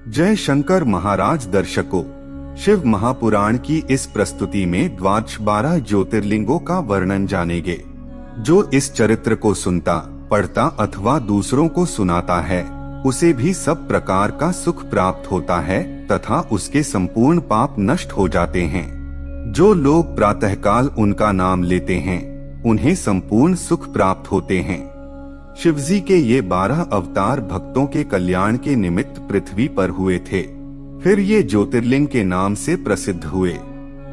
जय शंकर महाराज दर्शकों, शिव महापुराण की इस प्रस्तुति में द्वादश 12 ज्योतिर्लिंगों का वर्णन जानेंगे। जो इस चरित्र को सुनता, पढ़ता अथवा दूसरों को सुनाता है, उसे भी सब प्रकार का सुख प्राप्त होता है तथा उसके संपूर्ण पाप नष्ट हो जाते हैं। जो लोग प्रातःकाल उनका नाम लेते हैं, उन्हें संपूर्ण सुख प्राप्त होते हैं। शिवजी के ये 12 अवतार भक्तों के कल्याण के निमित्त पृथ्वी पर हुए थे। फिर ये ज्योतिर्लिंग के नाम से प्रसिद्ध हुए।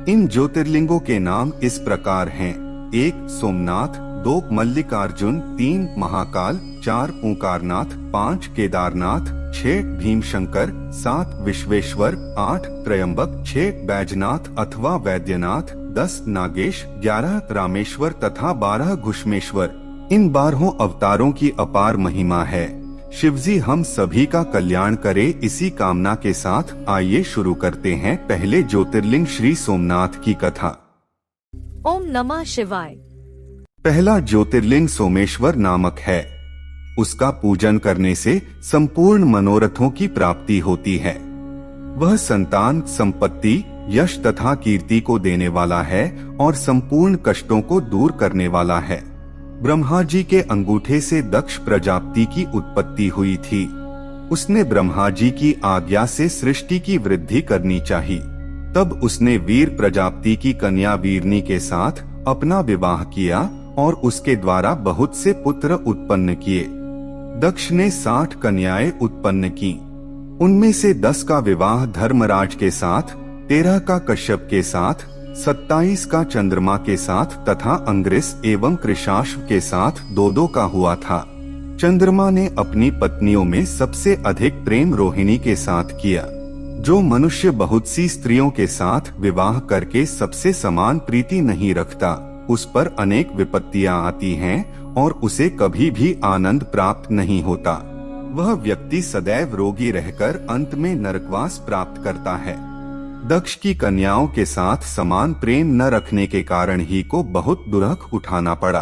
इन ज्योतिर्लिंगों के नाम इस प्रकार हैं: 1 सोमनाथ, 2 मल्लिकार्जुन, 3 महाकाल, 4 ओंकारनाथ, 5 केदारनाथ, 6 भीमशंकर, 7 विश्वेश्वर, 8 त्रयंबक, 6 बैजनाथ अथवा वैद्यनाथ, 10 नागेश, 11 रामेश्वर तथा 12 घुष्मेश्वर। इन 12 अवतारों की अपार महिमा है। शिवजी हम सभी का कल्याण करे, इसी कामना के साथ आइए शुरू करते हैं पहले ज्योतिर्लिंग श्री सोमनाथ की कथा। ओम नमः शिवाय। पहला ज्योतिर्लिंग सोमेश्वर नामक है। उसका पूजन करने से संपूर्ण मनोरथों की प्राप्ति होती है। वह संतान, संपत्ति, यश तथा कीर्ति को देने वाला है और संपूर्ण कष्टों को दूर करने वाला है। ब्रह्मा जी के अंगूठे से दक्ष प्रजापति की उत्पत्ति हुई थी। उसने ब्रह्मा जी की आज्ञा से सृष्टि की वृद्धि करनी चाहिए। तब उसने वीर प्रजापति की कन्या वीरनी के साथ अपना विवाह किया और उसके द्वारा बहुत से पुत्र उत्पन्न किए। दक्ष ने 60 कन्याएं उत्पन्न की। उनमें से 10 का विवाह धर्मराज के साथ, 13 का कश्यप के साथ, 27 का चंद्रमा के साथ तथा अंग्रिस एवं कृशाश्व के साथ 2-2 का हुआ था। चंद्रमा ने अपनी पत्नियों में सबसे अधिक प्रेम रोहिणी के साथ किया। जो मनुष्य बहुत सी स्त्रियों के साथ विवाह करके सबसे समान प्रीति नहीं रखता, उस पर अनेक विपत्तियां आती हैं और उसे कभी भी आनंद प्राप्त नहीं होता। वह व्यक्ति सदैव रोगी रहकर अंत में नरकवास प्राप्त करता है। दक्ष की कन्याओं के साथ समान प्रेम न रखने के कारण ही को बहुत दुर्ख उठाना पड़ा।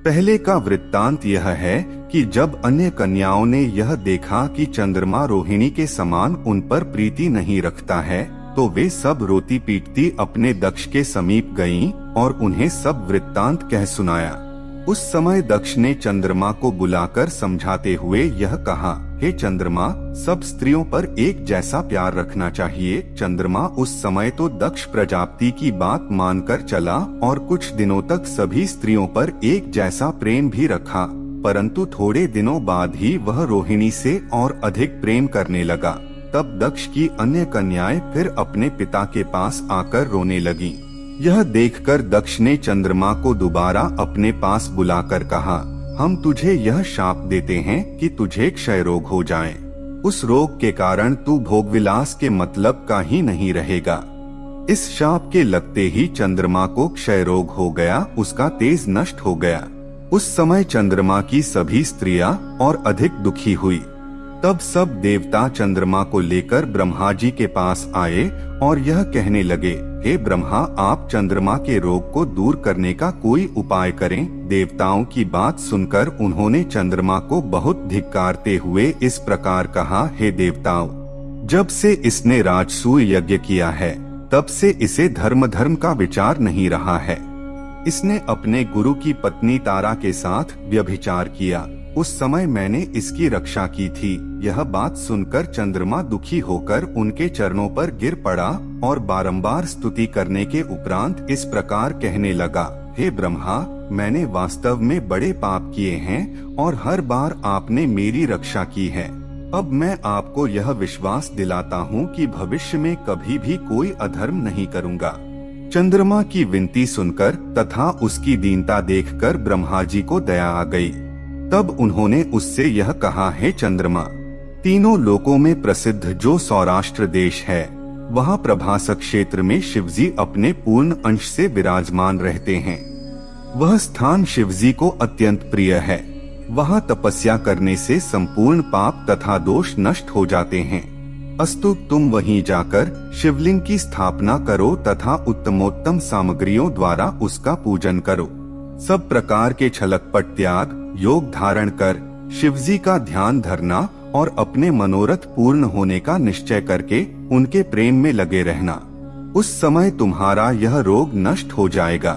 पहले का वृत्तांत यह है कि जब अन्य कन्याओं ने यह देखा कि चंद्रमा रोहिणी के समान उन पर प्रीति नहीं रखता है, तो वे सब रोती पीटती अपने दक्ष के समीप गईं और उन्हें सब वृत्तांत कह सुनाया। उस समय दक्ष ने चंद्रमा को बुलाकर समझाते हुए यह कहा: हे चंद्रमा, सब स्त्रियों पर एक जैसा प्यार रखना चाहिए। चंद्रमा उस समय तो दक्ष प्रजापति की बात मानकर चला और कुछ दिनों तक सभी स्त्रियों पर एक जैसा प्रेम भी रखा, परंतु थोड़े दिनों बाद ही वह रोहिणी से और अधिक प्रेम करने लगा। तब दक्ष की अन्य कन्याएं फिर अपने पिता के पास आकर रोने लगीं। यह देखकर दक्ष ने चंद्रमा को दोबारा अपने पास बुलाकर कहा: हम तुझे यह शाप देते हैं कि तुझे क्षय रोग हो जाए। उस रोग के कारण तू भोगविलास के मतलब का ही नहीं रहेगा। इस शाप के लगते ही चंद्रमा को क्षय रोग हो गया, उसका तेज नष्ट हो गया। उस समय चंद्रमा की सभी स्त्रियां और अधिक दुखी हुई। तब सब देवता चंद्रमा को लेकर ब्रह्मा जी के पास आए और यह कहने लगे: हे ब्रह्मा, आप चंद्रमा के रोग को दूर करने का कोई उपाय करें। देवताओं की बात सुनकर उन्होंने चंद्रमा को बहुत धिक्कारते हुए इस प्रकार कहा: हे देवताओं, जब से इसने राजसूय यज्ञ किया है, तब से इसे धर्म का विचार नहीं रहा है। इसने अपने गुरु की पत्नी तारा के साथ व्यभिचार किया। उस समय मैंने इसकी रक्षा की थी। यह बात सुनकर चंद्रमा दुखी होकर उनके चरणों पर गिर पड़ा और बारंबार स्तुति करने के उपरांत इस प्रकार कहने लगा: हे ब्रह्मा, मैंने वास्तव में बड़े पाप किए हैं और हर बार आपने मेरी रक्षा की है। अब मैं आपको यह विश्वास दिलाता हूँ कि भविष्य में कभी भी कोई अधर्म नहीं करूँगा। चंद्रमा की विनती सुनकर तथा उसकी दीनता देखकर ब्रह्मा जी को दया आ गई। तब उन्होंने उससे यह कहा: हे चंद्रमा, तीनों लोकों में प्रसिद्ध जो सौराष्ट्र देश है, वहाँ प्रभासक क्षेत्र में शिवजी अपने पूर्ण अंश से विराजमान रहते हैं। वह स्थान शिवजी को अत्यंत प्रिय है। वहाँ तपस्या करने से संपूर्ण पाप तथा दोष नष्ट हो जाते हैं। अस्तु, तुम वहीं जाकर शिवलिंग की स्थापना करो तथा उत्तमोत्तम सामग्रियों द्वारा उसका पूजन करो। सब प्रकार के छलकपट त्याग, योग धारण कर शिवजी का ध्यान धरना और अपने मनोरथ पूर्ण होने का निश्चय करके उनके प्रेम में लगे रहना। उस समय तुम्हारा यह रोग नष्ट हो जाएगा।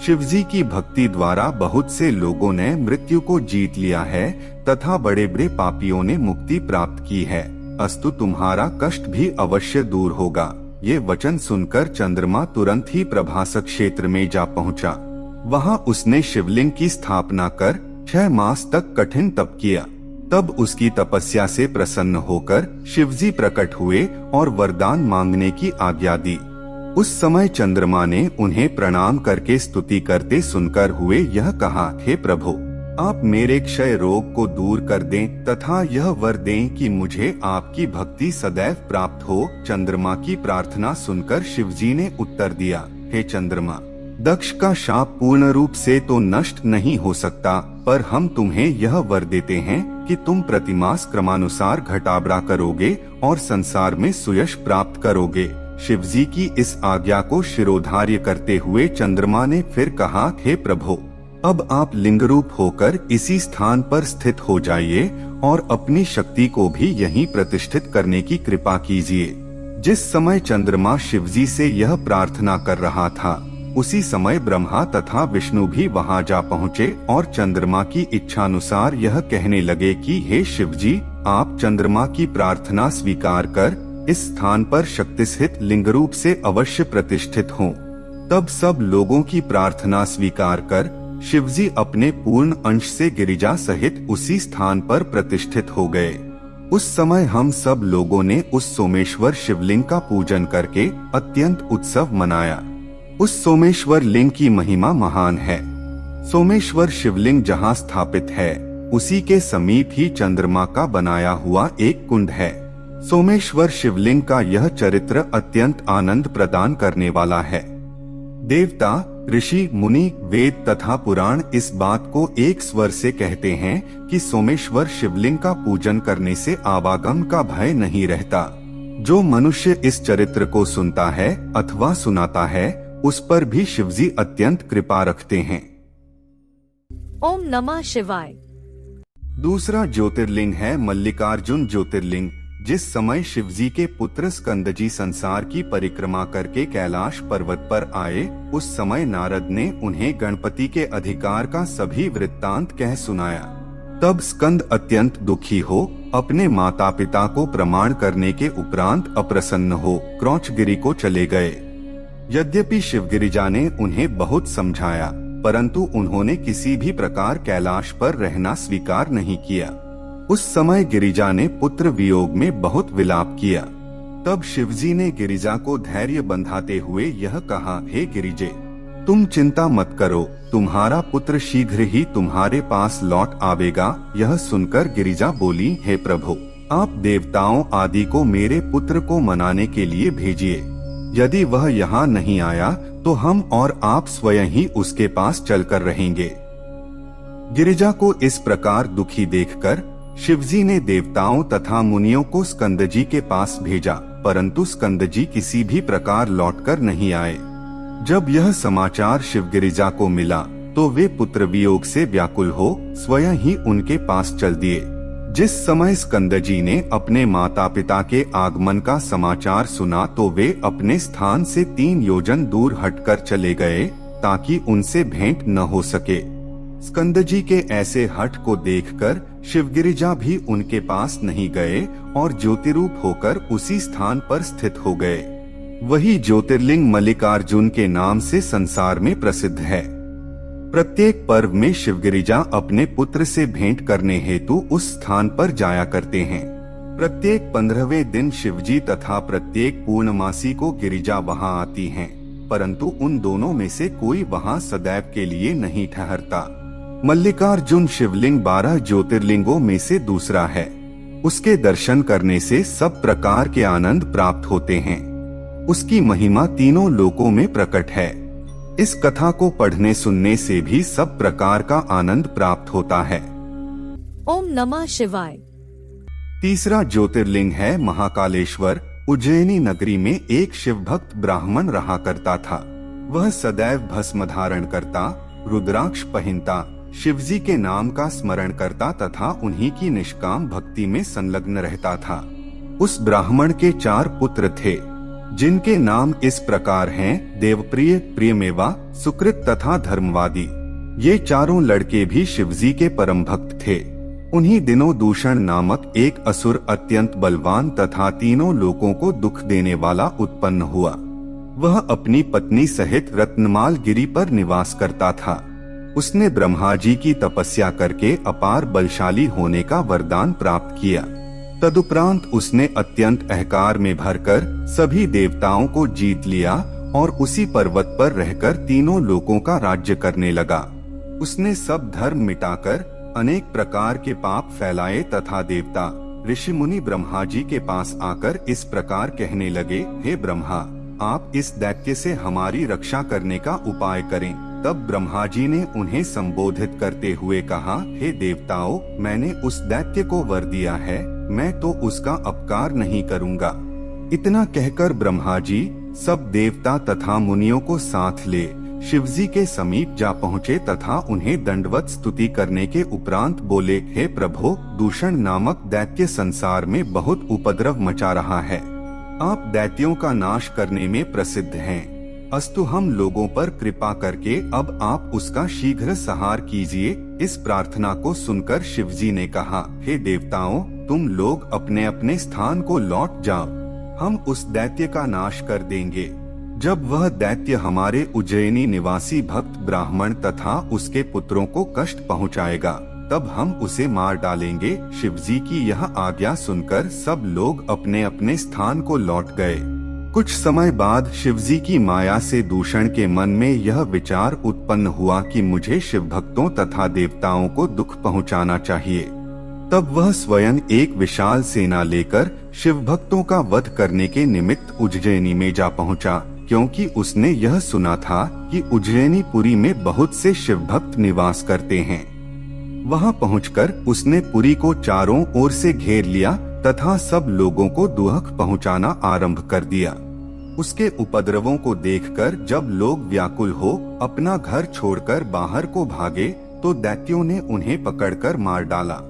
शिवजी की भक्ति द्वारा बहुत से लोगों ने मृत्यु को जीत लिया है तथा बड़े बड़े पापियों ने मुक्ति प्राप्त की है। अस्तु तुम्हारा कष्ट भी अवश्य दूर होगा। ये वचन सुनकर चंद्रमा तुरंत ही प्रभासक क्षेत्र में जा पहुंचा। वहां उसने शिवलिंग की स्थापना कर 6 मास तक कठिन तप किया। तब उसकी तपस्या से प्रसन्न होकर शिवजी प्रकट हुए और वरदान मांगने की आज्ञा दी। उस समय चंद्रमा ने उन्हें प्रणाम करके स्तुति करते सुनकर हुए यह कहा, हे प्रभु, आप मेरे क्षय रोग को दूर कर दें तथा यह वर दें कि मुझे आपकी भक्ति सदैव प्राप्त हो। चंद्रमा की प्रार्थना सुनकर शिवजी ने उत्तर दिया, हे चंद्रमा, दक्ष का शाप पूर्ण रूप से तो नष्ट नहीं हो सकता, पर हम तुम्हें यह वर देते हैं कि तुम प्रतिमास क्रमानुसार घटाबड़ा करोगे और संसार में सुयश प्राप्त करोगे। शिवजी की इस आज्ञा को शिरोधार्य करते हुए चंद्रमा ने फिर कहा, हे प्रभु, अब आप लिंग रूप होकर इसी स्थान पर स्थित हो जाइए और अपनी शक्ति को भी यहीं प्रतिष्ठित करने की कृपा कीजिए। जिस समय चंद्रमा शिवजी से यह प्रार्थना कर रहा था, उसी समय ब्रह्मा तथा विष्णु भी वहां जा पहुँचे और चंद्रमा की इच्छानुसार यह कहने लगे कि हे शिवजी, आप चंद्रमा की प्रार्थना स्वीकार कर इस स्थान पर शक्तिस्थित लिंग रूप से अवश्य प्रतिष्ठित हों। तब सब लोगों की प्रार्थना स्वीकार कर शिवजी अपने पूर्ण अंश से गिरिजा सहित उसी स्थान पर प्रतिष्ठित हो गए। उस समय हम सब लोगों ने उस सोमेश्वर शिवलिंग का पूजन करके अत्यंत उत्सव मनाया। उस सोमेश्वर लिंग की महिमा महान है। सोमेश्वर शिवलिंग जहाँ स्थापित है, उसी के समीप ही चंद्रमा का बनाया हुआ एक कुंड है। सोमेश्वर शिवलिंग का यह चरित्र अत्यंत आनंद प्रदान करने वाला है। देवता, ऋषि, मुनि, वेद तथा पुराण इस बात को एक स्वर से कहते हैं कि सोमेश्वर शिवलिंग का पूजन करने से आवागम का भय नहीं रहता। जो मनुष्य इस चरित्र को सुनता है अथवा सुनाता है, उस पर भी शिवजी अत्यंत कृपा रखते हैं। ओम नमः शिवाय। दूसरा ज्योतिर्लिंग है मल्लिकार्जुन ज्योतिर्लिंग। जिस समय शिवजी के पुत्र स्कंदजी संसार की परिक्रमा करके कैलाश पर्वत पर आए, उस समय नारद ने उन्हें गणपति के अधिकार का सभी वृत्तांत कह सुनाया। तब स्कंद अत्यंत दुखी हो अपने माता पिता को प्रमाण करने के उपरांत अप्रसन्न हो क्रौचगिरी को चले गए। यद्यपि शिवगिरिजा ने उन्हें बहुत समझाया, परंतु उन्होंने किसी भी प्रकार कैलाश पर रहना स्वीकार नहीं किया। उस समय गिरिजा ने पुत्र वियोग में बहुत विलाप किया। तब शिवजी ने गिरिजा को धैर्य बंधाते हुए यह कहा, हे गिरिजे, तुम चिंता मत करो, तुम्हारा पुत्र शीघ्र ही तुम्हारे पास लौट आवेगा। यह सुनकर गिरिजा बोली, हे प्रभु, आप देवताओं आदि को मेरे पुत्र को मनाने के लिए भेजिए। यदि वह यहाँ नहीं आया तो हम और आप स्वयं ही उसके पास चलकर रहेंगे। गिरिजा को इस प्रकार दुखी देखकर शिवजी ने देवताओं तथा मुनियों को स्कंदजी के पास भेजा, परंतु स्कंदजी किसी भी प्रकार लौटकर नहीं आए। जब यह समाचार शिवगिरिजा को मिला तो वे पुत्र वियोग से व्याकुल हो स्वयं ही उनके पास चल दिए। जिस समय स्कंदजी ने अपने माता पिता के आगमन का समाचार सुना तो वे अपने स्थान से 3 योजन दूर हटकर चले गए ताकि उनसे भेंट न हो सके। स्कंदजी के ऐसे हठ को देखकर शिवगिरिजा भी उनके पास नहीं गए और ज्योतिरूप होकर उसी स्थान पर स्थित हो गए। वही ज्योतिर्लिंग मल्लिकार्जुन के नाम से संसार में प्रसिद्ध है। प्रत्येक पर्व में शिवगिरिजा अपने पुत्र से भेंट करने हेतु उस स्थान पर जाया करते हैं। प्रत्येक 15वें दिन शिवजी तथा प्रत्येक पूर्णमासी को गिरिजा वहां आती हैं, परंतु उन दोनों में से कोई वहां सदैव के लिए नहीं ठहरता। मल्लिकार्जुन शिवलिंग 12 ज्योतिर्लिंगों में से दूसरा है। उसके दर्शन करने से सब प्रकार के आनंद प्राप्त होते हैं। उसकी महिमा तीनों लोकों में प्रकट है। इस कथा को पढ़ने सुनने से भी सब प्रकार का आनंद प्राप्त होता है। ओम नमः शिवाय। तीसरा ज्योतिर्लिंग है महाकालेश्वर। उज्जैनी नगरी में एक शिव भक्त ब्राह्मण रहा करता था। वह सदैव भस्म धारण करता, रुद्राक्ष पहनता, शिवजी के नाम का स्मरण करता तथा उन्हीं की निष्काम भक्ति में संलग्न रहता था। उस ब्राह्मण के 4 पुत्र थे, जिनके नाम इस प्रकार हैं: देवप्रिय, प्रियमेवा, सुकृत तथा धर्मवादी। ये चारों लड़के भी शिवजी के परम भक्त थे। उन्हीं दिनों दूषण नामक एक असुर अत्यंत बलवान तथा तीनों लोगों को दुख देने वाला उत्पन्न हुआ। वह अपनी पत्नी सहित रत्नमाल गिरी पर निवास करता था। उसने ब्रह्मा जी की तपस्या करके अपार बलशाली होने का वरदान प्राप्त किया। तदुपरांत उसने अत्यंत अहंकार में भरकर सभी देवताओं को जीत लिया और उसी पर्वत पर रहकर तीनों लोकों का राज्य करने लगा। उसने सब धर्म मिटाकर अनेक प्रकार के पाप फैलाए तथा देवता, ऋषि मुनि ब्रह्मा जी के पास आकर इस प्रकार कहने लगे: हे ब्रह्मा, आप इस दैत्य से हमारी रक्षा करने का उपाय करें। तब ब्रह्मा जी ने उन्हें संबोधित करते हुए कहा: हे देवताओं, मैंने उस दैत्य को वर दिया है, मैं तो उसका अपकार नहीं करूँगा। इतना कहकर ब्रह्मा जी सब देवता तथा मुनियों को साथ ले शिवजी के समीप जा पहुँचे तथा उन्हें दंडवत स्तुति करने के उपरांत बोले: हे प्रभु, दूषण नामक दैत्य संसार में बहुत उपद्रव मचा रहा है। आप दैत्यों का नाश करने में प्रसिद्ध हैं। अस्तु हम लोगों पर कृपा करके अब आप उसका शीघ्र संहार कीजिए। इस प्रार्थना को सुनकर शिवजी ने कहा: हे देवताओं, तुम लोग अपने अपने स्थान को लौट जाओ, हम उस दैत्य का नाश कर देंगे। जब वह दैत्य हमारे उज्जैनी निवासी भक्त ब्राह्मण तथा उसके पुत्रों को कष्ट पहुंचाएगा, तब हम उसे मार डालेंगे। शिवजी की यह आज्ञा सुनकर सब लोग अपने अपने स्थान को लौट गए। कुछ समय बाद शिवजी की माया से दूषण के मन में यह विचार उत्पन्न हुआ कि मुझे शिव भक्तों तथा देवताओं को दुख पहुंचाना चाहिए। तब वह स्वयं एक विशाल सेना लेकर शिव भक्तों का वध करने के निमित्त उज्जैनी में जा पहुंचा, क्योंकि उसने यह सुना था कि उज्जैनी पुरी में बहुत से शिव भक्त निवास करते हैं। वहां पहुंचकर उसने पुरी को चारों ओर से घेर लिया तथा सब लोगों को दुख पहुंचाना आरंभ कर दिया। उसके उपद्रवों को देखकर जब लोग व्याकुल हो अपना घर छोड़कर बाहर को भागे, तो दैत्यों ने उन्हें पकड़कर मार डाला।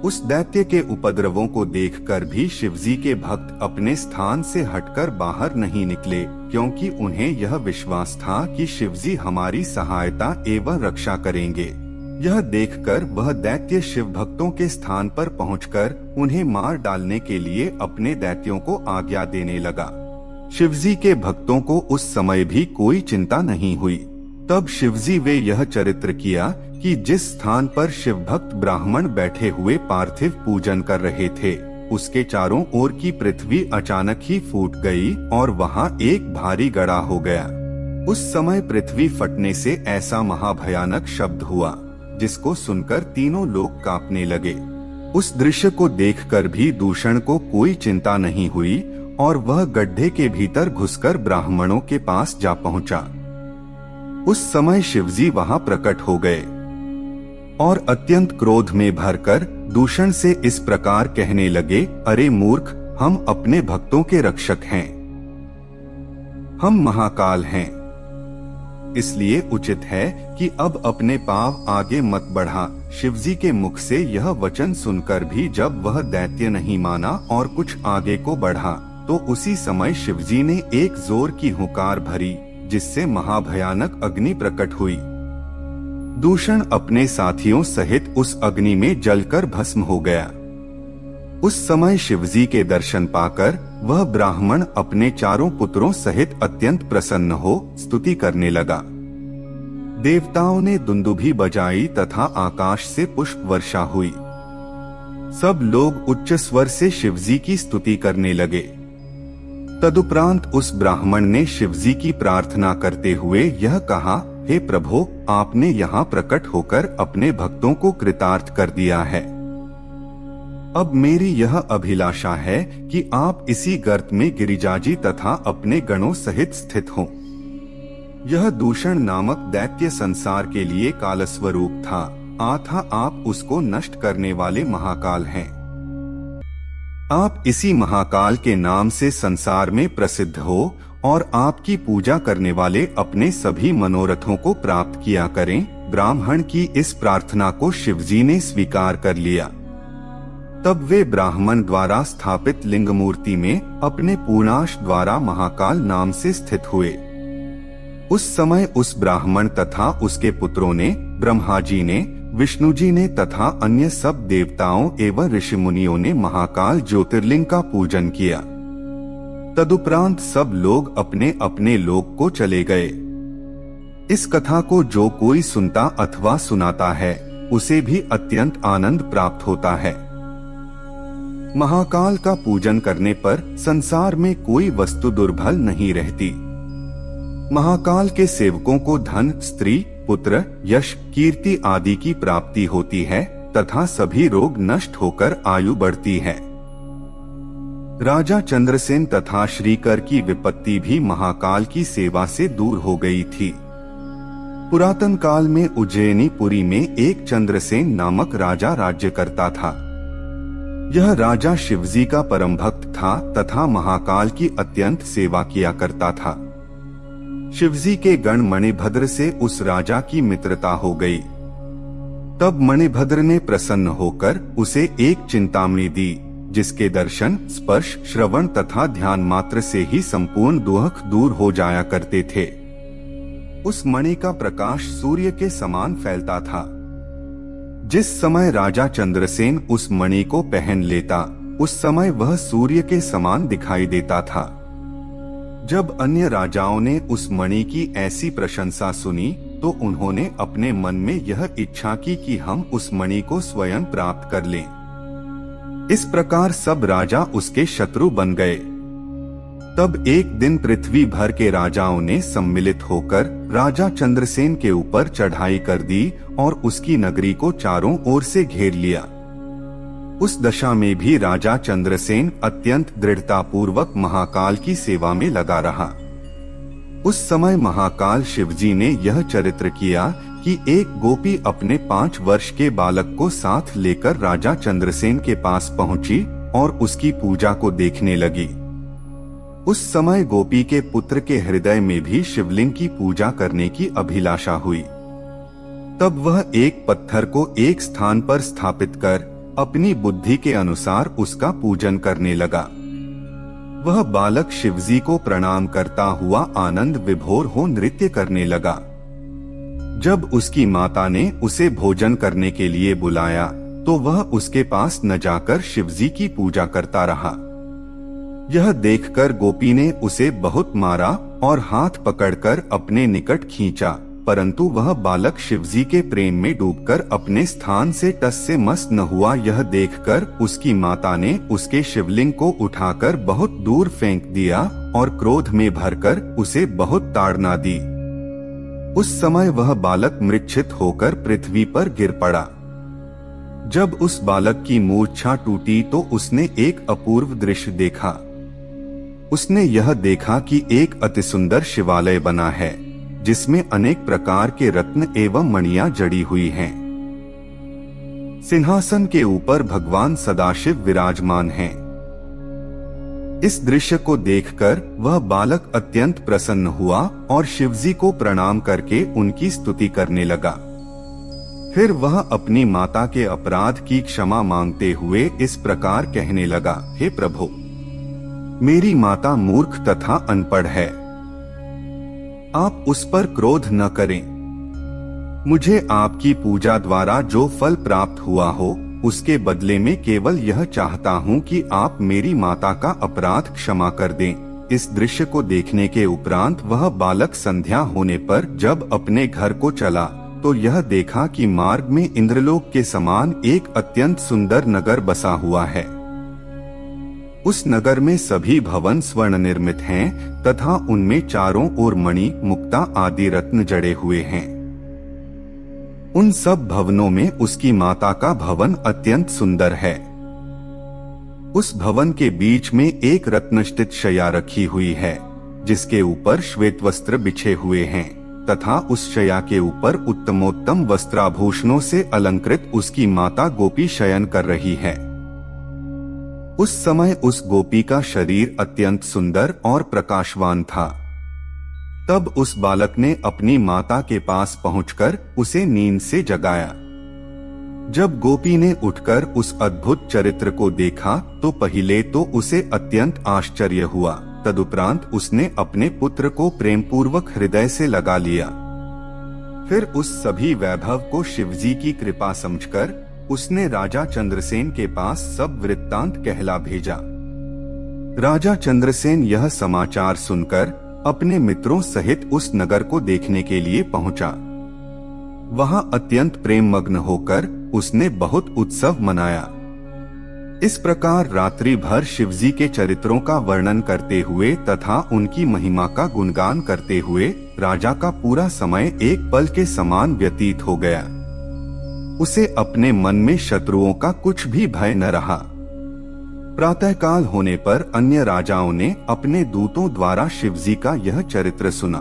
उस दैत्य के उपद्रवों को देखकर भी शिवजी के भक्त अपने स्थान से हटकर बाहर नहीं निकले, क्योंकि उन्हें यह विश्वास था कि शिवजी हमारी सहायता एवं रक्षा करेंगे। यह देखकर वह दैत्य शिव भक्तों के स्थान पर पहुंचकर उन्हें मार डालने के लिए अपने दैत्यों को आज्ञा देने लगा। शिवजी के भक्तों को उस समय भी कोई चिंता नहीं हुई। तब शिवजी वे यह चरित्र किया कि जिस स्थान पर शिव भक्त ब्राह्मण बैठे हुए पार्थिव पूजन कर रहे थे, उसके चारों ओर की पृथ्वी अचानक ही फूट गई और वहां एक भारी गड़ा हो गया। उस समय पृथ्वी फटने से ऐसा महाभयानक शब्द हुआ जिसको सुनकर तीनों लोग कांपने लगे। उस दृश्य को देखकर भी दूषण को कोई चिंता नहीं हुई और वह गड्ढे के भीतर घुसकर ब्राह्मणों के पास जा पहुंचा। उस समय शिवजी वहां प्रकट हो गए और अत्यंत क्रोध में भरकर दूषण से इस प्रकार कहने लगे: अरे मूर्ख, हम अपने भक्तों के रक्षक हैं, हम महाकाल हैं, इसलिए उचित है कि अब अपने पांव आगे मत बढ़ा। शिवजी के मुख से यह वचन सुनकर भी जब वह दैत्य नहीं माना और कुछ आगे को बढ़ा, तो उसी समय शिवजी ने एक जोर की हुंकार भरी, जिससे महाभयानक अग्नि प्रकट हुई। दूषण अपने साथियों सहित उस अग्नि में जलकर भस्म हो गया। उस समय शिवजी के दर्शन पाकर वह ब्राह्मण अपने चारों पुत्रों सहित अत्यंत प्रसन्न हो स्तुति करने लगा। देवताओं ने दुंदुभी बजाई तथा आकाश से पुष्प वर्षा हुई। सब लोग उच्च स्वर से शिवजी की स्तुति करने लगे। तदुपरांत उस ब्राह्मण ने शिवजी की प्रार्थना करते हुए यह कहा: हे प्रभु, आपने यहाँ प्रकट होकर अपने भक्तों को कृतार्थ कर दिया है। अब मेरी यह अभिलाषा है कि आप इसी गर्त में गिरिजाजी तथा अपने गणों सहित स्थित हों। यह दूषण नामक दैत्य संसार के लिए कालस्वरूप था, अतः आप उसको नष्ट करने वाले महाकाल हैं। आप इसी महाकाल के नाम से संसार में प्रसिद्ध हो और आपकी पूजा करने वाले अपने सभी मनोरथों को प्राप्त किया करें। ब्राह्मण की इस प्रार्थना को शिवजी ने स्वीकार कर लिया। तब वे ब्राह्मण द्वारा स्थापित लिंग मूर्ति में अपने पूर्णाश द्वारा महाकाल नाम से स्थित हुए। उस समय उस ब्राह्मण तथा उसके पुत्रों ने, ब्रह्मा जी ने, विष्णु जी ने तथा अन्य सब देवताओं एवं ऋषि मुनियों ने महाकाल ज्योतिर्लिंग का पूजन किया। तदुपरांत सब लोग अपने अपने लोक को चले गए। इस कथा को जो कोई सुनता अथवा सुनाता है उसे भी अत्यंत आनंद प्राप्त होता है। महाकाल का पूजन करने पर संसार में कोई वस्तु दुर्बल नहीं रहती। महाकाल के सेवकों को धन, स्त्री, पुत्र, यश, कीर्ति आदि की प्राप्ति होती है तथा सभी रोग नष्ट होकर आयु बढ़ती है। राजा चंद्रसेन तथा श्रीकर की विपत्ति भी महाकाल की सेवा से दूर हो गई थी। पुरातन काल में उज्जैनी पुरी में एक चंद्रसेन नामक राजा राज्य करता था। यह राजा शिवजी का परम भक्त था तथा महाकाल की अत्यंत सेवा किया करता था। शिवजी के गण मणिभद्र से उस राजा की मित्रता हो गई। तब मणिभद्र ने प्रसन्न होकर उसे एक चिंतामणि दी, जिसके दर्शन, स्पर्श, श्रवण तथा ध्यान मात्र से ही संपूर्ण दुख दूर हो जाया करते थे। उस मणि का प्रकाश सूर्य के समान फैलता था। जिस समय राजा चंद्रसेन उस मणि को पहन लेता, उस समय वह सूर्य के समान दिखाई देता था। जब अन्य राजाओं ने उस मणि की ऐसी प्रशंसा सुनी तो उन्होंने अपने मन में यह इच्छा की कि हम उस मणि को स्वयं प्राप्त कर लें। इस प्रकार सब राजा उसके शत्रु बन गए। तब एक दिन पृथ्वी भर के राजाओं ने सम्मिलित होकर राजा चंद्रसेन के ऊपर चढ़ाई कर दी और उसकी नगरी को चारों ओर से घेर लिया। उस दशा में भी राजा चंद्रसेन अत्यंत दृढ़ता पूर्वक महाकाल की सेवा में लगा रहा। उस समय महाकाल शिवजी ने यह चरित्र किया कि एक गोपी अपने 5 वर्ष के बालक को साथ लेकर राजा चंद्रसेन के पास पहुंची और उसकी पूजा को देखने लगी। उस समय गोपी के पुत्र के हृदय में भी शिवलिंग की पूजा करने की अभिलाषा हुई। तब वह एक पत्थर को एक स्थान पर स्थापित कर अपनी बुद्धि के अनुसार उसका पूजन करने लगा। वह बालक शिवजी को प्रणाम करता हुआ आनंद विभोर हो नृत्य करने लगा। जब उसकी माता ने उसे भोजन करने के लिए बुलाया तो वह उसके पास न जाकर शिवजी की पूजा करता रहा। यह देखकर गोपी ने उसे बहुत मारा और हाथ पकड़कर अपने निकट खींचा, परंतु वह बालक शिवजी के प्रेम में डूबकर अपने स्थान से टस से मस न हुआ। यह देखकर उसकी माता ने उसके शिवलिंग को उठाकर बहुत दूर फेंक दिया और क्रोध में भरकर उसे बहुत ताड़ना दी। उस समय वह बालक मूर्छित होकर पृथ्वी पर गिर पड़ा। जब उस बालक की मूर्छा टूटी तो उसने एक अपूर्व दृश्य देखा। उसने यह देखा कि एक अति सुंदर शिवालय बना है, जिसमें अनेक प्रकार के रत्न एवं मणियां जड़ी हुई हैं। सिंहासन के ऊपर भगवान सदाशिव विराजमान हैं। इस दृश्य को देखकर वह बालक अत्यंत प्रसन्न हुआ और शिवजी को प्रणाम करके उनकी स्तुति करने लगा। फिर वह अपनी माता के अपराध की क्षमा मांगते हुए इस प्रकार कहने लगा, हे प्रभु, मेरी माता मूर्ख तथा अनपढ़ है। आप उस पर क्रोध न करें। मुझे आपकी पूजा द्वारा जो फल प्राप्त हुआ हो उसके बदले में केवल यह चाहता हूँ कि आप मेरी माता का अपराध क्षमा कर दें। इस दृश्य को देखने के उपरांत वह बालक संध्या होने पर जब अपने घर को चला तो यह देखा कि मार्ग में इंद्रलोक के समान एक अत्यंत सुंदर नगर बसा हुआ है। उस नगर में सभी भवन स्वर्ण निर्मित हैं तथा उनमें चारों ओर मणि, मुक्ता आदि रत्न जड़े हुए हैं। उन सब भवनों में उसकी माता का भवन अत्यंत सुंदर है। उस भवन के बीच में एक रत्नस्थित शैया रखी हुई है, जिसके ऊपर श्वेत वस्त्र बिछे हुए हैं तथा उस शैया के ऊपर उत्तमोत्तम वस्त्राभूषणों से अलंकृत उसकी माता गोपी शयन कर रही है। उस समय उस गोपी का शरीर अत्यंत सुंदर और प्रकाशवान था। तब उस बालक ने अपनी माता के पास पहुंचकर उसे नींद से जगाया। जब गोपी ने उठकर उस अद्भुत चरित्र को देखा तो पहले तो उसे अत्यंत आश्चर्य हुआ, तदुपरांत उसने अपने पुत्र को प्रेमपूर्वक हृदय से लगा लिया। फिर उस सभी वैभव को शिवजी की कृपा समझकर उसने राजा चंद्रसेन के पास सब वृत्तांत कहला भेजा। राजा चंद्रसेन यह समाचार सुनकर अपने मित्रों सहित उस नगर को देखने के लिए पहुंचा। वहां अत्यंत प्रेम मग्न होकर उसने बहुत उत्सव मनाया। इस प्रकार रात्रि भर शिवजी के चरित्रों का वर्णन करते हुए तथा उनकी महिमा का गुणगान करते हुए राजा का पूरा समय एक पल के समान व्यतीत हो गया। उसे अपने मन में शत्रुओं का कुछ भी भय न रहा। प्रातःकाल होने पर अन्य राजाओं ने अपने दूतों द्वारा शिवजी का यह चरित्र सुना।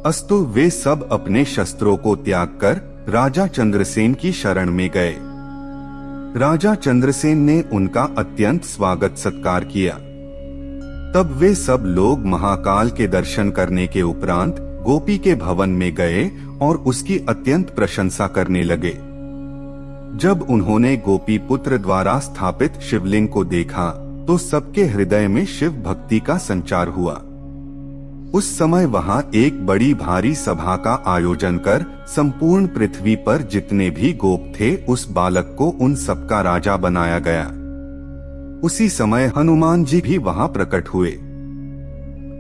अस्तु वे सब अपने शस्त्रों को त्याग कर राजा चंद्रसेन की शरण में गए। राजा चंद्रसेन ने उनका अत्यंत स्वागत सत्कार किया। तब वे सब लोग महाकाल के दर्शन करने के उपरांत गोपी के भवन में गए और उसकी अत्यंत प्रशंसा करने लगे। जब उन्होंने गोपी पुत्र द्वारा स्थापित शिवलिंग को देखा तो सबके हृदय में शिव भक्ति का संचार हुआ। उस समय वहां एक बड़ी भारी सभा का आयोजन कर संपूर्ण पृथ्वी पर जितने भी गोप थे उस बालक को उन सबका राजा बनाया गया। उसी समय हनुमान जी भी वहां प्रकट हुए।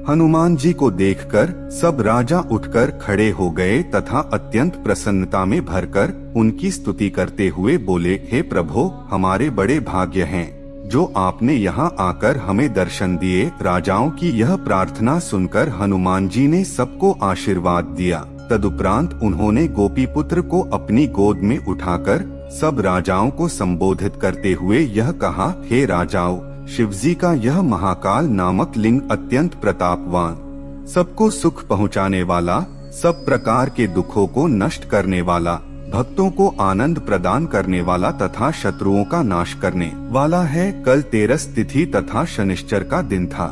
हनुमान जी को देखकर सब राजा उठकर खड़े हो गए तथा अत्यंत प्रसन्नता में भरकर उनकी स्तुति करते हुए बोले, हे प्रभो, हमारे बड़े भाग्य हैं जो आपने यहाँ आकर हमें दर्शन दिए। राजाओं की यह प्रार्थना सुनकर हनुमान जी ने सबको आशीर्वाद दिया। तदुपरांत उन्होंने गोपी पुत्र को अपनी गोद में उठाकर सब राजाओं को संबोधित करते हुए यह कहा, हे राजाओं, शिवजी का यह महाकाल नामक लिंग अत्यंत प्रतापवान, सबको सुख पहुँचाने वाला, सब प्रकार के दुखों को नष्ट करने वाला, भक्तों को आनंद प्रदान करने वाला तथा शत्रुओं का नाश करने वाला है। कल 13 तिथि तथा शनिश्चर का दिन था।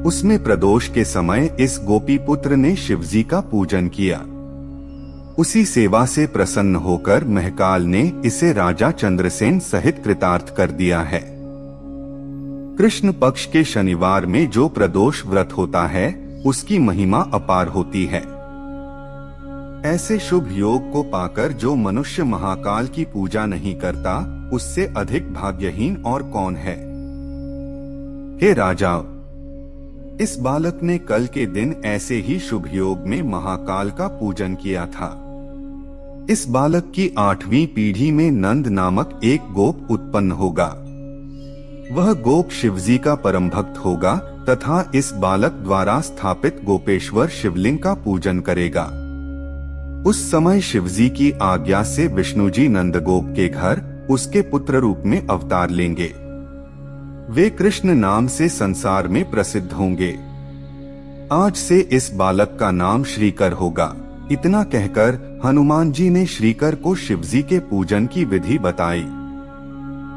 उसमें प्रदोष के समय इस गोपी पुत्र ने शिवजी का पूजन किया। उसी सेवा से प्रसन्न होकर महकाल ने इसे राजा चंद्रसेन सहित कृतार्थ कर दिया है। कृष्ण पक्ष के शनिवार में जो प्रदोष व्रत होता है उसकी महिमा अपार होती है। ऐसे शुभ योग को पाकर जो मनुष्य महाकाल की पूजा नहीं करता उससे अधिक भाग्यहीन और कौन है। हे राजाओं, इस बालक ने कल के दिन ऐसे ही शुभ योग में महाकाल का पूजन किया था। इस बालक की 8वीं पीढ़ी में नंद नामक एक गोप उत्पन्न होगा। वह गोप शिवजी का परम भक्त होगा तथा इस बालक द्वारा स्थापित गोपेश्वर शिवलिंग का पूजन करेगा। उस समय शिवजी की आज्ञा से विष्णुजी नंदगोप के घर उसके पुत्र रूप में अवतार लेंगे। वे कृष्ण नाम से संसार में प्रसिद्ध होंगे। आज से इस बालक का नाम श्रीकर होगा। इतना कहकर हनुमान जी ने श्रीकर को शिवजी के पूजन की विधि बताई।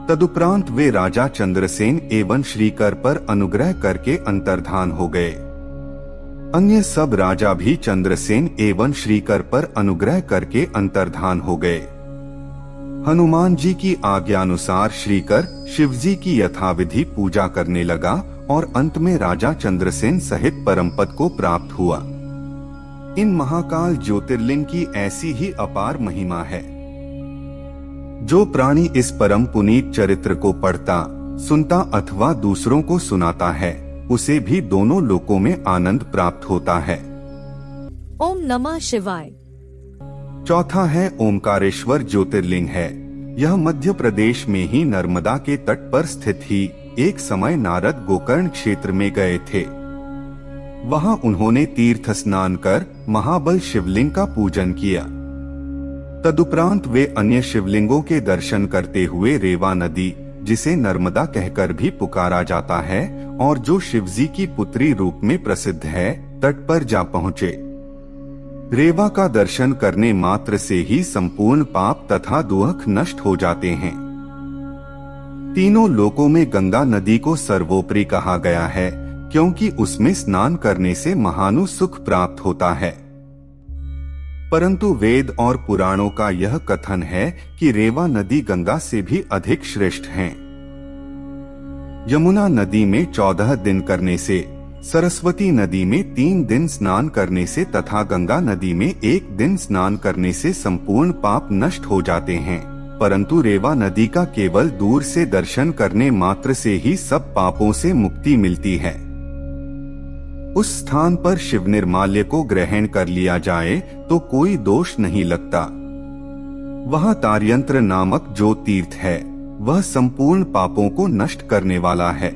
तदुपरांत वे राजा चंद्रसेन एवं श्रीकर पर अनुग्रह करके अंतर्धान हो गए। अन्य सब राजा भी चंद्रसेन एवं श्रीकर पर अनुग्रह करके अंतर्धान हो गए। हनुमान जी की आज्ञानुसार श्रीकर शिवजी की यथाविधि पूजा करने लगा और अंत में राजा चंद्रसेन सहित परमपद को प्राप्त हुआ। इन महाकाल ज्योतिर्लिंग की ऐसी ही अपार महिमा है। जो प्राणी इस परम पुनीत चरित्र को पढ़ता, सुनता अथवा दूसरों को सुनाता है उसे भी दोनों लोकों में आनंद प्राप्त होता है। ओम नमः शिवाय। चौथा है ओमकारेश्वर ज्योतिर्लिंग है। यह मध्य प्रदेश में ही नर्मदा के तट पर स्थित ही एक समय नारद गोकर्ण क्षेत्र में गए थे। वहां उन्होंने तीर्थ स्नान कर महाबल शिवलिंग का पूजन किया। तदुपरांत वे अन्य शिवलिंगों के दर्शन करते हुए रेवा नदी, जिसे नर्मदा कहकर भी पुकारा जाता है और जो शिवजी की पुत्री रूप में प्रसिद्ध है, तट पर जा पहुँचे। रेवा का दर्शन करने मात्र से ही संपूर्ण पाप तथा दुख नष्ट हो जाते हैं। तीनों लोकों में गंगा नदी को सर्वोपरि कहा गया है क्योंकि उसमें स्नान करने से महानु सुख प्राप्त होता है। परंतु वेद और पुराणों का यह कथन है कि रेवा नदी गंगा से भी अधिक श्रेष्ठ है। यमुना नदी में 14 दिन करने से, सरस्वती नदी में 3 दिन स्नान करने से तथा गंगा नदी में 1 दिन स्नान करने से संपूर्ण पाप नष्ट हो जाते हैं, परंतु रेवा नदी का केवल दूर से दर्शन करने मात्र से ही सब पापों से मुक्ति मिलती है। उस स्थान पर शिव निर्माल्य को ग्रहण कर लिया जाए तो कोई दोष नहीं लगता। वहाँ तारयंत्र नामक जो तीर्थ है वह संपूर्ण पापों को नष्ट करने वाला है।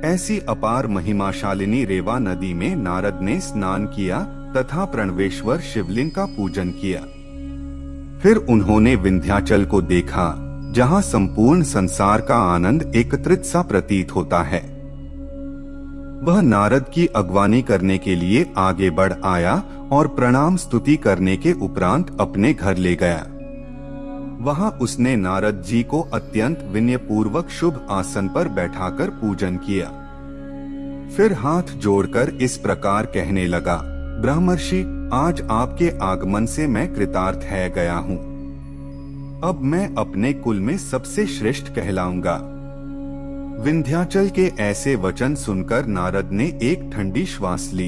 ऐसी अपार महिमाशालिनी रेवा नदी में नारद ने स्नान किया तथा प्रणवेश्वर शिवलिंग का पूजन किया। फिर उन्होंने विंध्याचल को देखा, जहाँ संपूर्ण संसार का आनंद एकत्रित सा प्रतीत होता है। वह नारद की अगवानी करने के लिए आगे बढ़ आया और प्रणाम स्तुति करने के उपरांत अपने घर ले गया। वहां उसने नारद जी को अत्यंत विनयपूर्वक शुभ आसन पर बैठाकर पूजन किया। फिर हाथ जोड़कर इस प्रकार कहने लगा, ब्रह्मर्षि, आज आपके आगमन से मैं कृतार्थ है गया हूँ। अब मैं अपने कुल में सबसे श्रेष्ठ कहलाऊंगा। विंध्याचल के ऐसे वचन सुनकर नारद ने एक ठंडी श्वास ली।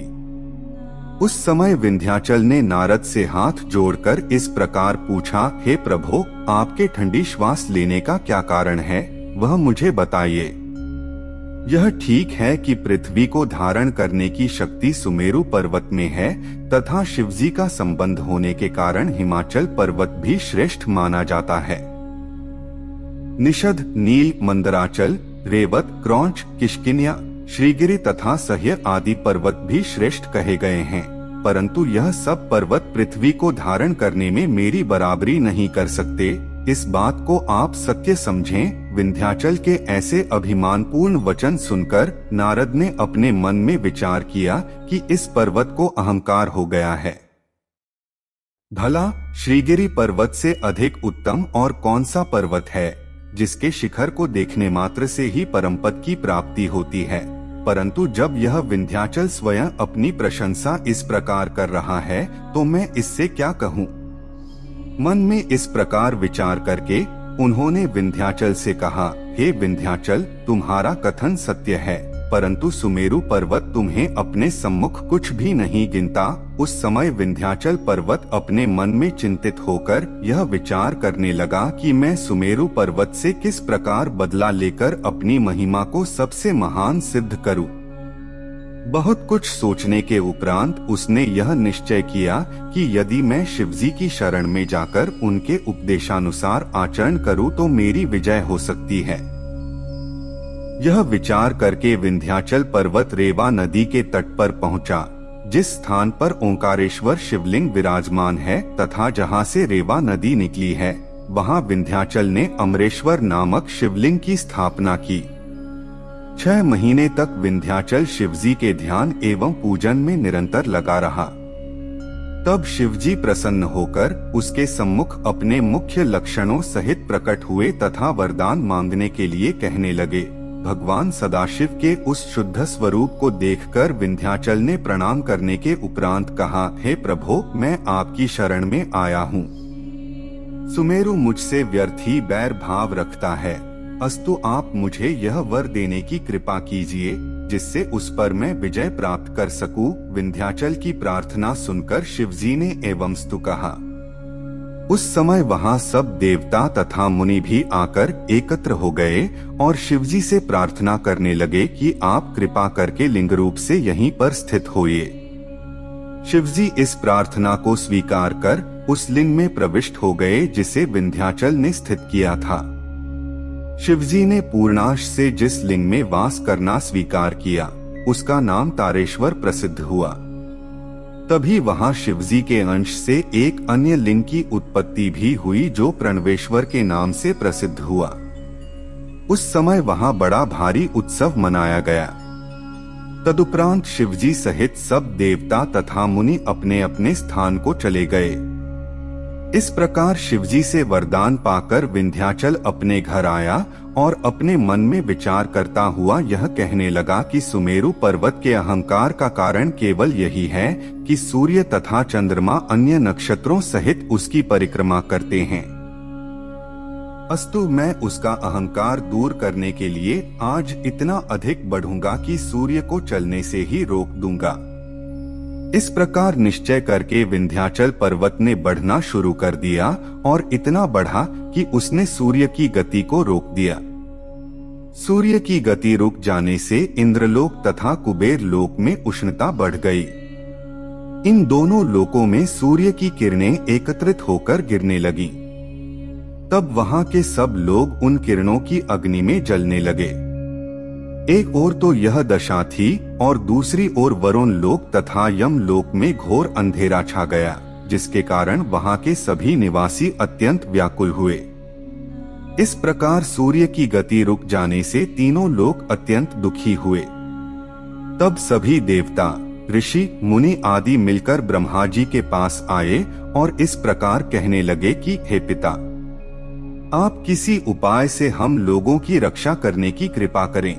उस समय विंध्याचल ने नारद से हाथ जोड़कर इस प्रकार पूछा, हे प्रभु, आपके ठंडी श्वास लेने का क्या कारण है, वह मुझे बताइए। यह ठीक है कि पृथ्वी को धारण करने की शक्ति सुमेरु पर्वत में है तथा शिवजी का संबंध होने के कारण हिमाचल पर्वत भी श्रेष्ठ माना जाता है। निषद, नील, मंदराचल, रेवत, क्रौंच, किष्किन्या, श्रीगिरि तथा सह्य आदि पर्वत भी श्रेष्ठ कहे गए हैं, परंतु यह सब पर्वत पृथ्वी को धारण करने में मेरी बराबरी नहीं कर सकते। इस बात को आप सत्य समझें। विंध्याचल के ऐसे अभिमानपूर्ण वचन सुनकर नारद ने अपने मन में विचार किया कि इस पर्वत को अहंकार हो गया है। भला श्रीगिरि पर्वत से अधिक उत्तम और कौन सा पर्वत है जिसके शिखर को देखने मात्र से ही परमपद की प्राप्ति होती है। परंतु जब यह विंध्याचल स्वयं अपनी प्रशंसा इस प्रकार कर रहा है तो मैं इससे क्या कहूँ। मन में इस प्रकार विचार करके उन्होंने विंध्याचल से कहा, हे विंध्याचल, तुम्हारा कथन सत्य है, परंतु सुमेरु पर्वत तुम्हें अपने सम्मुख कुछ भी नहीं गिनता। उस समय विंध्याचल पर्वत अपने मन में चिंतित होकर यह विचार करने लगा कि मैं सुमेरु पर्वत से किस प्रकार बदला लेकर अपनी महिमा को सबसे महान सिद्ध करूं। बहुत कुछ सोचने के उपरांत उसने यह निश्चय किया कि यदि मैं शिवजी की शरण में जाकर उनके उपदेशानुसार आचरण करूं तो मेरी विजय हो सकती है। यह विचार करके विंध्याचल पर्वत रेवा नदी के तट पर पहुंचा, जिस स्थान पर ओंकारेश्वर शिवलिंग विराजमान है तथा जहां से रेवा नदी निकली है, वहां विंध्याचल ने अमरेश्वर नामक शिवलिंग की स्थापना की। 6 महीने तक विंध्याचल शिवजी के ध्यान एवं पूजन में निरंतर लगा रहा। तब शिवजी प्रसन्न होकर उसके सम्मुख अपने मुख्य लक्षणों सहित प्रकट हुए तथा वरदान मांगने के लिए कहने लगे। भगवान सदाशिव के उस शुद्ध स्वरूप को देखकर विंध्याचल ने प्रणाम करने के उपरांत कहा, हे प्रभु, मैं आपकी शरण में आया हूँ। सुमेरु मुझसे व्यर्थ ही बैर भाव रखता है, अस्तु आप मुझे यह वर देने की कृपा कीजिए जिससे उस पर मैं विजय प्राप्त कर सकूं। विंध्याचल की प्रार्थना सुनकर शिवजी ने एवं स्तु कहा। उस समय वहां सब देवता तथा मुनि भी आकर एकत्र हो गए और शिवजी से प्रार्थना करने लगे कि आप कृपा करके लिंग रूप से यहीं पर स्थित होइए। शिवजी इस प्रार्थना को स्वीकार कर उस लिंग में प्रविष्ट हो गए जिसे विंध्याचल ने स्थित किया था। शिवजी ने पूर्णाश से जिस लिंग में वास करना स्वीकार किया उसका नाम तारेश्वर प्रसिद्ध हुआ। तभी वहां शिवजी के अंश से एक अन्य लिंग की उत्पत्ति भी हुई जो प्रणवेश्वर के नाम से प्रसिद्ध हुआ। उस समय वहां बड़ा भारी उत्सव मनाया गया। तदुपरांत शिवजी सहित सब देवता तथा मुनि अपने अपने स्थान को चले गए। इस प्रकार शिवजी से वरदान पाकर विंध्याचल अपने घर आया और अपने मन में विचार करता हुआ यह कहने लगा कि सुमेरु पर्वत के अहंकार का कारण केवल यही है कि सूर्य तथा चंद्रमा अन्य नक्षत्रों सहित उसकी परिक्रमा करते हैं। अस्तु, मैं उसका अहंकार दूर करने के लिए आज इतना अधिक बढ़ूंगा कि सूर्य को चलने से ही रोक दूंगा। इस प्रकार निश्चय करके विंध्याचल पर्वत ने बढ़ना शुरू कर दिया और इतना बढ़ा कि उसने सूर्य की गति को रोक दिया। सूर्य की गति रुक जाने से इंद्रलोक तथा कुबेर लोक में उष्णता बढ़ गई। इन दोनों लोकों में सूर्य की किरणें एकत्रित होकर गिरने लगी। तब वहां के सब लोग उन किरणों की अग्नि में जलने लगे। एक ओर तो यह दशा थी और दूसरी ओर वरुण लोक तथा यम लोक में घोर अंधेरा छा गया, जिसके कारण वहां के सभी निवासी अत्यंत व्याकुल हुए। इस प्रकार सूर्य की गति रुक जाने से तीनों लोग अत्यंत दुखी हुए। तब सभी देवता, ऋषि, मुनि आदि मिलकर ब्रह्मा जी के पास आए और इस प्रकार कहने लगे कि हे पिता, आप किसी उपाय से हम लोगों की रक्षा करने की कृपा करें।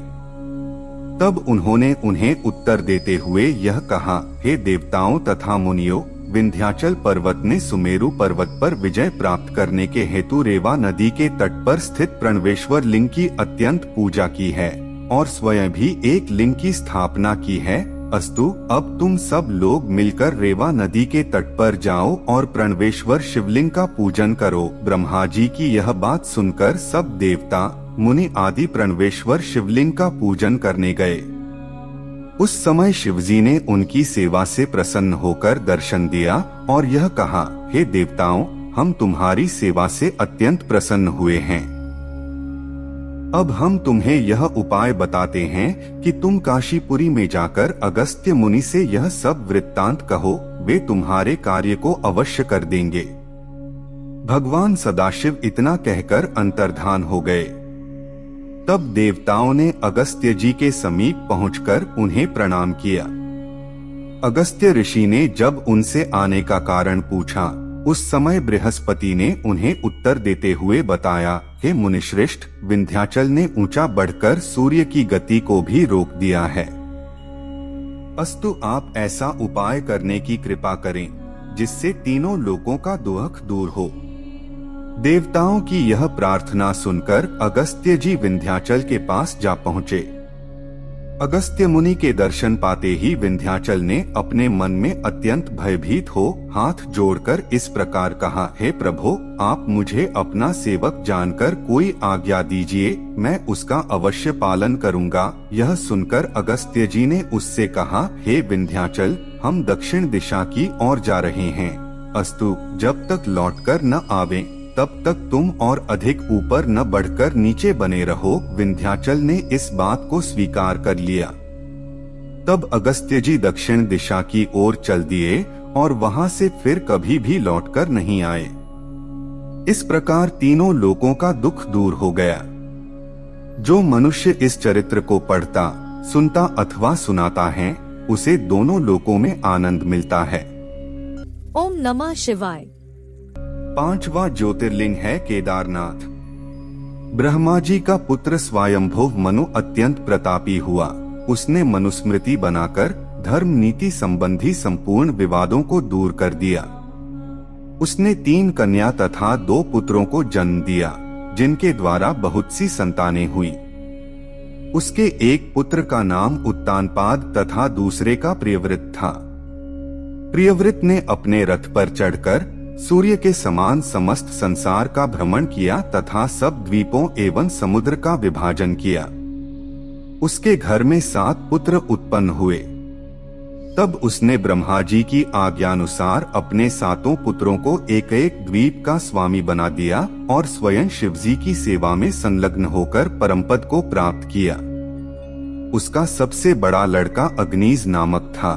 तब उन्होंने उन्हें उत्तर देते हुए यह कहा, हे देवताओं तथा मुनियों, विंध्याचल पर्वत ने सुमेरु पर्वत पर विजय प्राप्त करने के हेतु रेवा नदी के तट पर स्थित प्रणवेश्वर लिंग की अत्यंत पूजा की है और स्वयं भी एक लिंग की स्थापना की है। अस्तु, अब तुम सब लोग मिलकर रेवा नदी के तट पर जाओ और प्रणवेश्वर शिवलिंग का पूजन करो। ब्रह्मा जी की यह बात सुनकर सब देवता, मुनि आदि प्रणवेश्वर शिवलिंग का पूजन करने गए। उस समय शिवजी ने उनकी सेवा से प्रसन्न होकर दर्शन दिया और यह कहा, हे देवताओं, हम तुम्हारी सेवा से अत्यंत प्रसन्न हुए हैं। अब हम तुम्हें यह उपाय बताते हैं कि तुम काशीपुरी में जाकर अगस्त्य मुनि से यह सब वृत्तांत कहो, वे तुम्हारे कार्य को अवश्य कर देंगे। भगवान सदाशिव इतना कहकर अंतर्धान हो गए। तब देवताओं ने अगस्त्य जी के समीप पहुंचकर उन्हें प्रणाम किया। अगस्त्य ऋषि ने जब उनसे आने का कारण पूछा, उस समय बृहस्पति ने उन्हें उत्तर देते हुए बताया, हे मुनिश्रेष्ठ, विंध्याचल ने ऊंचा बढ़कर सूर्य की गति को भी रोक दिया है। अस्तु, आप ऐसा उपाय करने की कृपा करें जिससे तीनों लोगों का दुख दूर हो। देवताओं की यह प्रार्थना सुनकर अगस्त्य जी विंध्याचल के पास जा पहुँचे। अगस्त्य मुनि के दर्शन पाते ही विंध्याचल ने अपने मन में अत्यंत भयभीत हो हाथ जोड़कर इस प्रकार कहा, हे प्रभु, आप मुझे अपना सेवक जानकर कोई आज्ञा दीजिए, मैं उसका अवश्य पालन करूंगा। यह सुनकर अगस्त्य जी ने उससे कहा, हे विंध्याचल, हम दक्षिण दिशा की ओर जा रहे हैं। अस्तु, जब तक लौटकर न आवें, तब तक तुम और अधिक ऊपर न बढ़कर नीचे बने रहो। विंध्याचल ने इस बात को स्वीकार कर लिया। तब अगस्त्य जी दक्षिण दिशा की ओर चल दिए और वहां से फिर कभी भी लौटकर नहीं आए। इस प्रकार तीनों लोगों का दुख दूर हो गया। जो मनुष्य इस चरित्र को पढ़ता, सुनता अथवा सुनाता है, उसे दोनों लोकों में आनंद मिलता है। ओम नमः शिवाय। पांचवा ज्योतिर्लिंग है केदारनाथ। ब्रह्मा जी का पुत्र स्वयंभुव मनु अत्यंत प्रतापी हुआ। उसने मनुस्मृति बनाकर धर्म नीति संबंधी संपूर्ण विवादों को दूर कर दिया। उसने 3 कन्या तथा 2 पुत्रों को जन्म दिया, जिनके द्वारा बहुत सी संतानें हुई। उसके एक पुत्र का नाम उत्तानपाद तथा दूसरे का प्रियव्रत था। प्रियव्रत ने अपने रथ पर चढ़कर सूर्य के समान समस्त संसार का भ्रमण किया तथा सब द्वीपों एवं समुद्र का विभाजन किया। उसके घर में 7 पुत्र उत्पन्न हुए। तब उसने ब्रह्मा जी की आज्ञानुसार अपने 7 पुत्रों को एक एक द्वीप का स्वामी बना दिया और स्वयं शिवजी की सेवा में संलग्न होकर परमपद को प्राप्त किया। उसका सबसे बड़ा लड़का अग्निज नामक था।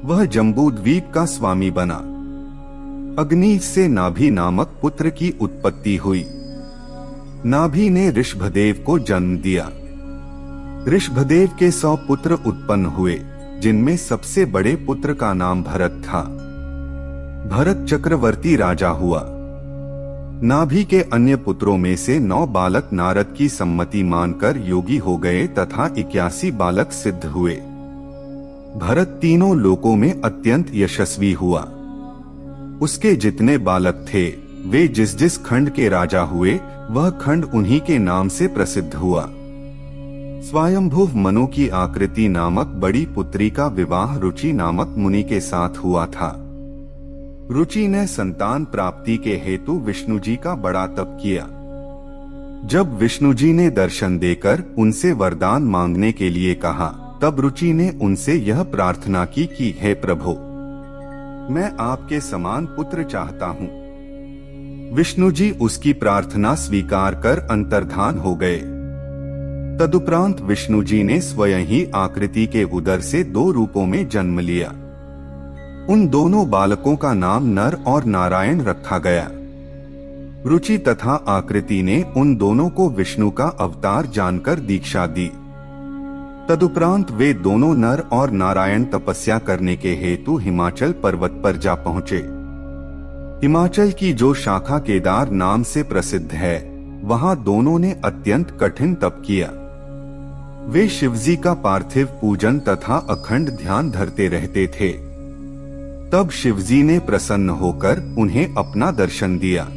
वह जम्बू द्वीप का स्वामी बना। अग्नि से नाभि नामक पुत्र की उत्पत्ति हुई। नाभि ने ऋषभदेव को जन्म दिया। ऋषभदेव के 100 पुत्र उत्पन्न हुए, जिनमें सबसे बड़े पुत्र का नाम भरत था। भरत चक्रवर्ती राजा हुआ। नाभि के अन्य पुत्रों में से 9 बालक नारद की सम्मति मानकर योगी हो गए तथा 81 बालक सिद्ध हुए। भरत तीनों लोकों में अत्यंत यशस्वी हुआ। उसके जितने बालक थे वे जिस जिस खंड के राजा हुए वह खंड उन्हीं के नाम से प्रसिद्ध हुआ। स्वयंभुव मनु की आकृति नामक बड़ी पुत्री का विवाह रुचि नामक मुनि के साथ हुआ था। रुचि ने संतान प्राप्ति के हेतु विष्णु जी का बड़ा तप किया। जब विष्णु जी ने दर्शन देकर उनसे वरदान मांगने के लिए कहा तब रुचि ने उनसे यह प्रार्थना की कि हे प्रभु, मैं आपके समान पुत्र चाहता हूँ। विष्णु जी उसकी प्रार्थना स्वीकार कर अंतर्धान हो गए। तदुपरांत विष्णु जी ने स्वयं ही आकृति के उदर से 2 रूपों में जन्म लिया। उन दोनों बालकों का नाम नर और नारायण रखा गया। रुचि तथा आकृति ने उन दोनों को विष्णु का अवतार जानकर दीक्षा दी। तदुपरांत वे दोनों नर और नारायण तपस्या करने के हेतु हिमाचल पर्वत पर जा पहुंचे। हिमाचल की जो शाखा केदार नाम से प्रसिद्ध है वहां दोनों ने अत्यंत कठिन तप किया। वे शिवजी का पार्थिव पूजन तथा अखंड ध्यान धरते रहते थे। तब शिवजी ने प्रसन्न होकर उन्हें अपना दर्शन दिया।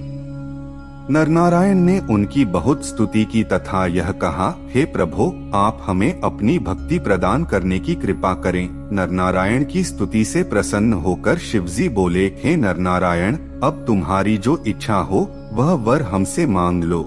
नरनारायण ने उनकी बहुत स्तुति की तथा यह कहा, हे प्रभु, आप हमें अपनी भक्ति प्रदान करने की कृपा करें। नरनारायण की स्तुति से प्रसन्न होकर शिवजी बोले, हे नरनारायण, अब तुम्हारी जो इच्छा हो वह वर हमसे मांग लो।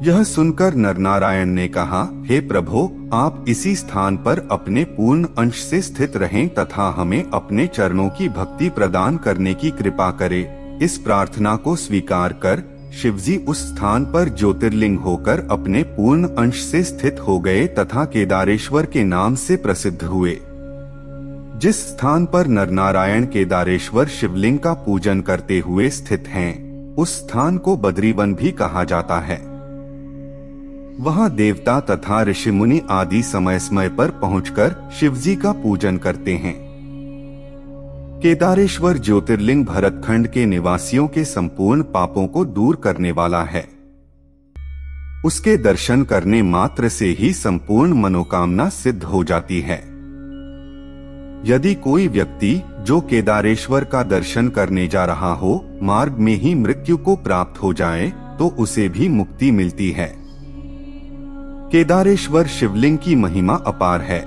यह सुनकर नरनारायण ने कहा, हे प्रभु, आप इसी स्थान पर अपने पूर्ण अंश से स्थित रहें तथा हमें अपने चरणों की भक्ति प्रदान करने की कृपा करें। इस प्रार्थना को स्वीकार कर शिवजी उस स्थान पर ज्योतिर्लिंग होकर अपने पूर्ण अंश से स्थित हो गए तथा केदारेश्वर के नाम से प्रसिद्ध हुए। जिस स्थान पर नरनारायण केदारेश्वर शिवलिंग का पूजन करते हुए स्थित हैं, उस स्थान को बद्रीवन भी कहा जाता है। वहां देवता तथा ऋषि मुनि आदि समय समय पर पहुंचकर शिवजी का पूजन करते हैं। केदारेश्वर ज्योतिर्लिंग भरतखंड के निवासियों के संपूर्ण पापों को दूर करने वाला है। उसके दर्शन करने मात्र से ही संपूर्ण मनोकामना सिद्ध हो जाती है। यदि कोई व्यक्ति जो केदारेश्वर का दर्शन करने जा रहा हो मार्ग में ही मृत्यु को प्राप्त हो जाए तो उसे भी मुक्ति मिलती है। केदारेश्वर शिवलिंग की महिमा अपार है।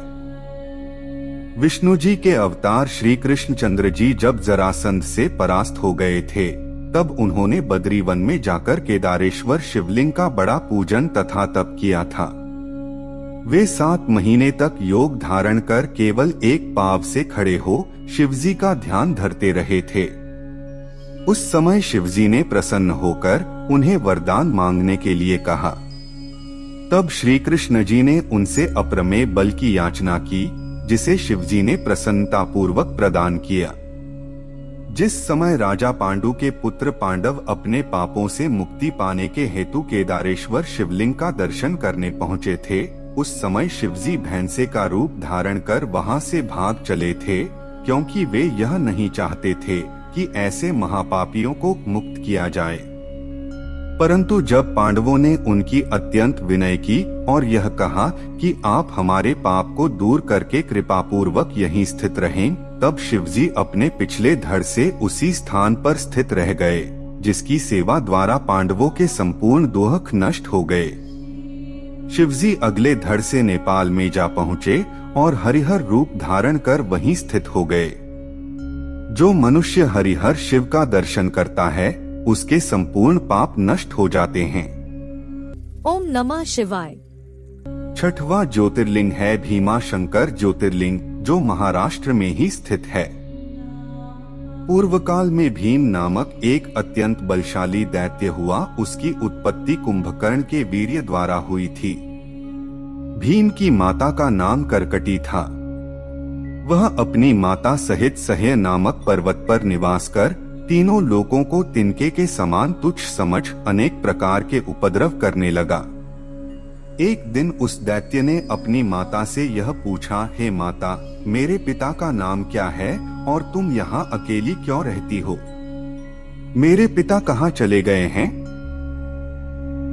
विष्णु जी के अवतार श्री कृष्णचंद्र जी जब जरासंध से परास्त हो गए थे तब उन्होंने बद्रीवन में जाकर केदारेश्वर शिवलिंग का बड़ा पूजन तथा तप किया था। वे 7 महीने तक योग धारण कर केवल एक पांव से खड़े हो शिवजी का ध्यान धरते रहे थे। उस समय शिवजी ने प्रसन्न होकर उन्हें वरदान मांगने के लिए कहा। तब श्री कृष्ण जी ने उनसे अप्रमेय बल की याचना की, जिसे शिवजी ने प्रसन्नता पूर्वक प्रदान किया। जिस समय राजा पांडु के पुत्र पांडव अपने पापों से मुक्ति पाने के हेतु केदारेश्वर शिवलिंग का दर्शन करने पहुंचे थे, उस समय शिवजी भैंसे का रूप धारण कर वहां से भाग चले थे, क्योंकि वे यह नहीं चाहते थे कि ऐसे महापापियों को मुक्त किया जाए। परंतु जब पांडवों ने उनकी अत्यंत विनय की और यह कहा कि आप हमारे पाप को दूर करके कृपा पूर्वक यहीं स्थित रहें, तब शिवजी अपने पिछले धड़ से उसी स्थान पर स्थित रह गए, जिसकी सेवा द्वारा पांडवों के संपूर्ण दुख नष्ट हो गए। शिवजी अगले धड़ से नेपाल में जा पहुँचे और हरिहर रूप धारण कर वहीं स्थित हो गए। जो मनुष्य हरिहर शिव का दर्शन करता है उसके संपूर्ण पाप नष्ट हो जाते हैं। ओम नमः शिवाय। 6वां ज्योतिर्लिंग है भीमा शंकर ज्योतिर्लिंग, जो महाराष्ट्र में ही स्थित है। पूर्व काल में भीम नामक एक अत्यंत बलशाली दैत्य हुआ। उसकी उत्पत्ति कुंभकर्ण के वीर्य द्वारा हुई थी। भीम की माता का नाम करकटी था। वह अपनी माता सहित सह्य नामक पर्वत पर निवास कर तीनों लोगों को तिनके के समान तुच्छ समझ अनेक प्रकार के उपद्रव करने लगा। एक दिन उस दैत्य ने अपनी माता से यह पूछा, हे माता, मेरे पिता का नाम क्या है और तुम यहाँ अकेली क्यों रहती हो? मेरे पिता कहाँ चले गए हैं?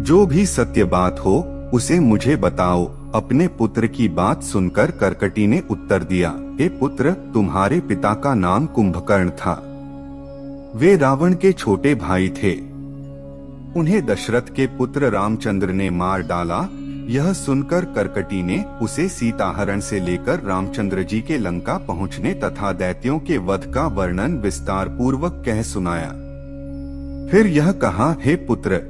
जो भी सत्य बात हो उसे मुझे बताओ। अपने पुत्र की बात सुनकर कर्कटी ने उत्तर दिया, हे पुत्र, तुम्हारे पिता का नाम कुंभकर्ण था। वे रावण के छोटे भाई थे। उन्हें दशरथ के पुत्र रामचंद्र ने मार डाला। यह सुनकर कर्कटी ने उसे सीताहरण से लेकर रामचंद्र जी के लंका पहुंचने तथा दैत्यों के वध का वर्णन विस्तार पूर्वक कह सुनाया। फिर यह कहा, हे पुत्र,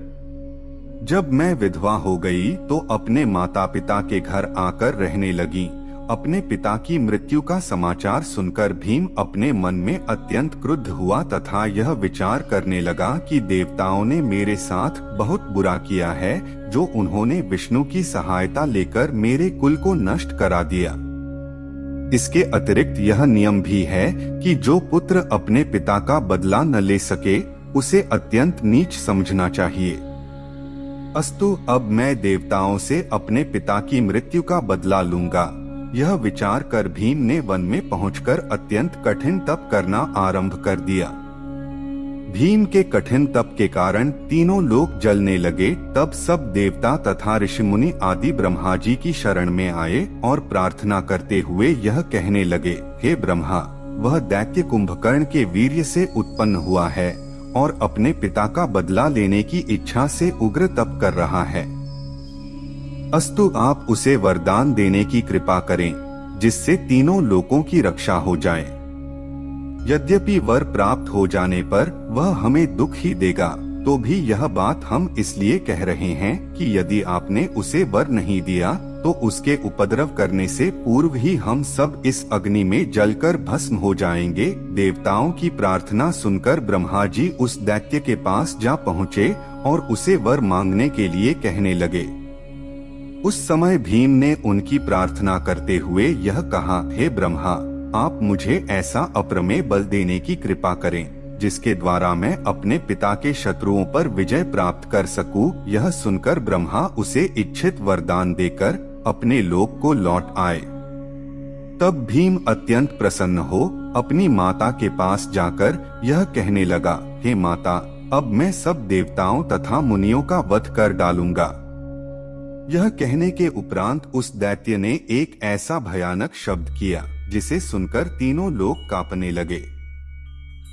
जब मैं विधवा हो गई तो अपने माता पिता के घर आकर रहने लगी। अपने पिता की मृत्यु का समाचार सुनकर भीम अपने मन में अत्यंत क्रुद्ध हुआ तथा यह विचार करने लगा कि देवताओं ने मेरे साथ बहुत बुरा किया है, जो उन्होंने विष्णु की सहायता लेकर मेरे कुल को नष्ट करा दिया। इसके अतिरिक्त यह नियम भी है कि जो पुत्र अपने पिता का बदला न ले सके उसे अत्यंत नीच समझना चाहिए। अस्तु, अब मैं देवताओं से अपने पिता की मृत्यु का बदला लूंगा। यह विचार कर भीम ने वन में पहुंचकर अत्यंत कठिन तप करना आरंभ कर दिया। भीम के कठिन तप के कारण तीनों लोक जलने लगे। तब सब देवता तथा ऋषिमुनि आदि ब्रह्मा जी की शरण में आए और प्रार्थना करते हुए यह कहने लगे, हे ब्रह्मा, वह दैत्य कुंभकर्ण के वीर्य से उत्पन्न हुआ है और अपने पिता का बदला लेने की इच्छा से उग्र तप कर रहा है। अस्तु, आप उसे वरदान देने की कृपा करें जिससे तीनों लोकों की रक्षा हो जाए। यद्यपि वर प्राप्त हो जाने पर वह हमें दुख ही देगा, तो भी यह बात हम इसलिए कह रहे हैं कि यदि आपने उसे वर नहीं दिया तो उसके उपद्रव करने से पूर्व ही हम सब इस अग्नि में जलकर भस्म हो जाएंगे। देवताओं की प्रार्थना सुनकर ब्रह्मा जी उस दैत्य के पास जा पहुँचे और उसे वर मांगने के लिए कहने लगे। उस समय भीम ने उनकी प्रार्थना करते हुए यह कहा, हे ब्रह्मा, आप मुझे ऐसा अप्रमेय बल देने की कृपा करें जिसके द्वारा मैं अपने पिता के शत्रुओं पर विजय प्राप्त कर सकूं। यह सुनकर ब्रह्मा उसे इच्छित वरदान देकर अपने लोक को लौट आए। तब भीम अत्यंत प्रसन्न हो अपनी माता के पास जाकर यह कहने लगा, हे माता, अब मैं सब देवताओं तथा मुनियों का वध कर डालूंगा। यह कहने के उपरांत उस दैत्य ने एक ऐसा भयानक शब्द किया जिसे सुनकर तीनों लोग कांपने लगे।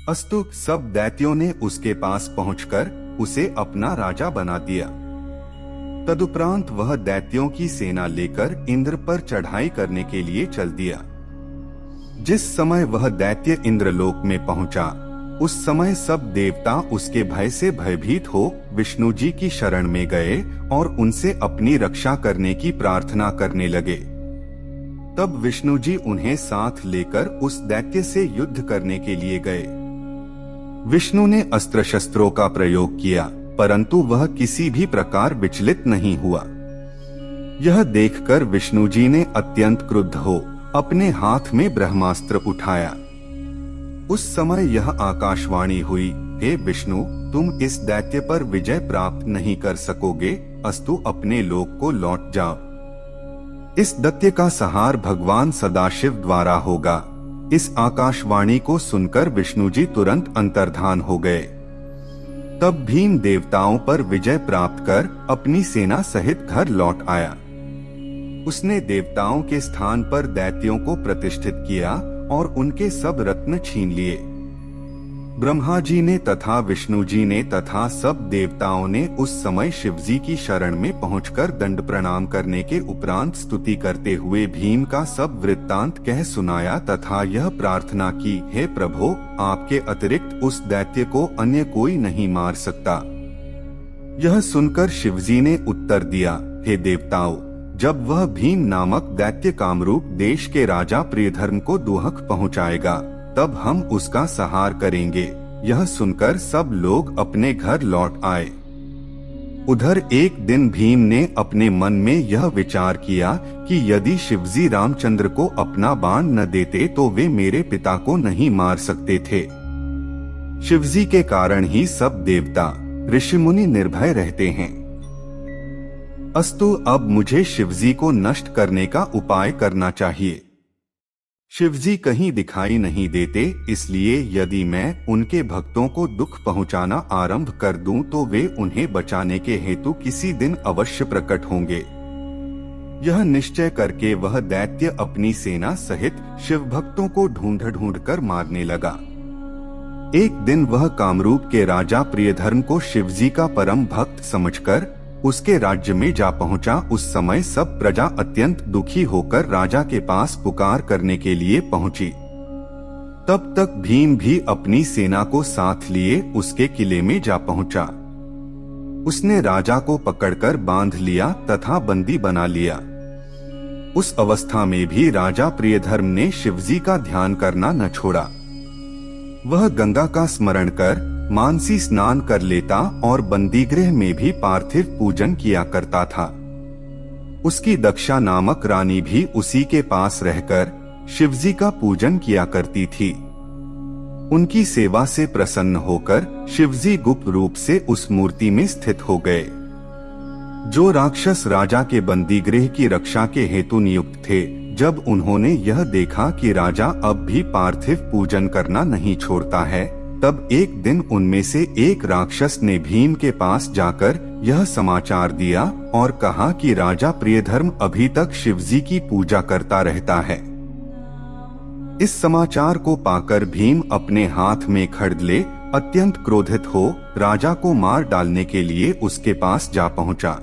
अस्तु, सब दैत्यों ने उसके पास पहुंचकर उसे अपना राजा बना दिया। तदुपरांत वह दैत्यों की सेना लेकर इंद्र पर चढ़ाई करने के लिए चल दिया। जिस समय वह दैत्य इंद्रलोक में पहुंचा, उस समय सब देवता उसके भय से भयभीत हो विष्णु जी की शरण में गए और उनसे अपनी रक्षा करने की प्रार्थना करने लगे। तब विष्णु जी उन्हें साथ लेकर उस दैत्य से युद्ध करने के लिए गए। विष्णु ने अस्त्र शस्त्रों का प्रयोग किया, परंतु वह किसी भी प्रकार विचलित नहीं हुआ। यह देखकर विष्णु जी ने अत्यंत क्रुद्ध हो अपने हाथ में ब्रह्मास्त्र उठाया। उस समय यह आकाशवाणी हुई, हे विष्णु, तुम इस दैत्य पर विजय प्राप्त नहीं कर सकोगे, अस्तु अपने लोक को लौट जाओ। इस दैत्य का संहार भगवान सदाशिव द्वारा होगा। इस आकाशवाणी को सुनकर विष्णु जी तुरंत अंतर्धान हो गए। तब भीम देवताओं पर विजय प्राप्त कर अपनी सेना सहित घर लौट आया। उसने देवताओं के स्थान पर दैत्यों को प्रतिष्ठित किया और उनके सब रत्न छीन लिए। ब्रह्मा जी ने तथा विष्णु जी ने तथा सब देवताओं ने उस समय शिवजी की शरण में पहुंचकर दंड प्रणाम करने के उपरांत स्तुति करते हुए भीम का सब वृत्तांत कह सुनाया तथा यह प्रार्थना की, हे प्रभो, आपके अतिरिक्त उस दैत्य को अन्य कोई नहीं मार सकता। यह सुनकर शिवजी ने उत्तर दिया, हे देवताओं, जब वह भीम नामक दैत्य कामरूप देश के राजा प्रियधर्म को दुहक पहुंचाएगा, तब हम उसका संहार करेंगे। यह सुनकर सब लोग अपने घर लौट आए। उधर एक दिन भीम ने अपने मन में यह विचार किया कि यदि शिवजी रामचंद्र को अपना बाण न देते तो वे मेरे पिता को नहीं मार सकते थे। शिवजी के कारण ही सब देवता ऋषि मुनि निर्भय रहते हैं। अस्तु, अब मुझे शिवजी को नष्ट करने का उपाय करना चाहिए। शिवजी कहीं दिखाई नहीं देते, इसलिए यदि मैं उनके भक्तों को दुख पहुंचाना आरंभ कर दूं तो वे उन्हें बचाने के हेतु किसी दिन अवश्य प्रकट होंगे। यह निश्चय करके वह दैत्य अपनी सेना सहित शिव भक्तों को ढूंढ ढूंढ कर मारने लगा। एक दिन वह कामरूप के राजा प्रियधर्म को शिवजी का परम भक्त समझकर उसके राज्य में जा पहुंचा। उस समय सब प्रजा अत्यंत दुखी होकर राजा के पास पुकार करने के लिए पहुंची। तब तक भीम भी अपनी सेना को साथ लिए उसके किले में जा पहुंचा। उसने राजा को पकड़कर बांध लिया तथा बंदी बना लिया। उस अवस्था में भी राजा प्रियधर्म ने शिवजी का ध्यान करना न छोड़ा। वह गंगा का स्मरण कर मानसी स्नान कर लेता और बंदीगृह में भी पार्थिव पूजन किया करता था। उसकी दक्षा नामक रानी भी उसी के पास रहकर शिवजी का पूजन किया करती थी। उनकी सेवा से प्रसन्न होकर शिवजी गुप्त रूप से उस मूर्ति में स्थित हो गए। जो राक्षस राजा के बंदीगृह की रक्षा के हेतु नियुक्त थे, जब उन्होंने यह देखा कि राजा अब भी पार्थिव पूजन करना नहीं छोड़ता है, तब एक दिन उनमें से एक राक्षस ने भीम के पास जाकर यह समाचार दिया और कहा कि राजा प्रियधर्म अभी तक शिवजी की पूजा करता रहता है। इस समाचार को पाकर भीम अपने हाथ में खड्ग ले अत्यंत क्रोधित हो राजा को मार डालने के लिए उसके पास जा पहुंचा।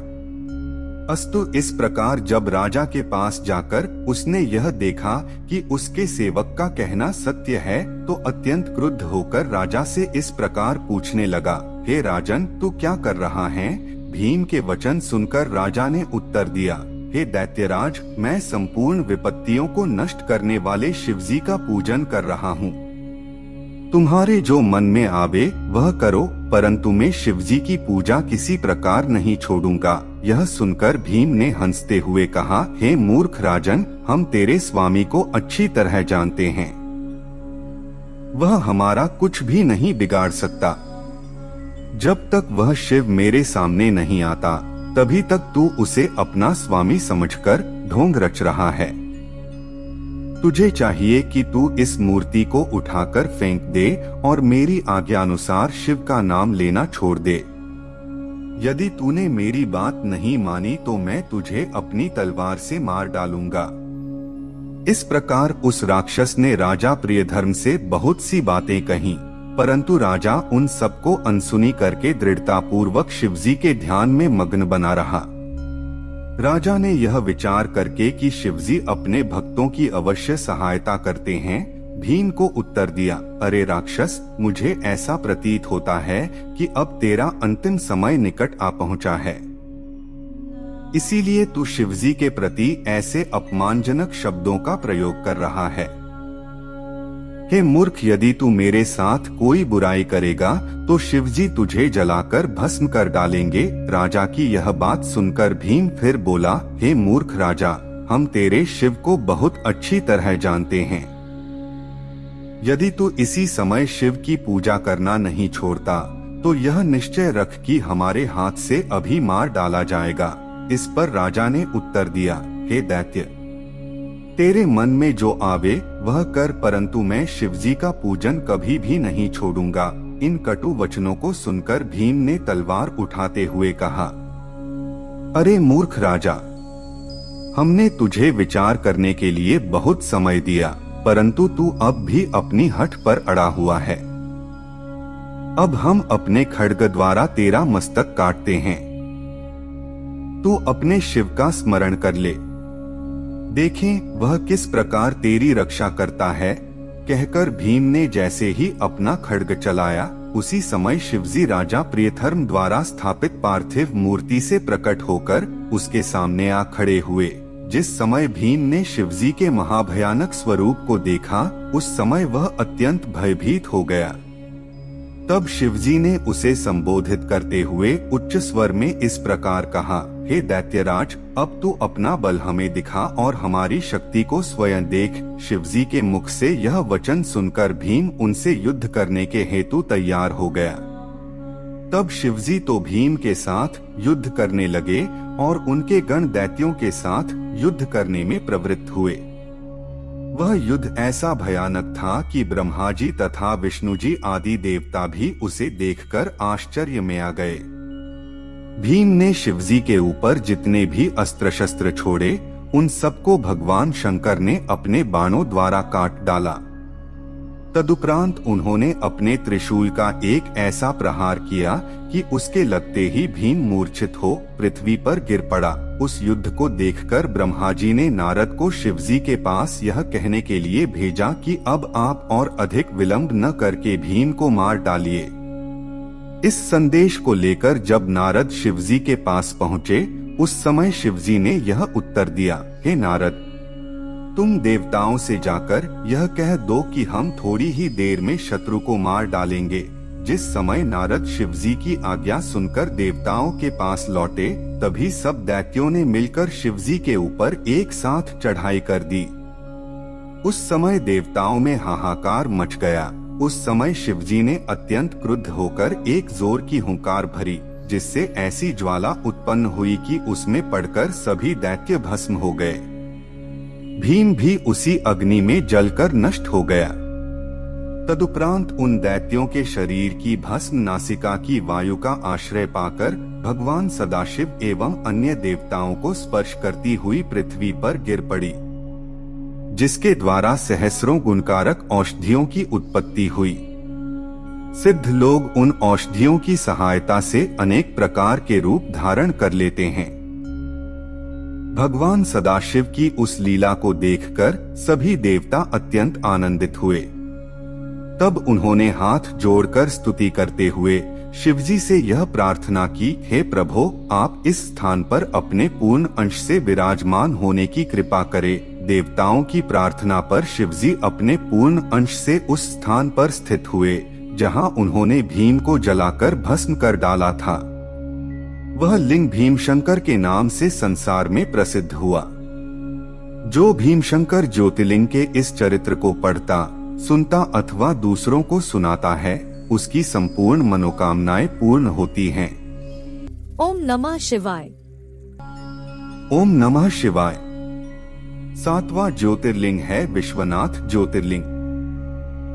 अस्तु इस प्रकार जब राजा के पास जाकर उसने यह देखा कि उसके सेवक का कहना सत्य है, तो अत्यंत क्रुद्ध होकर राजा से इस प्रकार पूछने लगा, हे राजन, तू क्या कर रहा है? भीम के वचन सुनकर राजा ने उत्तर दिया, हे दैत्यराज, मैं संपूर्ण विपत्तियों को नष्ट करने वाले शिवजी का पूजन कर रहा हूँ। तुम्हारे जो मन में आवे वह करो, परंतु मैं शिवजी की पूजा किसी प्रकार नहीं छोड़ूंगा। यह सुनकर भीम ने हंसते हुए कहा, हे मूर्ख राजन, हम तेरे स्वामी को अच्छी तरह जानते हैं। वह हमारा कुछ भी नहीं बिगाड़ सकता। जब तक वह शिव मेरे सामने नहीं आता, तभी तक तू उसे अपना स्वामी समझकर ढोंग रच रहा है। तुझे चाहिए कि तू इस मूर्ति को उठाकर फेंक दे और मेरी आज्ञानुसार शिव का नाम लेना छोड़ दे। यदि तूने मेरी बात नहीं मानी तो मैं तुझे अपनी तलवार से मार डालूंगा। इस प्रकार उस राक्षस ने राजा प्रियधर्म से बहुत सी बातें कहीं, परंतु राजा उन सबको अनसुनी करके दृढ़ता पूर्वक शिवजी के ध्यान में मग्न बना रहा। राजा ने यह विचार करके कि शिवजी अपने भक्तों की अवश्य सहायता करते हैं, भीम को उत्तर दिया, अरे राक्षस, मुझे ऐसा प्रतीत होता है कि अब तेरा अंतिम समय निकट आ पहुंचा है। इसीलिए तू शिवजी के प्रति ऐसे अपमानजनक शब्दों का प्रयोग कर रहा है। हे मूर्ख, यदि तू मेरे साथ कोई बुराई करेगा तो शिवजी तुझे जलाकर भस्म कर डालेंगे। राजा की यह बात सुनकर भीम फिर बोला, हे मूर्ख राजा, हम तेरे शिव को बहुत अच्छी तरह जानते हैं। यदि तू इसी समय शिव की पूजा करना नहीं छोड़ता तो यह निश्चय रख कि हमारे हाथ से अभी मार डाला जाएगा। इस पर राजा ने उत्तर दिया, हे दैत्य, तेरे मन में जो आवे वह कर, परंतु मैं शिवजी का पूजन कभी भी नहीं छोड़ूंगा। इन कटु वचनों को सुनकर भीम ने तलवार उठाते हुए कहा, अरे मूर्ख राजा, हमने तुझे विचार करने के लिए बहुत समय दिया, परंतु तू अब भी अपनी हठ पर अड़ा हुआ है। अब हम अपने खड्ग द्वारा तेरा मस्तक काटते हैं। तू अपने शिव का स्मरण कर ले, देखें वह किस प्रकार तेरी रक्षा करता है। कहकर भीम ने जैसे ही अपना खड्ग चलाया, उसी समय शिवजी राजा प्रियधर्म द्वारा स्थापित पार्थिव मूर्ति से प्रकट होकर उसके सामने आ खड़े हुए। जिस समय भीम ने शिवजी के महाभयानक स्वरूप को देखा, उस समय वह अत्यंत भयभीत हो गया। तब शिवजी ने उसे संबोधित करते हुए उच्च स्वर में इस प्रकार कहा, हे दैत्यराज, अब तू अपना बल हमें दिखा और हमारी शक्ति को स्वयं देख। शिवजी के मुख से यह वचन सुनकर भीम उनसे युद्ध करने के हेतु तैयार हो गया। तब शिवजी तो भीम के साथ युद्ध करने लगे और उनके गण दैत्यों के साथ युद्ध करने में प्रवृत्त हुए। वह युद्ध ऐसा भयानक था कि ब्रह्मा जी तथा विष्णु जी आदि देवता भी उसे देखकर आश्चर्य में आ गए। भीम ने शिवजी के ऊपर जितने भी अस्त्र शस्त्र छोड़े, उन सबको भगवान शंकर ने अपने बाणों द्वारा काट डाला। तदुपरांत उन्होंने अपने त्रिशूल का एक ऐसा प्रहार किया कि उसके लगते ही भीम मूर्छित हो पृथ्वी पर गिर पड़ा। उस युद्ध को देखकर ब्रह्मा जी ने नारद को शिवजी के पास यह कहने के लिए भेजा कि अब आप और अधिक विलंब न करके भीम को मार डालिए। इस संदेश को लेकर जब नारद शिवजी के पास पहुँचे, उस समय शिवजी ने यह उत्तर दिया, हे नारद, तुम देवताओं से जाकर यह कह दो कि हम थोड़ी ही देर में शत्रु को मार डालेंगे। जिस समय नारद शिवजी की आज्ञा सुनकर देवताओं के पास लौटे, तभी सब दैत्यों ने मिलकर शिवजी के ऊपर एक साथ चढ़ाई कर दी। उस समय देवताओं में हाहाकार मच गया। उस समय शिवजी ने अत्यंत क्रुद्ध होकर एक जोर की हुंकार भरी, जिससे ऐसी ज्वाला उत्पन्न हुई कि उसमें पड़कर सभी दैत्य भस्म हो गए। भीम भी उसी अग्नि में जलकर नष्ट हो गया। तदुपरांत उन दैत्यों के शरीर की भस्म नासिका की वायु का आश्रय पाकर भगवान सदाशिव एवं अन्य देवताओं को स्पर्श करती हुई पृथ्वी पर गिर पड़ी, जिसके द्वारा सहस्रों गुणकारक औषधियों की उत्पत्ति हुई। सिद्ध लोग उन औषधियों की सहायता से अनेक प्रकार के रूप धारण कर लेते हैं। भगवान सदाशिव की उस लीला को देखकर सभी देवता अत्यंत आनंदित हुए। तब उन्होंने हाथ जोड़कर स्तुति करते हुए शिवजी से यह प्रार्थना की, हे प्रभो, आप इस स्थान पर अपने पूर्ण अंश से विराजमान होने की कृपा करें। देवताओं की प्रार्थना पर शिवजी अपने पूर्ण अंश से उस स्थान पर स्थित हुए जहां उन्होंने भीम को जलाकर भस्म कर डाला था। वह लिंग भीमशंकर के नाम से संसार में प्रसिद्ध हुआ। जो भीमशंकर ज्योतिर्लिंग के इस चरित्र को पढ़ता, सुनता अथवा दूसरों को सुनाता है, उसकी संपूर्ण मनोकामनाएं पूर्ण होती हैं। ओम नमः शिवाय। ओम नमः शिवाय। 7वां ज्योतिर्लिंग है विश्वनाथ ज्योतिर्लिंग।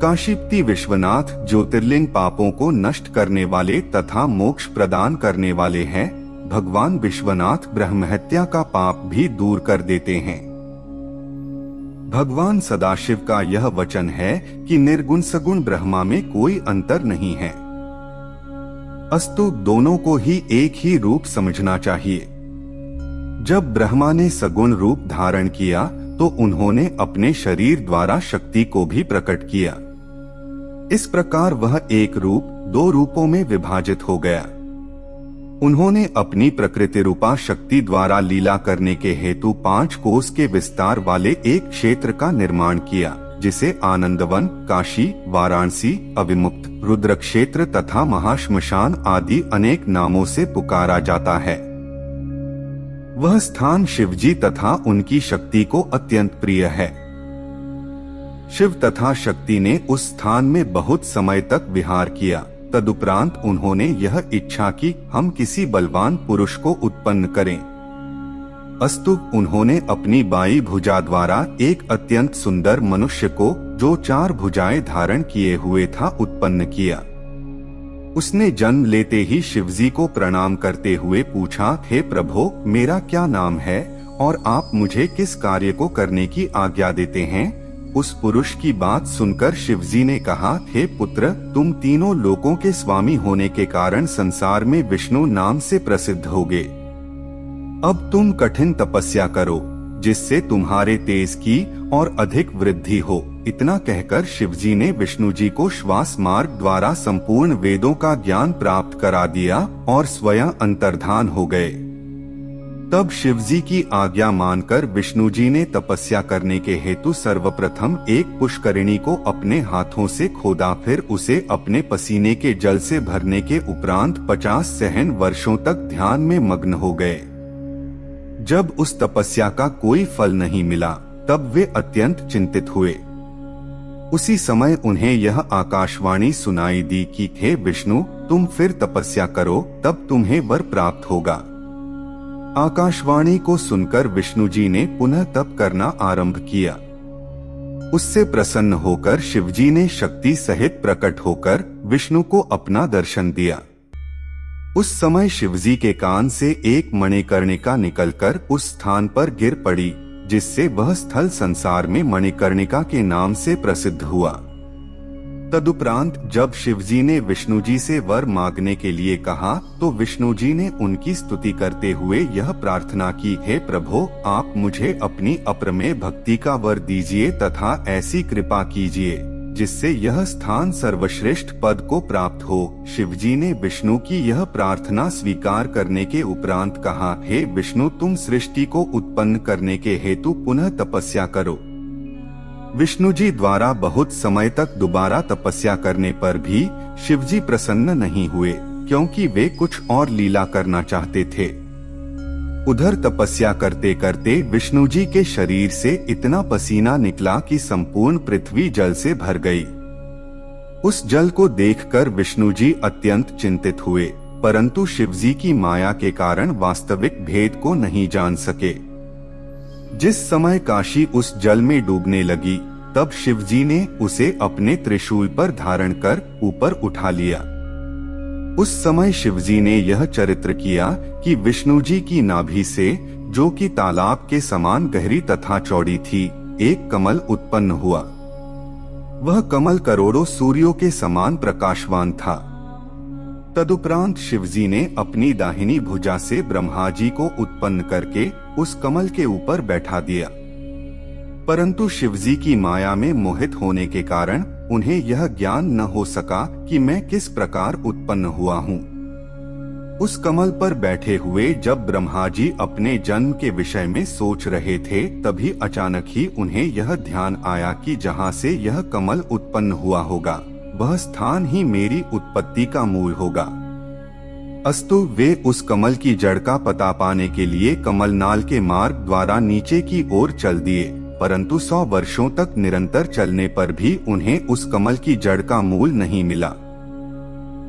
काशीपति विश्वनाथ ज्योतिर्लिंग पापों को नष्ट करने वाले तथा मोक्ष प्रदान करने वाले हैं। भगवान विश्वनाथ ब्रह्महत्या का पाप भी दूर कर देते हैं। भगवान सदाशिव का यह वचन है कि निर्गुण सगुण ब्रह्मा में कोई अंतर नहीं है, अस्तु दोनों को ही एक ही रूप समझना चाहिए। जब ब्रह्मा ने सगुण रूप धारण किया तो उन्होंने अपने शरीर द्वारा शक्ति को भी प्रकट किया। इस प्रकार वह एक रूप दो रूपों में विभाजित हो गया। उन्होंने अपनी प्रकृति रूपा शक्ति द्वारा लीला करने के हेतु 5 कोस के विस्तार वाले एक क्षेत्र का निर्माण किया, जिसे आनंदवन, काशी, वाराणसी, अविमुक्त, रुद्र क्षेत्र तथा महाश्मशान आदि अनेक नामों से पुकारा जाता है। वह स्थान शिवजी तथा उनकी शक्ति को अत्यंत प्रिय है। शिव तथा शक्ति ने उस स्थान में बहुत समय तक विहार किया। तदुपरांत उन्होंने यह इच्छा की हम किसी बलवान पुरुष को उत्पन्न करें। अस्तु उन्होंने अपनी बाई भुजा द्वारा एक अत्यंत सुंदर मनुष्य को, जो 4 भुजाएं धारण किए हुए था, उत्पन्न किया। उसने जन्म लेते ही शिवजी को प्रणाम करते हुए पूछा, हे प्रभो, मेरा क्या नाम है और आप मुझे किस कार्य को करने की आज्ञा देते हैं? उस पुरुष की बात सुनकर शिवजी ने कहा, हे पुत्र, तुम तीनों लोकों के स्वामी होने के कारण संसार में विष्णु नाम से प्रसिद्ध होगे। अब तुम कठिन तपस्या करो, जिससे तुम्हारे तेज की और अधिक वृद्धि हो। इतना कहकर शिवजी ने विष्णु जी को श्वास मार्ग द्वारा संपूर्ण वेदों का ज्ञान प्राप्त करा दिया और स्वयं अंतर्धान हो गए। तब शिवजी की आज्ञा मानकर विष्णु जी ने तपस्या करने के हेतु सर्वप्रथम एक पुष्करिणी को अपने हाथों से खोदा, फिर उसे अपने पसीने के जल से भरने के उपरांत 50 सहन वर्षों तक ध्यान में मग्न हो गए। जब उस तपस्या का कोई फल नहीं मिला, तब वे अत्यंत चिंतित हुए। उसी समय उन्हें यह आकाशवाणी सुनाई दी कि हे विष्णु, तुम फिर तपस्या करो, तब तुम्हें वर प्राप्त होगा। आकाशवाणी को सुनकर विष्णु जी ने पुनः तप करना आरंभ किया। उससे प्रसन्न होकर शिवजी ने शक्ति सहित प्रकट होकर विष्णु को अपना दर्शन दिया। उस समय शिवजी के कान से एक मणिकर्णिका निकलकर उस स्थान पर गिर पड़ी, जिससे वह स्थल संसार में मणिकर्णिका के नाम से प्रसिद्ध हुआ। तदुपरांत जब शिवजी ने विष्णुजी से वर मांगने के लिए कहा तो विष्णुजी ने उनकी स्तुति करते हुए यह प्रार्थना की, हे प्रभु, आप मुझे अपनी अप्रमेय भक्ति का वर दीजिए तथा ऐसी कृपा कीजिए जिससे यह स्थान सर्वश्रेष्ठ पद को प्राप्त हो। शिवजी ने विष्णु की यह प्रार्थना स्वीकार करने के उपरांत कहा, हे विष्णु, तुम सृष्टि को उत्पन्न करने के हेतु पुनः तपस्या करो। विष्णुजी द्वारा बहुत समय तक दोबारा तपस्या करने पर भी शिवजी प्रसन्न नहीं हुए, क्योंकि वे कुछ और लीला करना चाहते थे। उधर तपस्या करते करते विष्णुजी के शरीर से इतना पसीना निकला कि संपूर्ण पृथ्वी जल से भर गई। उस जल को देखकर विष्णुजी अत्यंत चिंतित हुए, परंतु शिवजी की माया के कारण वास्तविक भेद को नहीं जान सके। जिस समय काशी उस जल में डूबने लगी, तब शिवजी ने उसे अपने त्रिशूल पर धारण कर ऊपर उठा लिया। उस समय शिवजी ने यह चरित्र किया कि विष्णुजी की नाभि से, जो कि तालाब के समान गहरी तथा चौड़ी थी, एक कमल उत्पन्न हुआ। वह कमल करोड़ों सूर्यों के समान प्रकाशवान था। तदुपरांत शिवजी ने अपनी दाहिनी भुजा से ब्रह्मा जी को उत्पन्न करके उस कमल के ऊपर बैठा दिया, परंतु शिवजी की माया में मोहित होने के कारण उन्हें यह ज्ञान न हो सका कि मैं किस प्रकार उत्पन्न हुआ हूँ। उस कमल पर बैठे हुए जब ब्रह्मा जी अपने जन्म के विषय में सोच रहे थे, तभी अचानक ही उन्हें यह ध्यान आया कि जहाँ से यह कमल उत्पन्न हुआ होगा, वह स्थान ही मेरी उत्पत्ति का मूल होगा। अस्तु वे उस कमल की जड़ का पता पाने के लिए कमलनाल के मार्ग द्वारा नीचे की ओर चल दिए, परंतु 100 वर्षों तक निरंतर चलने पर भी उन्हें उस कमल की जड़ का मूल नहीं मिला।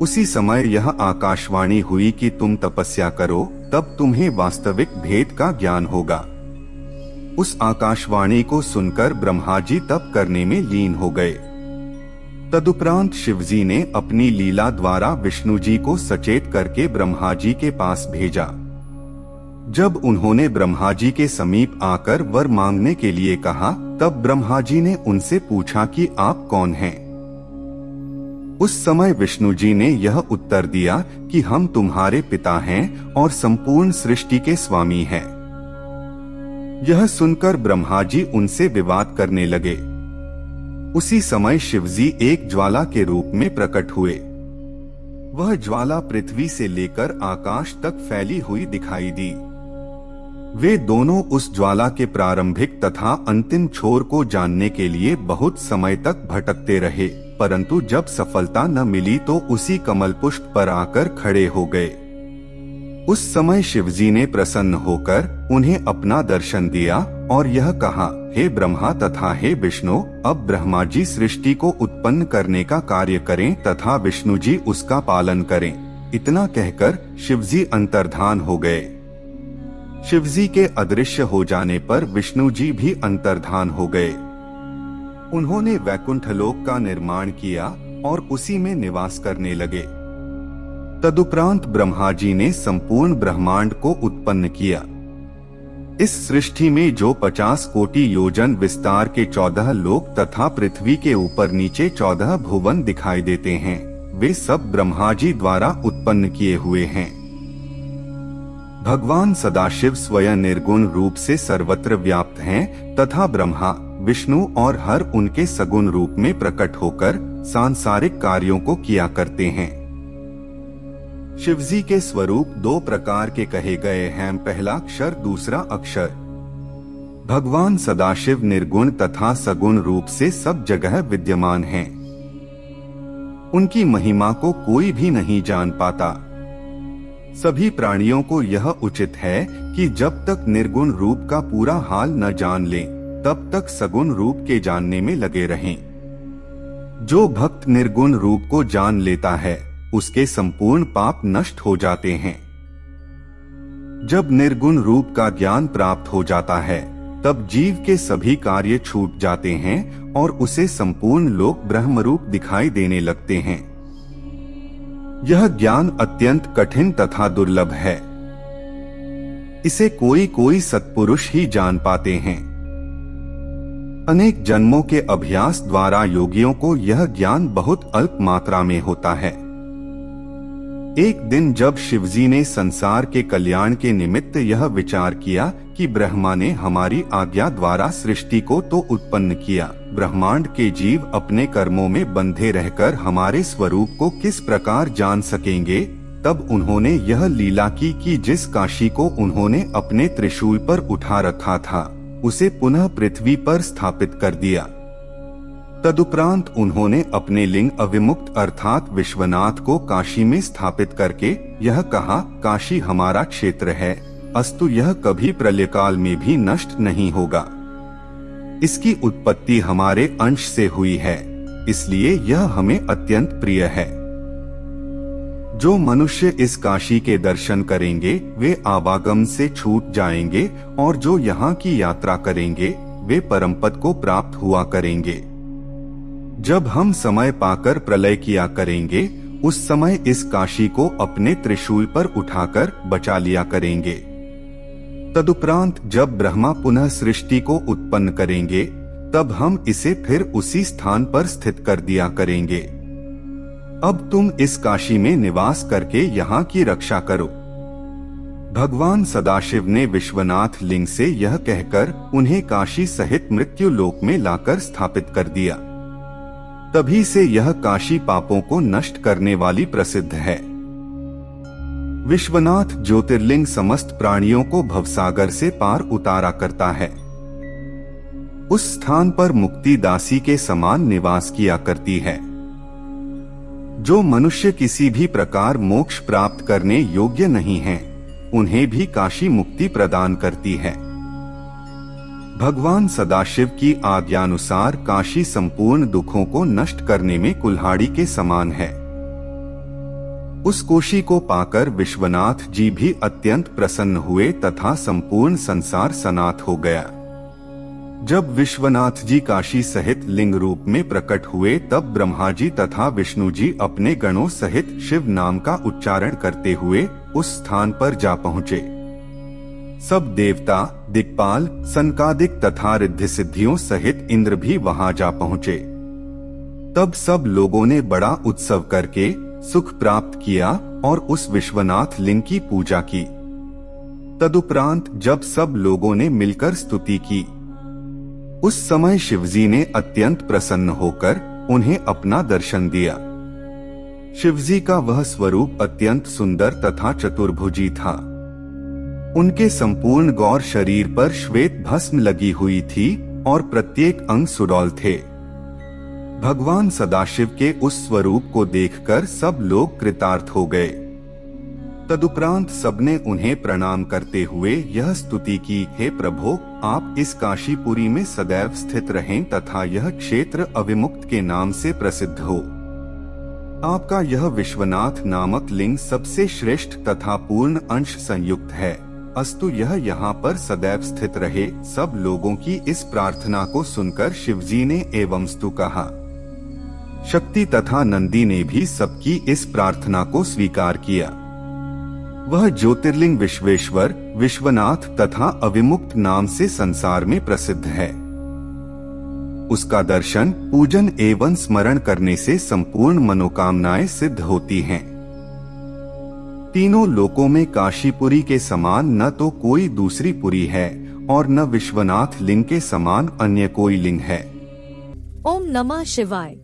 उसी समय यह आकाशवाणी हुई कि तुम तपस्या करो, तब तुम्हें वास्तविक भेद का ज्ञान होगा। उस आकाशवाणी को सुनकर ब्रह्मा जी तप करने में लीन हो गए। तदुपरांत शिवजी ने अपनी लीला द्वारा विष्णु जी को सचेत करके ब्रह्मा जी के पास भेजा। जब उन्होंने ब्रह्मा जी के समीप आकर वर मांगने के लिए कहा, तब ब्रह्मा जी ने उनसे पूछा कि आप कौन हैं? उस समय विष्णु जी ने यह उत्तर दिया कि हम तुम्हारे पिता हैं और संपूर्ण सृष्टि के स्वामी हैं। यह सुनकर ब्रह्मा जी उनसे विवाद करने लगे। उसी समय शिवजी एक ज्वाला के रूप में प्रकट हुए। वह ज्वाला पृथ्वी से लेकर आकाश तक फैली हुई दिखाई दी। वे दोनों उस ज्वाला के प्रारंभिक तथा अंतिम छोर को जानने के लिए बहुत समय तक भटकते रहे, परंतु जब सफलता न मिली तो उसी कमल पुष्प पर आकर खड़े हो गए। उस समय शिवजी ने प्रसन्न होकर उन्हें अपना दर्शन दिया और यह कहा, हे ब्रह्मा तथा हे विष्णु, अब ब्रह्मा जी सृष्टि को उत्पन्न करने का कार्य करें तथा विष्णु जी उसका पालन करें। इतना कहकर शिवजी अंतर्धान हो गए। शिवजी के अदृश्य हो जाने पर विष्णु जी भी अंतर्धान हो गए। उन्होंने वैकुंठ लोक का निर्माण किया और उसी में निवास करने लगे। तदुपरांत ब्रह्मा जी ने संपूर्ण ब्रह्मांड को उत्पन्न किया। इस सृष्टि में जो 50 कोटि योजन विस्तार के 14 लोक तथा पृथ्वी के ऊपर नीचे 14 भुवन दिखाई देते हैं, वे सब ब्रह्मा जी द्वारा उत्पन्न किए हुए हैं। भगवान सदाशिव स्वयं निर्गुण रूप से सर्वत्र व्याप्त हैं तथा ब्रह्मा, विष्णु और हर उनके सगुण रूप में प्रकट होकर सांसारिक कार्यों को किया करते हैं। शिवजी के स्वरूप 2 प्रकार के कहे गए हैं, पहला अक्षर, दूसरा अक्षर। भगवान सदाशिव निर्गुण तथा सगुण रूप से सब जगह विद्यमान हैं। उनकी महिमा को कोई भी नहीं जान पाता। सभी प्राणियों को यह उचित है कि जब तक निर्गुण रूप का पूरा हाल न जान लें, तब तक सगुण रूप के जानने में लगे रहें। जो भक्त निर्गुण रूप को जान लेता है, उसके संपूर्ण पाप नष्ट हो जाते हैं। जब निर्गुण रूप का ज्ञान प्राप्त हो जाता है, तब जीव के सभी कार्य छूट जाते हैं और उसे संपूर्ण लोक ब्रह्मरूप दिखाई देने लगते हैं। यह ज्ञान अत्यंत कठिन तथा दुर्लभ है। इसे कोई कोई सत्पुरुष ही जान पाते हैं। अनेक जन्मों के अभ्यास द्वारा योगियों को यह ज्ञान बहुत अल्प मात्रा में होता है। एक दिन जब शिवजी ने संसार के कल्याण के निमित्त यह विचार किया कि ब्रह्मा ने हमारी आज्ञा द्वारा सृष्टि को तो उत्पन्न किया, ब्रह्मांड के जीव अपने कर्मों में बंधे रहकर हमारे स्वरूप को किस प्रकार जान सकेंगे, तब उन्होंने यह लीला की कि जिस काशी को उन्होंने अपने त्रिशूल पर उठा रखा था उसे पुनः पृथ्वी पर स्थापित कर दिया। तदुपरांत उन्होंने अपने लिंग अविमुक्त अर्थात विश्वनाथ को काशी में स्थापित करके यह कहा, काशी हमारा क्षेत्र है, अस्तु यह कभी प्रलयकाल में भी नष्ट नहीं होगा। इसकी उत्पत्ति हमारे अंश से हुई है, इसलिए यह हमें अत्यंत प्रिय है। जो मनुष्य इस काशी के दर्शन करेंगे वे आवागम से छूट जाएंगे और जो यहाँ की यात्रा करेंगे वे परमपद को प्राप्त हुआ करेंगे। जब हम समय पाकर प्रलय किया करेंगे उस समय इस काशी को अपने त्रिशूल पर उठाकर बचा लिया करेंगे। तदुपरांत जब ब्रह्मा पुनः सृष्टि को उत्पन्न करेंगे तब हम इसे फिर उसी स्थान पर स्थित कर दिया करेंगे। अब तुम इस काशी में निवास करके यहाँ की रक्षा करो। भगवान सदाशिव ने विश्वनाथ लिंग से यह कहकर उन्हें काशी सहित मृत्यु लोक में लाकर स्थापित कर दिया। तभी से यह काशी पापों को नष्ट करने वाली प्रसिद्ध है। विश्वनाथ ज्योतिर्लिंग समस्त प्राणियों को भवसागर से पार उतारा करता है। उस स्थान पर मुक्ति दासी के समान निवास किया करती है। जो मनुष्य किसी भी प्रकार मोक्ष प्राप्त करने योग्य नहीं हैं, उन्हें भी काशी मुक्ति प्रदान करती है। भगवान सदाशिव की आज्ञानुसार काशी संपूर्ण दुखों को नष्ट करने में कुल्हाड़ी के समान है। उस कोशी को पाकर विश्वनाथ जी भी अत्यंत प्रसन्न हुए तथा संपूर्ण संसार सनाथ हो गया। जब विश्वनाथ जी काशी सहित लिंग रूप में प्रकट हुए तब ब्रह्मा जी तथा विष्णु जी अपने गणों सहित शिव नाम का उच्चारण करते हुए उस स्थान पर जा पहुँचे। सब देवता, दिक्पाल, सनकादिक तथा रिद्धि सिद्धियों सहित इंद्र भी वहां जा पहुँचे। तब सब लोगों ने बड़ा उत्सव करके सुख प्राप्त किया और उस विश्वनाथ लिंग की पूजा की। तदुपरांत जब सब लोगों ने मिलकर स्तुति की, उस समय शिवजी ने अत्यंत प्रसन्न होकर उन्हें अपना दर्शन दिया। शिवजी का वह स्वरूप अत्यंत सुंदर तथा चतुर्भुजी था। उनके संपूर्ण गौर शरीर पर श्वेत भस्म लगी हुई थी और प्रत्येक अंग सुडौल थे। भगवान सदाशिव के उस स्वरूप को देखकर सब लोग कृतार्थ हो गए। तदुपरांत सबने उन्हें प्रणाम करते हुए यह स्तुति की, हे प्रभो, आप इस काशीपुरी में सदैव स्थित रहें तथा यह क्षेत्र अविमुक्त के नाम से प्रसिद्ध हो। आपका यह विश्वनाथ नामक लिंग सबसे श्रेष्ठ तथा पूर्ण अंश संयुक्त है, अस्तु यह यहाँ पर सदैव स्थित रहे। सब लोगों की इस प्रार्थना को सुनकर शिवजी ने एवंस्तु कहा। शक्ति तथा नंदी ने भी सबकी इस प्रार्थना को स्वीकार किया। वह ज्योतिर्लिंग विश्वेश्वर, विश्वनाथ तथा अविमुक्त नाम से संसार में प्रसिद्ध है। उसका दर्शन, पूजन एवं स्मरण करने से संपूर्ण मनोकामनाएं सिद्ध होती हैं। तीनों लोकों में काशीपुरी के समान न तो कोई दूसरी पुरी है और न विश्वनाथ लिंग के समान अन्य कोई लिंग है। ओम नमः शिवाय।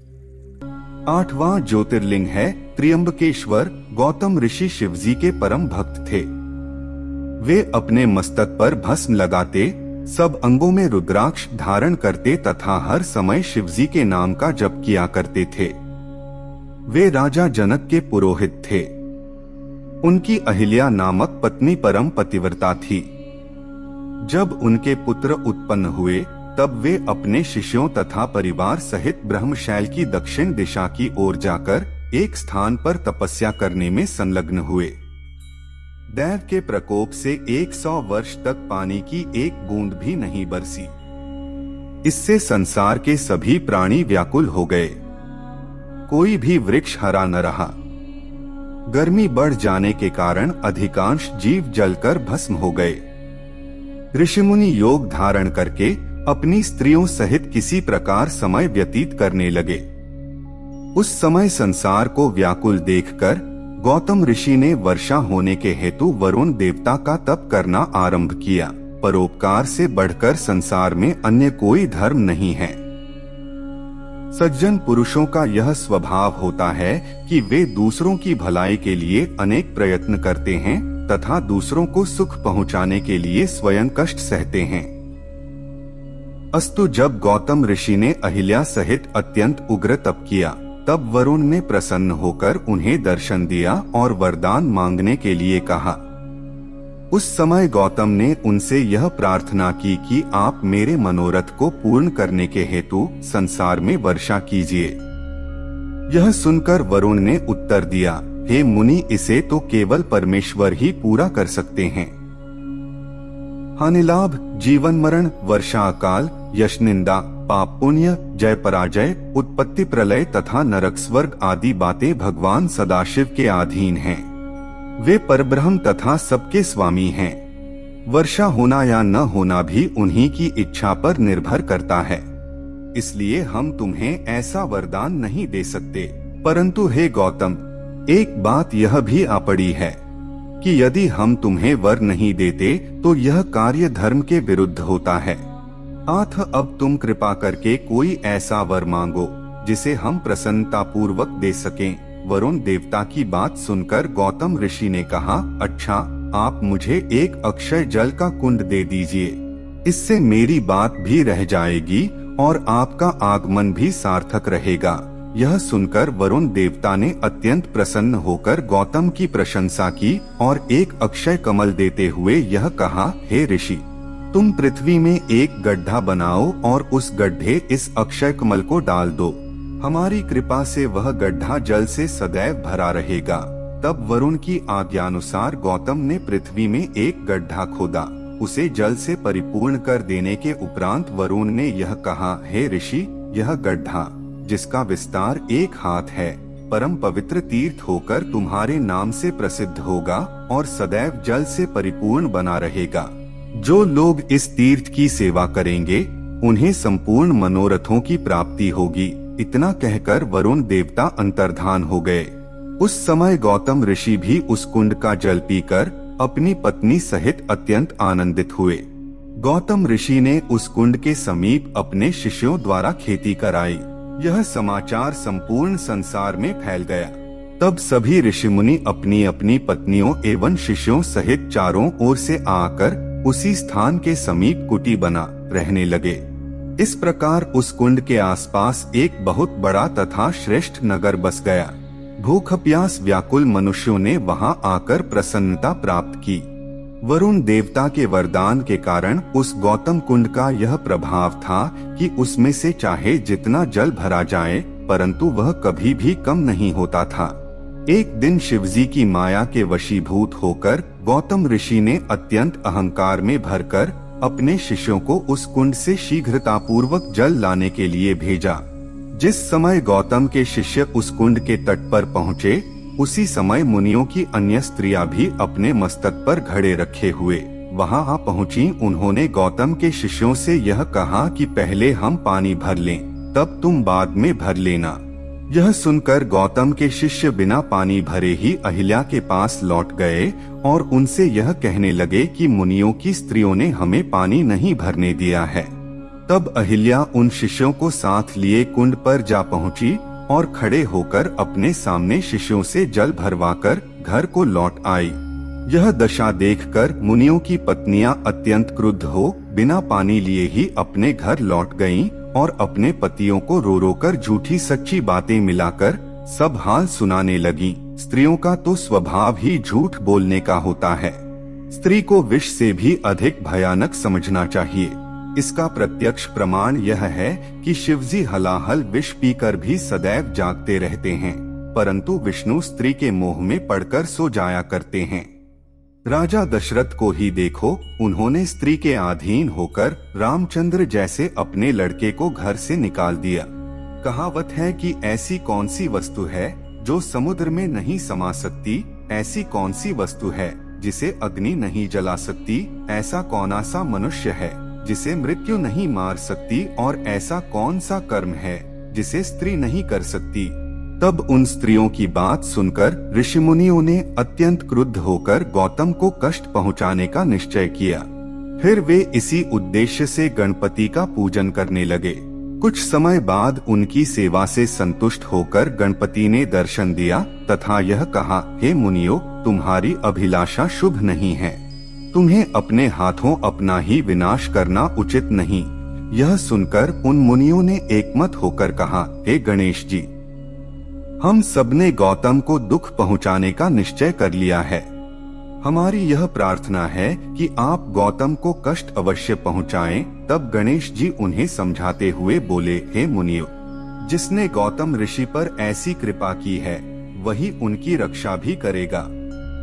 8वां ज्योतिर्लिंग है त्र्यंबकेश्वर। गौतम ऋषि शिवजी के परम भक्त थे। वे अपने मस्तक पर भस्म लगाते, सब अंगों में रुद्राक्ष धारण करते तथा हर समय शिवजी के नाम का जप किया करते थे। वे राजा जनक के पुरोहित थे। उनकी अहिल्या नामक पत्नी परम पतिव्रता थी। जब उनके पुत्र उत्पन्न हुए तब वे अपने शिष्यों तथा परिवार सहित ब्रह्मशैल की दक्षिण दिशा की ओर जाकर एक स्थान पर तपस्या करने में संलग्न हुए। दैव के प्रकोप से 100 वर्ष तक पानी की एक बूंद भी नहीं बरसी। इससे संसार के सभी प्राणी व्याकुल हो गए। कोई भी वृक्ष हरा न रहा। गर्मी बढ़ जाने के कारण अधिकांश जीव जलकर भस्म हो गए। ऋषिमुनि योग धारण करके अपनी स्त्रियों सहित किसी प्रकार समय व्यतीत करने लगे। उस समय संसार को व्याकुल देखकर गौतम ऋषि ने वर्षा होने के हेतु वरुण देवता का तप करना आरंभ किया। परोपकार से बढ़कर संसार में अन्य कोई धर्म नहीं है। सज्जन पुरुषों का यह स्वभाव होता है कि वे दूसरों की भलाई के लिए अनेक प्रयत्न करते हैं तथा दूसरों को सुख पहुंचाने के लिए स्वयं कष्ट सहते हैं। अस्तु, जब गौतम ऋषि ने अहिल्या सहित अत्यंत उग्र तप किया, तब वरुण ने प्रसन्न होकर उन्हें दर्शन दिया और वरदान मांगने के लिए कहा। उस समय गौतम ने उनसे यह प्रार्थना की कि आप मेरे मनोरथ को पूर्ण करने के हेतु संसार में वर्षा कीजिए। यह सुनकर वरुण ने उत्तर दिया, हे मुनि, इसे तो केवल परमेश्वर ही पूरा कर सकते हैं। हानिलाभ, जीवन मरण, वर्षा अकाल, यश निंदा, पाप पुण्य, जय पराजय, उत्पत्ति प्रलय तथा नरक स्वर्ग आदि बातें भगवान सदाशिव के अधीन हैं। वे परब्रह्म तथा सबके स्वामी हैं। वर्षा होना या न होना भी उन्हीं की इच्छा पर निर्भर करता है। इसलिए हम तुम्हें ऐसा वरदान नहीं दे सकते। परंतु हे गौतम, एक बात यह भी आ पड़ी है कि यदि हम तुम्हें वर नहीं देते तो यह कार्य धर्म के विरुद्ध होता है। अतः अब तुम कृपा करके कोई ऐसा वर मांगो जिसे हम प्रसन्नता पूर्वक दे सकें। वरुण देवता की बात सुनकर गौतम ऋषि ने कहा, अच्छा, आप मुझे एक अक्षय जल का कुंड दे दीजिए। इससे मेरी बात भी रह जाएगी और आपका आगमन भी सार्थक रहेगा। यह सुनकर वरुण देवता ने अत्यंत प्रसन्न होकर गौतम की प्रशंसा की और एक अक्षय कमल देते हुए यह कहा, हे ऋषि, तुम पृथ्वी में एक गड्ढा बनाओ और उस गड्ढे इस अक्षय कमल को डाल दो। हमारी कृपा से वह गड्ढा जल से सदैव भरा रहेगा। तब वरुण की आज्ञानुसार गौतम ने पृथ्वी में एक गड्ढा खोदा। उसे जल से परिपूर्ण कर देने के उपरांत वरुण ने यह कहा, हे ऋषि, यह गड्ढा, जिसका विस्तार 1 हाथ है, परम पवित्र तीर्थ होकर तुम्हारे नाम से प्रसिद्ध होगा और सदैव जल से परिपूर्ण बना रहेगा। जो लोग इस तीर्थ की सेवा करेंगे उन्हें संपूर्ण मनोरथों की प्राप्ति होगी। इतना कहकर वरुण देवता अंतर्धान हो गए। उस समय गौतम ऋषि भी उस कुंड का जल पीकर अपनी पत्नी सहित अत्यंत आनंदित हुए। गौतम ऋषि ने उस कुंड के समीप अपने शिष्यों द्वारा खेती कराई। यह समाचार संपूर्ण संसार में फैल गया। तब सभी ऋषि मुनि अपनी अपनी पत्नियों एवं शिष्यों सहित चारों ओर से आकर उसी स्थान के समीप कुटी बना रहने लगे। इस प्रकार उस कुंड के आसपास एक बहुत बड़ा तथा श्रेष्ठ नगर बस गया। भूख प्यास व्याकुल मनुष्यों ने वहां आकर प्रसन्नता प्राप्त की। वरुण देवता के वरदान के कारण उस गौतम कुंड का यह प्रभाव था कि उसमें से चाहे जितना जल भरा जाए, परंतु वह कभी भी कम नहीं होता था। एक दिन शिवजी की माया के वशीभूत होकर गौतम ऋषि ने अत्यंत अहंकार में भरकर अपने शिष्यों को उस कुंड से शीघ्रतापूर्वक जल लाने के लिए भेजा। जिस समय गौतम के शिष्य उस कुंड के तट पर पहुँचे, उसी समय मुनियों की अन्य स्त्रियां भी अपने मस्तक पर घड़े रखे हुए वहां आ पहुंची। उन्होंने गौतम के शिष्यों से यह कहा कि पहले हम पानी भर लें, तब तुम बाद में भर लेना। यह सुनकर गौतम के शिष्य बिना पानी भरे ही अहिल्या के पास लौट गए और उनसे यह कहने लगे कि मुनियों की स्त्रियों ने हमें पानी नहीं भरने दिया है। तब अहिल्या उन शिष्यों को साथ लिए कुंड पर जा पहुंची और खड़े होकर अपने सामने शिष्यों से जल भरवाकर घर को लौट आई। यह दशा देखकर मुनियों की पत्नियां अत्यंत क्रुद्ध हो बिना पानी लिए ही अपने घर लौट गईं और अपने पतियों को रो रो कर झूठी सच्ची बातें मिलाकर सब हाल सुनाने लगी। स्त्रियों का तो स्वभाव ही झूठ बोलने का होता है। स्त्री को विष से भी अधिक भयानक समझना चाहिए। इसका प्रत्यक्ष प्रमाण यह है कि शिवजी हलाहल विष पीकर भी सदैव जागते रहते हैं, परंतु विष्णु स्त्री के मोह में पड़कर सो जाया करते हैं। राजा दशरथ को ही देखो, उन्होंने स्त्री के अधीन होकर रामचंद्र जैसे अपने लड़के को घर से निकाल दिया। कहावत है कि ऐसी कौन सी वस्तु है जो समुद्र में नहीं समा सकती, ऐसी कौन सी वस्तु है जिसे अग्नि नहीं जला सकती, ऐसा कौन सा मनुष्य है जिसे मृत्यु नहीं मार सकती, और ऐसा कौन सा कर्म है जिसे स्त्री नहीं कर सकती। तब उन स्त्रियों की बात सुनकर ऋषि मुनियों ने अत्यंत क्रुद्ध होकर गौतम को कष्ट पहुंचाने का निश्चय किया। फिर वे इसी उद्देश्य से गणपति का पूजन करने लगे। कुछ समय बाद उनकी सेवा से संतुष्ट होकर गणपति ने दर्शन दिया तथा यह कहा, हे मुनियों, तुम्हारी अभिलाषा शुभ नहीं है, तुम्हें अपने हाथों अपना ही विनाश करना उचित नहीं। यह सुनकर उन मुनियों ने एकमत होकर कहा, हे गणेश जी, हम सबने गौतम को दुख पहुंचाने का निश्चय कर लिया है। हमारी यह प्रार्थना है कि आप गौतम को कष्ट अवश्य पहुंचाएं। तब गणेश जी उन्हें समझाते हुए बोले, हे मुनियों, जिसने गौतम ऋषि पर ऐसी कृपा की है वही उनकी रक्षा भी करेगा।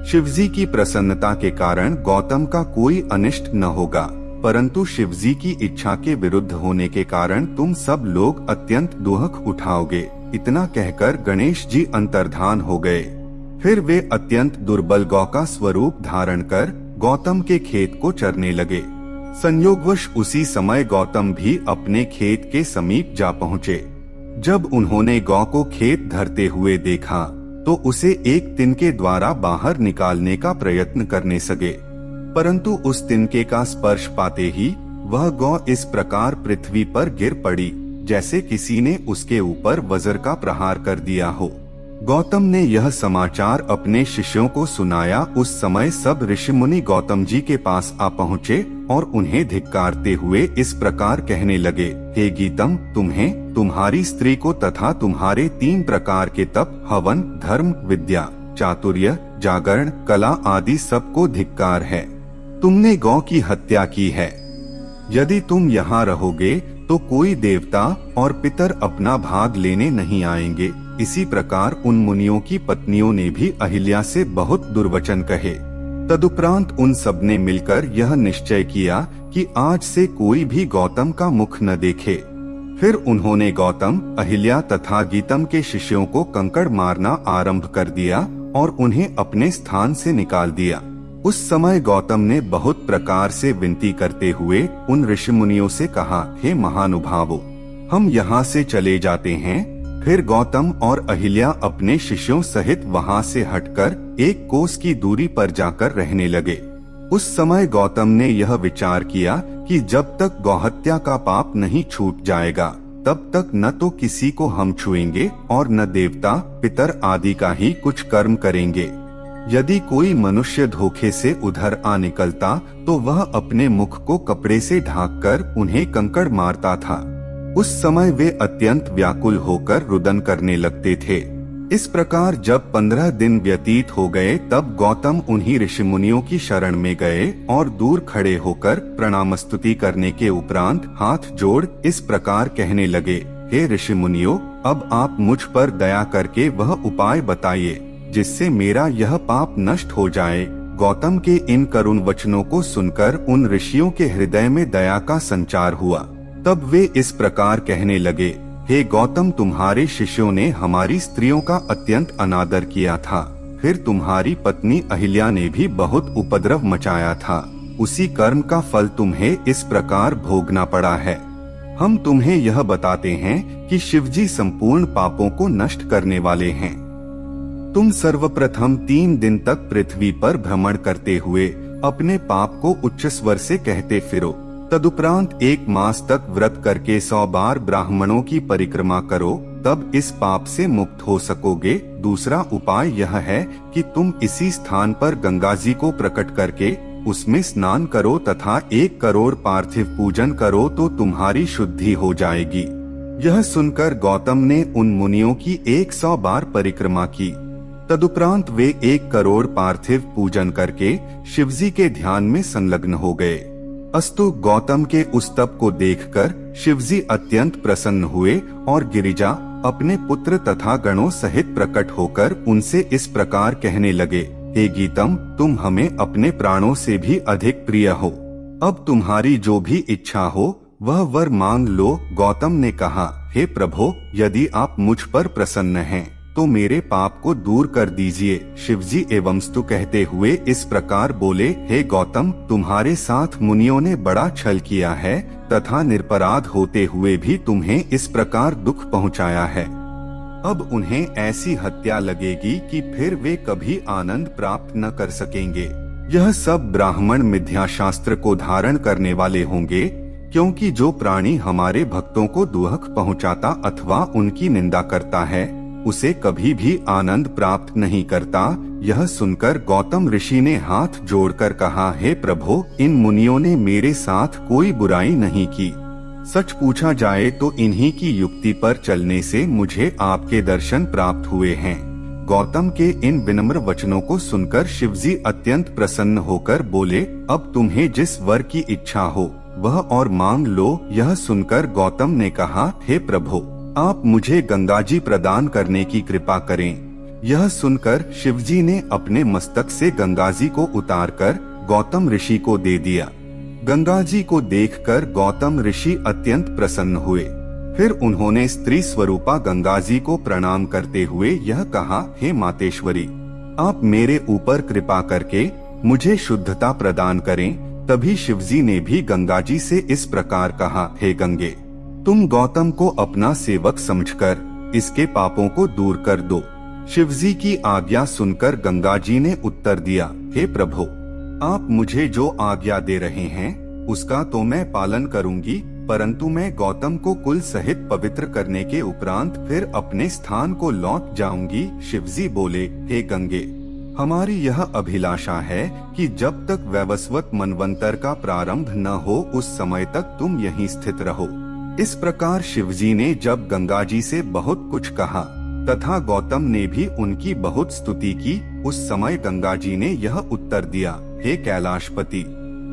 शिवजी की प्रसन्नता के कारण गौतम का कोई अनिष्ट न होगा, परंतु शिवजी की इच्छा के विरुद्ध होने के कारण तुम सब लोग अत्यंत दुख उठाओगे। इतना कहकर गणेश जी अंतर्धान हो गए। फिर वे अत्यंत दुर्बल गौ का स्वरूप धारण कर गौतम के खेत को चरने लगे। संयोगवश उसी समय गौतम भी अपने खेत के समीप जा पहुँचे। जब उन्होंने गौ को खेत धरते हुए देखा तो उसे एक तिनके द्वारा बाहर निकालने का प्रयत्न करने सके, परंतु उस तिनके का स्पर्श पाते ही वह गौ इस प्रकार पृथ्वी पर गिर पड़ी जैसे किसी ने उसके ऊपर वज्र का प्रहार कर दिया हो। गौतम ने यह समाचार अपने शिष्यों को सुनाया। उस समय सब ऋषि मुनि गौतम जी के पास आ पहुँचे और उन्हें धिक्कारते हुए इस प्रकार कहने लगे, हे गीतम, तुम्हें, तुम्हारी स्त्री को तथा तुम्हारे 3 प्रकार के तप, हवन, धर्म, विद्या, चातुर्य, जागरण, कला आदि सबको धिक्कार है। तुमने गौ की हत्या की है। यदि तुम यहाँ रहोगे तो कोई देवता और पितर अपना भाग लेने नहीं आएंगे। इसी प्रकार उन मुनियों की पत्नियों ने भी अहिल्या से बहुत दुर्वचन कहे। तदुपरांत उन सब ने मिलकर यह निश्चय किया कि आज से कोई भी गौतम का मुख न देखे। फिर उन्होंने गौतम, अहिल्या तथा गीतम के शिष्यों को कंकड़ मारना आरंभ कर दिया और उन्हें अपने स्थान से निकाल दिया। उस समय गौतम ने बहुत प्रकार से विनती करते हुए उन ऋषि मुनियों से कहा, हे महानुभावों, हम यहाँ से चले जाते हैं। फिर गौतम और अहिल्या अपने शिष्यों सहित वहाँ से हटकर 1 कोस की दूरी पर जाकर रहने लगे। उस समय गौतम ने यह विचार किया कि जब तक गौहत्या का पाप नहीं छूट जाएगा तब तक न तो किसी को हम छुएंगे और न देवता, पितर आदि का ही कुछ कर्म करेंगे। यदि कोई मनुष्य धोखे से उधर आ निकलता तो वह अपने मुख को कपड़े से ढांककर उन्हें कंकड़ मारता था। उस समय वे अत्यंत व्याकुल होकर रुदन करने लगते थे। इस प्रकार जब 15 दिन व्यतीत हो गए तब गौतम उन्हीं ऋषि मुनियों की शरण में गए और दूर खड़े होकर प्रणामस्तुति करने के उपरांत हाथ जोड़ इस प्रकार कहने लगे, हे ऋषि मुनियों, अब आप मुझ पर दया करके वह उपाय बताइए जिससे मेरा यह पाप नष्ट हो जाए। गौतम के इन करुण वचनों को सुनकर उन ऋषियों के हृदय में दया का संचार हुआ। तब वे इस प्रकार कहने लगे, हे गौतम, तुम्हारे शिष्यों ने हमारी स्त्रियों का अत्यंत अनादर किया था। फिर तुम्हारी पत्नी अहिल्या ने भी बहुत उपद्रव मचाया था। उसी कर्म का फल तुम्हें इस प्रकार भोगना पड़ा है। हम तुम्हें यह बताते हैं कि शिवजी संपूर्ण पापों को नष्ट करने वाले हैं। तुम सर्वप्रथम 3 दिन तक पृथ्वी पर भ्रमण करते हुए अपने पाप को उच्च स्वर से कहते फिरो। तदुपरांत 1 मास तक व्रत करके 100 बार ब्राह्मणों की परिक्रमा करो, तब इस पाप से मुक्त हो सकोगे। दूसरा उपाय यह है कि तुम इसी स्थान पर गंगा जी को प्रकट करके उसमें स्नान करो तथा 1 करोड़ पार्थिव पूजन करो तो तुम्हारी शुद्धि हो जाएगी। यह सुनकर गौतम ने उन मुनियों की 100 बार परिक्रमा की। तदुपरांत वे 1 करोड़ पार्थिव पूजन करके शिवजी के ध्यान में संलग्न हो गए। अस्तु गौतम के उस तप को देखकर शिवजी अत्यंत प्रसन्न हुए और गिरिजा अपने पुत्र तथा गणों सहित प्रकट होकर उनसे इस प्रकार कहने लगे, हे गीतम, तुम हमें अपने प्राणों से भी अधिक प्रिय हो। अब तुम्हारी जो भी इच्छा हो वह वर मांग लो। गौतम ने कहा, हे प्रभो, यदि आप मुझ पर प्रसन्न हैं तो मेरे पाप को दूर कर दीजिए। शिवजी एवंस्तु कहते हुए इस प्रकार बोले, हे गौतम, तुम्हारे साथ मुनियों ने बड़ा छल किया है तथा निरपराध होते हुए भी तुम्हें इस प्रकार दुख पहुंचाया है। अब उन्हें ऐसी हत्या लगेगी कि फिर वे कभी आनंद प्राप्त न कर सकेंगे। यह सब ब्राह्मण मिथ्या शास्त्र को धारण करने वाले होंगे, क्योंकि जो प्राणी हमारे भक्तों को दुख पहुंचाता अथवा उनकी निंदा करता है उसे कभी भी आनंद प्राप्त नहीं करता। यह सुनकर गौतम ऋषि ने हाथ जोड़कर कहा, हे प्रभो, इन मुनियों ने मेरे साथ कोई बुराई नहीं की। सच पूछा जाए तो इन्हीं की युक्ति पर चलने से मुझे आपके दर्शन प्राप्त हुए हैं। गौतम के इन विनम्र वचनों को सुनकर शिवजी अत्यंत प्रसन्न होकर बोले, अब तुम्हें जिस वर की इच्छा हो वह और मांग लो। यह सुनकर गौतम ने कहा, हे प्रभो, आप मुझे गंगा जी प्रदान करने की कृपा करें। यह सुनकर शिवजी ने अपने मस्तक से गंगा जी को उतारकर गौतम ऋषि को दे दिया। गंगा जी को देखकर गौतम ऋषि अत्यंत प्रसन्न हुए। फिर उन्होंने स्त्री स्वरूपा गंगा जी को प्रणाम करते हुए यह कहा, हे मातेश्वरी, आप मेरे ऊपर कृपा करके मुझे शुद्धता प्रदान करें। तभी शिवजी ने भी गंगा जी से इस प्रकार कहा, हे गंगे, तुम गौतम को अपना सेवक समझकर इसके पापों को दूर कर दो। शिवजी की आज्ञा सुनकर गंगा जी ने उत्तर दिया, हे प्रभु, आप मुझे जो आज्ञा दे रहे हैं उसका तो मैं पालन करूंगी, परंतु मैं गौतम को कुल सहित पवित्र करने के उपरांत फिर अपने स्थान को लौट जाऊंगी। शिवजी बोले, हे गंगे, हमारी यह अभिलाषा है कि जब तक वैवस्वत मनवंतर का प्रारंभ न हो उस समय तक तुम यहीं स्थित रहो। इस प्रकार शिवजी ने जब गंगा जी से बहुत कुछ कहा तथा गौतम ने भी उनकी बहुत स्तुति की, उस समय गंगा जी ने यह उत्तर दिया, हे कैलाशपति,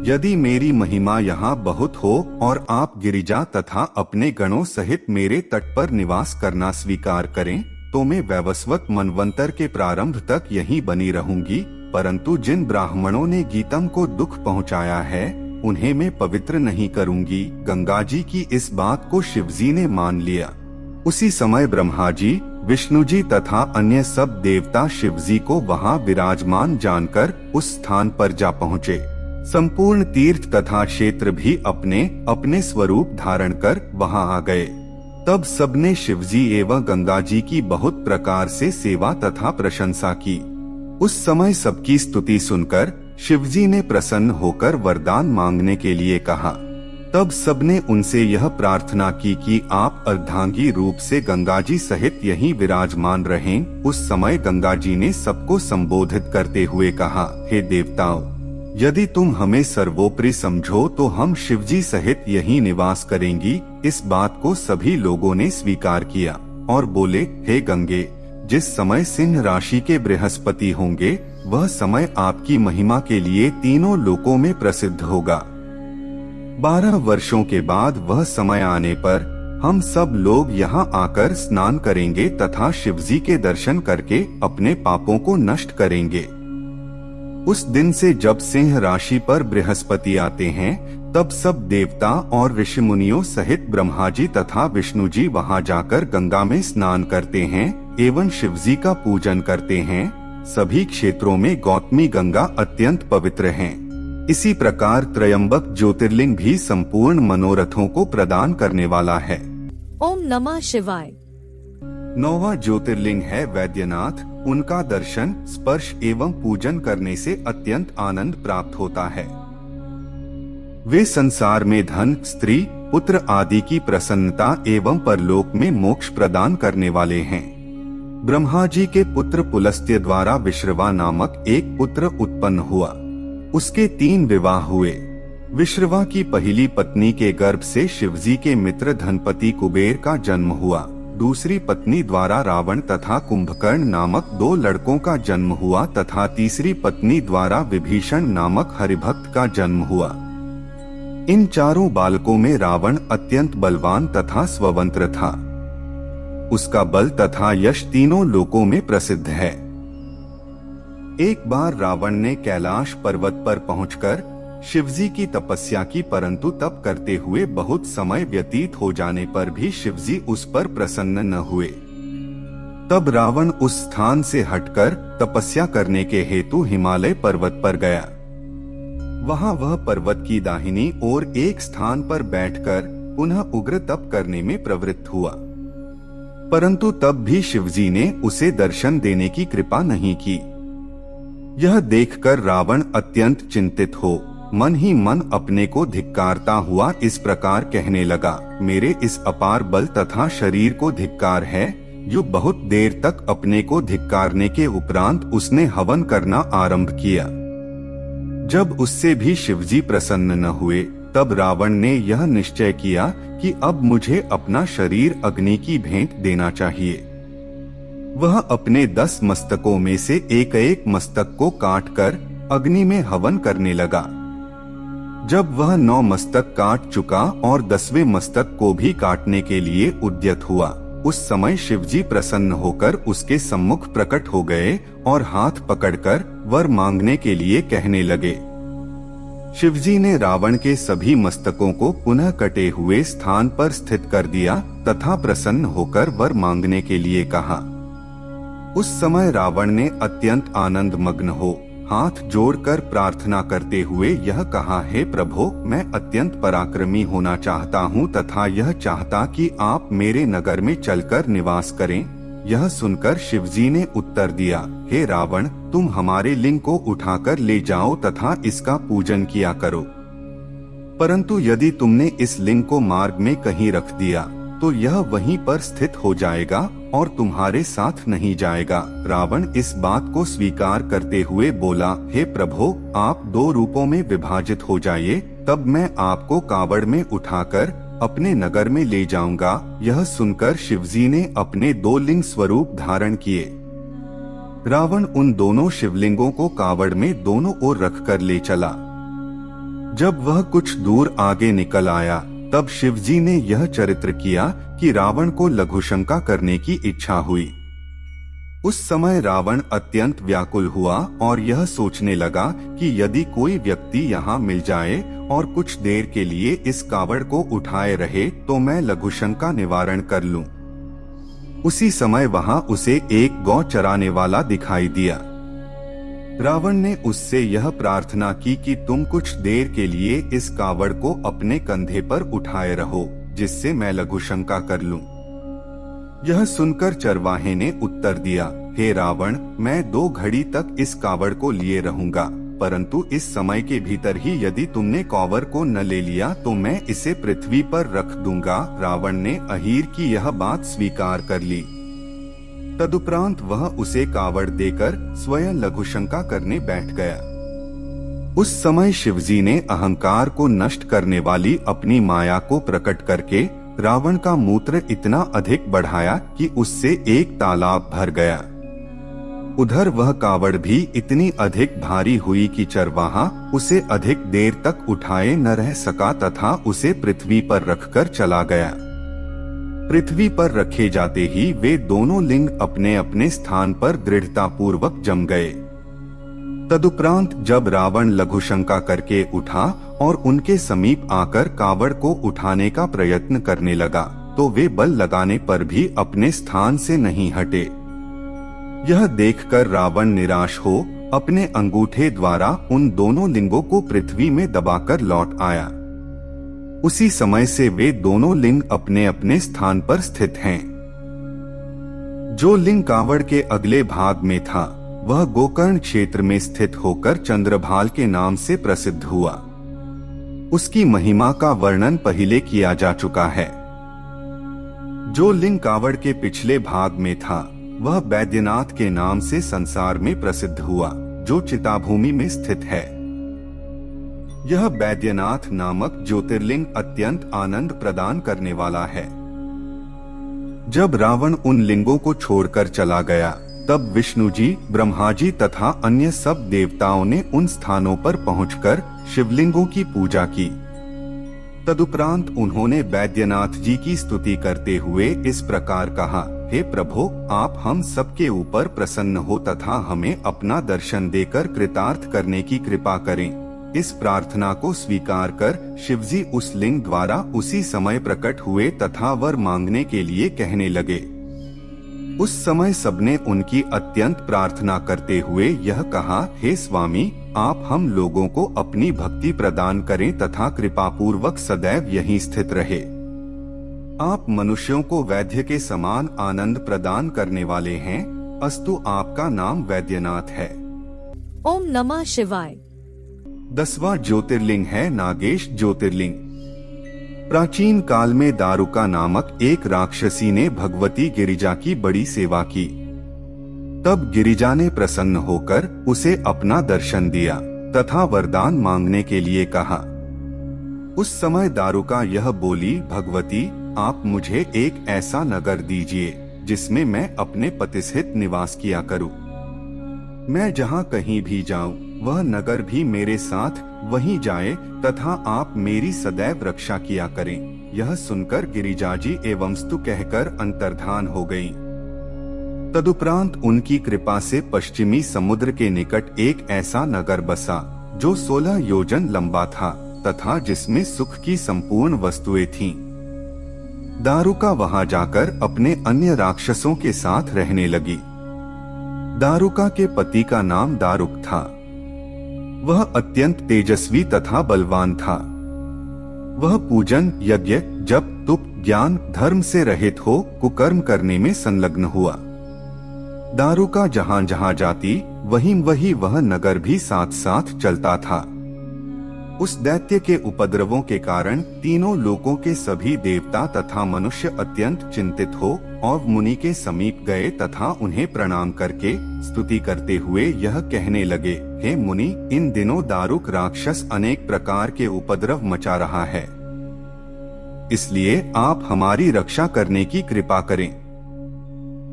यदि मेरी महिमा यहाँ बहुत हो और आप गिरिजा तथा अपने गणों सहित मेरे तट पर निवास करना स्वीकार करें तो मैं वैवस्वत मनवंतर के प्रारंभ तक यहीं बनी रहूंगी। परंतु जिन ब्राह्मणों ने गीतम को दुख पहुँचाया है उन्हें मैं पवित्र नहीं करूंगी। गंगा जी की इस बात को शिवजी ने मान लिया। उसी समय ब्रह्मा जी, विष्णु जी तथा अन्य सब देवता शिवजी को वहां विराजमान जानकर उस स्थान पर जा पहुँचे। संपूर्ण तीर्थ तथा क्षेत्र भी अपने अपने स्वरूप धारण कर वहां आ गए। तब सबने शिवजी एवं गंगा जी की बहुत प्रकार से सेवा तथा प्रशंसा की। उस समय सबकी स्तुति सुनकर शिवजी ने प्रसन्न होकर वरदान मांगने के लिए कहा। तब सबने उनसे यह प्रार्थना की कि आप अर्धांगी रूप से गंगा जी सहित यहीं विराजमान रहें। उस समय गंगा जी ने सबको संबोधित करते हुए कहा, हे देवताओं, यदि तुम हमें सर्वोपरि समझो तो हम शिवजी सहित यहीं निवास करेंगी। इस बात को सभी लोगों ने स्वीकार किया और बोले, हे गंगे, जिस समय सिंह राशि के बृहस्पति होंगे वह समय आपकी महिमा के लिए तीनों लोकों में प्रसिद्ध होगा। 12 वर्षों के बाद वह समय आने पर हम सब लोग यहाँ आकर स्नान करेंगे तथा शिवजी के दर्शन करके अपने पापों को नष्ट करेंगे। उस दिन से जब सिंह राशि पर बृहस्पति आते हैं तब सब देवता और ऋषि मुनियों सहित ब्रह्मा जी तथा विष्णु जी वहाँ जाकर गंगा में स्नान करते हैं एवं शिवजी का पूजन करते हैं। सभी क्षेत्रों में गौतमी गंगा अत्यंत पवित्र हैं। इसी प्रकार त्रयंबक ज्योतिर्लिंग भी संपूर्ण मनोरथों को प्रदान करने वाला है। ओम नमः शिवाय। 9वां ज्योतिर्लिंग है वैद्यनाथ। उनका दर्शन, स्पर्श एवं पूजन करने से अत्यंत आनंद प्राप्त होता है। वे संसार में धन, स्त्री, पुत्र आदि की प्रसन्नता एवं परलोक में मोक्ष प्रदान करने वाले हैं। ब्रह्मा जी के पुत्र पुलस्त्य द्वारा विश्रवा नामक एक पुत्र उत्पन्न हुआ। उसके 3 विवाह हुए। विश्रवा की पहली पत्नी के गर्भ से शिवजी के मित्र धनपति कुबेर का जन्म हुआ। दूसरी पत्नी द्वारा रावण तथा कुंभकर्ण नामक 2 लड़कों का जन्म हुआ तथा तीसरी पत्नी द्वारा विभीषण नामक हरिभक्त का जन्म हुआ। इन चारों बालकों में रावण अत्यंत बलवान तथा स्वतंत्र था। उसका बल तथा यश तीनों लोकों में प्रसिद्ध है। एक बार रावण ने कैलाश पर्वत पर पहुंचकर शिवजी की तपस्या की, परंतु तप करते हुए बहुत समय व्यतीत हो जाने पर भी शिवजी उस पर प्रसन्न न हुए। तब रावण उस स्थान से हटकर तपस्या करने के हेतु हिमालय पर्वत पर गया। वहां वह पर्वत की दाहिनी ओर एक स्थान पर बैठकर पुनः उग्र तप करने में प्रवृत्त हुआ, परंतु तब भी शिवजी ने उसे दर्शन देने की कृपा नहीं की। यह देखकर रावण अत्यंत चिंतित हो मन ही मन अपने को धिक्कारता हुआ इस प्रकार कहने लगा, मेरे इस अपार बल तथा शरीर को धिक्कार है, जो बहुत देर तक अपने को धिक्कारने के उपरांत उसने हवन करना आरंभ किया। जब उससे भी शिवजी प्रसन्न न हुए, तब रावण ने यह निश्चय किया कि अब मुझे अपना शरीर अग्नि की भेंट देना चाहिए। वह अपने 10 मस्तकों में से एक एक मस्तक को काटकर अग्नि में हवन करने लगा। जब वह 9 मस्तक काट चुका और 10वें मस्तक को भी काटने के लिए उद्यत हुआ, उस समय शिवजी प्रसन्न होकर उसके सम्मुख प्रकट हो गए और हाथ पकड़कर वर मांगने के लिए कहने लगे। शिवजी ने रावण के सभी मस्तकों को पुनः कटे हुए स्थान पर स्थित कर दिया तथा प्रसन्न होकर वर मांगने के लिए कहा। उस समय रावण ने अत्यंत आनंद मग्न हो हाथ जोड़कर प्रार्थना करते हुए यह कहा, हे प्रभो, मैं अत्यंत पराक्रमी होना चाहता हूँ तथा यह चाहता कि आप मेरे नगर में चलकर निवास करें। यह सुनकर शिवजी ने उत्तर दिया, हे रावण, तुम हमारे लिंग को उठाकर ले जाओ तथा इसका पूजन किया करो, परंतु यदि तुमने इस लिंग को मार्ग में कहीं रख दिया तो यह वहीं पर स्थित हो जाएगा और तुम्हारे साथ नहीं जाएगा। रावण इस बात को स्वीकार करते हुए बोला, हे प्रभो, आप 2 रूपों में विभाजित हो जाइए, तब मैं आपको कावड़ में उठाकर अपने नगर में ले जाऊंगा। यह सुनकर शिवजी ने अपने 2 लिंग स्वरूप धारण किए। रावण उन दोनों शिवलिंगों को कावड़ में दोनों ओर रखकर ले चला। जब वह कुछ दूर आगे निकल आया, तब शिवजी ने यह चरित्र किया कि रावण को लघुशंका करने की इच्छा हुई। उस समय रावण अत्यंत व्याकुल हुआ और यह सोचने लगा कि यदि कोई व्यक्ति यहाँ मिल जाए और कुछ देर के लिए इस कावड़ को उठाए रहे तो मैं लघुशंका निवारण कर लूं। उसी समय वहां उसे एक गौ चराने वाला दिखाई दिया। रावण ने उससे यह प्रार्थना की कि तुम कुछ देर के लिए इस कावड़ को अपने कंधे पर उठाए रहो, जिससे मैं लघुशंका कर लूं। यह सुनकर चरवाहे ने उत्तर दिया, हे रावण, मैं 2 घड़ी तक इस कावड़ को लिए रहूंगा, परंतु इस समय के भीतर ही यदि तुमने कावड़ को न ले लिया तो मैं इसे पृथ्वी पर रख दूंगा। रावण ने अहीर की यह बात स्वीकार कर ली। तदुपरांत वह उसे कावड़ देकर स्वयं लघुशंका करने बैठ गया। उस समय शिवजी ने अहंकार को नष्ट करने वाली अपनी माया को प्रकट करके रावण का मूत्र इतना अधिक बढ़ाया कि उससे एक तालाब भर गया। उधर वह कावड़ भी इतनी अधिक भारी हुई कि चरवाहा उसे अधिक देर तक उठाए न रह सका तथा उसे पृथ्वी पर रखकर चला गया। पृथ्वी पर रखे जाते ही वे दोनों लिंग अपने अपने स्थान पर दृढ़ता पूर्वक जम गए। तदुपरांत जब रावण लघुशंका करके उठा और उनके समीप आकर कावड़ को उठाने का प्रयत्न करने लगा, तो वे बल लगाने पर भी अपने स्थान से नहीं हटे। यह देखकर रावण निराश हो अपने अंगूठे द्वारा उन दोनों लिंगों को पृथ्वी में दबाकर लौट आया। उसी समय से वे दोनों लिंग अपने अपने स्थान पर स्थित हैं। जो लिंग कावड़ के अगले भाग में था, वह गोकर्ण क्षेत्र में स्थित होकर चंद्रभाल के नाम से प्रसिद्ध हुआ। उसकी महिमा का वर्णन पहले किया जा चुका है। जो लिंग कावड़ के पिछले भाग में था, वह बैद्यनाथ के नाम से संसार में प्रसिद्ध हुआ, जो चिताभूमि में स्थित है। यह बैद्यनाथ नामक ज्योतिर्लिंग अत्यंत आनंद प्रदान करने वाला है। जब रावण उन लिंगों को छोड़कर चला गया, तब विष्णु जी, ब्रह्मा जी तथा अन्य सब देवताओं ने उन स्थानों पर पहुंचकर शिवलिंगों की पूजा की। तदुपरांत उन्होंने बैद्यनाथ जी की स्तुति करते हुए इस प्रकार कहा, हे प्रभु, आप हम सबके ऊपर प्रसन्न हो तथा हमें अपना दर्शन देकर कृतार्थ करने की कृपा करें। इस प्रार्थना को स्वीकार कर शिवजी उस लिंग द्वारा उसी समय प्रकट हुए तथा वर मांगने के लिए कहने लगे। उस समय सबने उनकी अत्यंत प्रार्थना करते हुए यह कहा, हे स्वामी, आप हम लोगों को अपनी भक्ति प्रदान करें तथा कृपा पूर्वक सदैव यहीं स्थित रहे। आप मनुष्यों को वैद्य के समान आनंद प्रदान करने वाले हैं। अस्तु, आपका नाम वैद्यनाथ है। ओम नमः शिवाय। 10वां ज्योतिर्लिंग है नागेश ज्योतिर्लिंग। प्राचीन काल में दारुका नामक एक राक्षसी ने भगवती गिरिजा की बड़ी सेवा की। तब गिरिजा ने प्रसन्न होकर उसे अपना दर्शन दिया तथा वरदान मांगने के लिए कहा। उस समय दारुका यह बोली, भगवती, आप मुझे एक ऐसा नगर दीजिए जिसमें मैं अपने पतिसहित निवास किया करूं। मैं जहां कहीं भी जाऊं, वह नगर भी मेरे साथ वहीं जाए तथा आप मेरी सदैव रक्षा किया करें। यह सुनकर गिरिजाजी एवं स्तु कहकर अंतर्धान हो गयीं। तदुपरांत उनकी कृपा से पश्चिमी समुद्र के निकट एक ऐसा नगर बसा जो 16 योजन लंबा था तथा जिसमें सुख की संपूर्ण वस्तुएं थीं। दारुका वहां जाकर अपने अन्य राक्षसों के साथ रहने लगी। दारुका के पति का नाम दारुक था। वह अत्यंत तेजस्वी तथा बलवान था। वह पूजन, यज्ञ, जप, तुप, ज्ञान, धर्म से रहित हो कुकर्म करने में संलग्न हुआ। दारुका जहां जहां जाती वहीं वह नगर भी साथ साथ चलता था। उस दैत्य के उपद्रवों के कारण तीनों लोकों के सभी देवता तथा मनुष्य अत्यंत चिंतित हो और मुनि के समीप गए तथा उन्हें प्रणाम करके स्तुति करते हुए यह कहने लगे, हे मुनि, इन दिनों दारुक राक्षस अनेक प्रकार के उपद्रव मचा रहा है, इसलिए आप हमारी रक्षा करने की कृपा करें।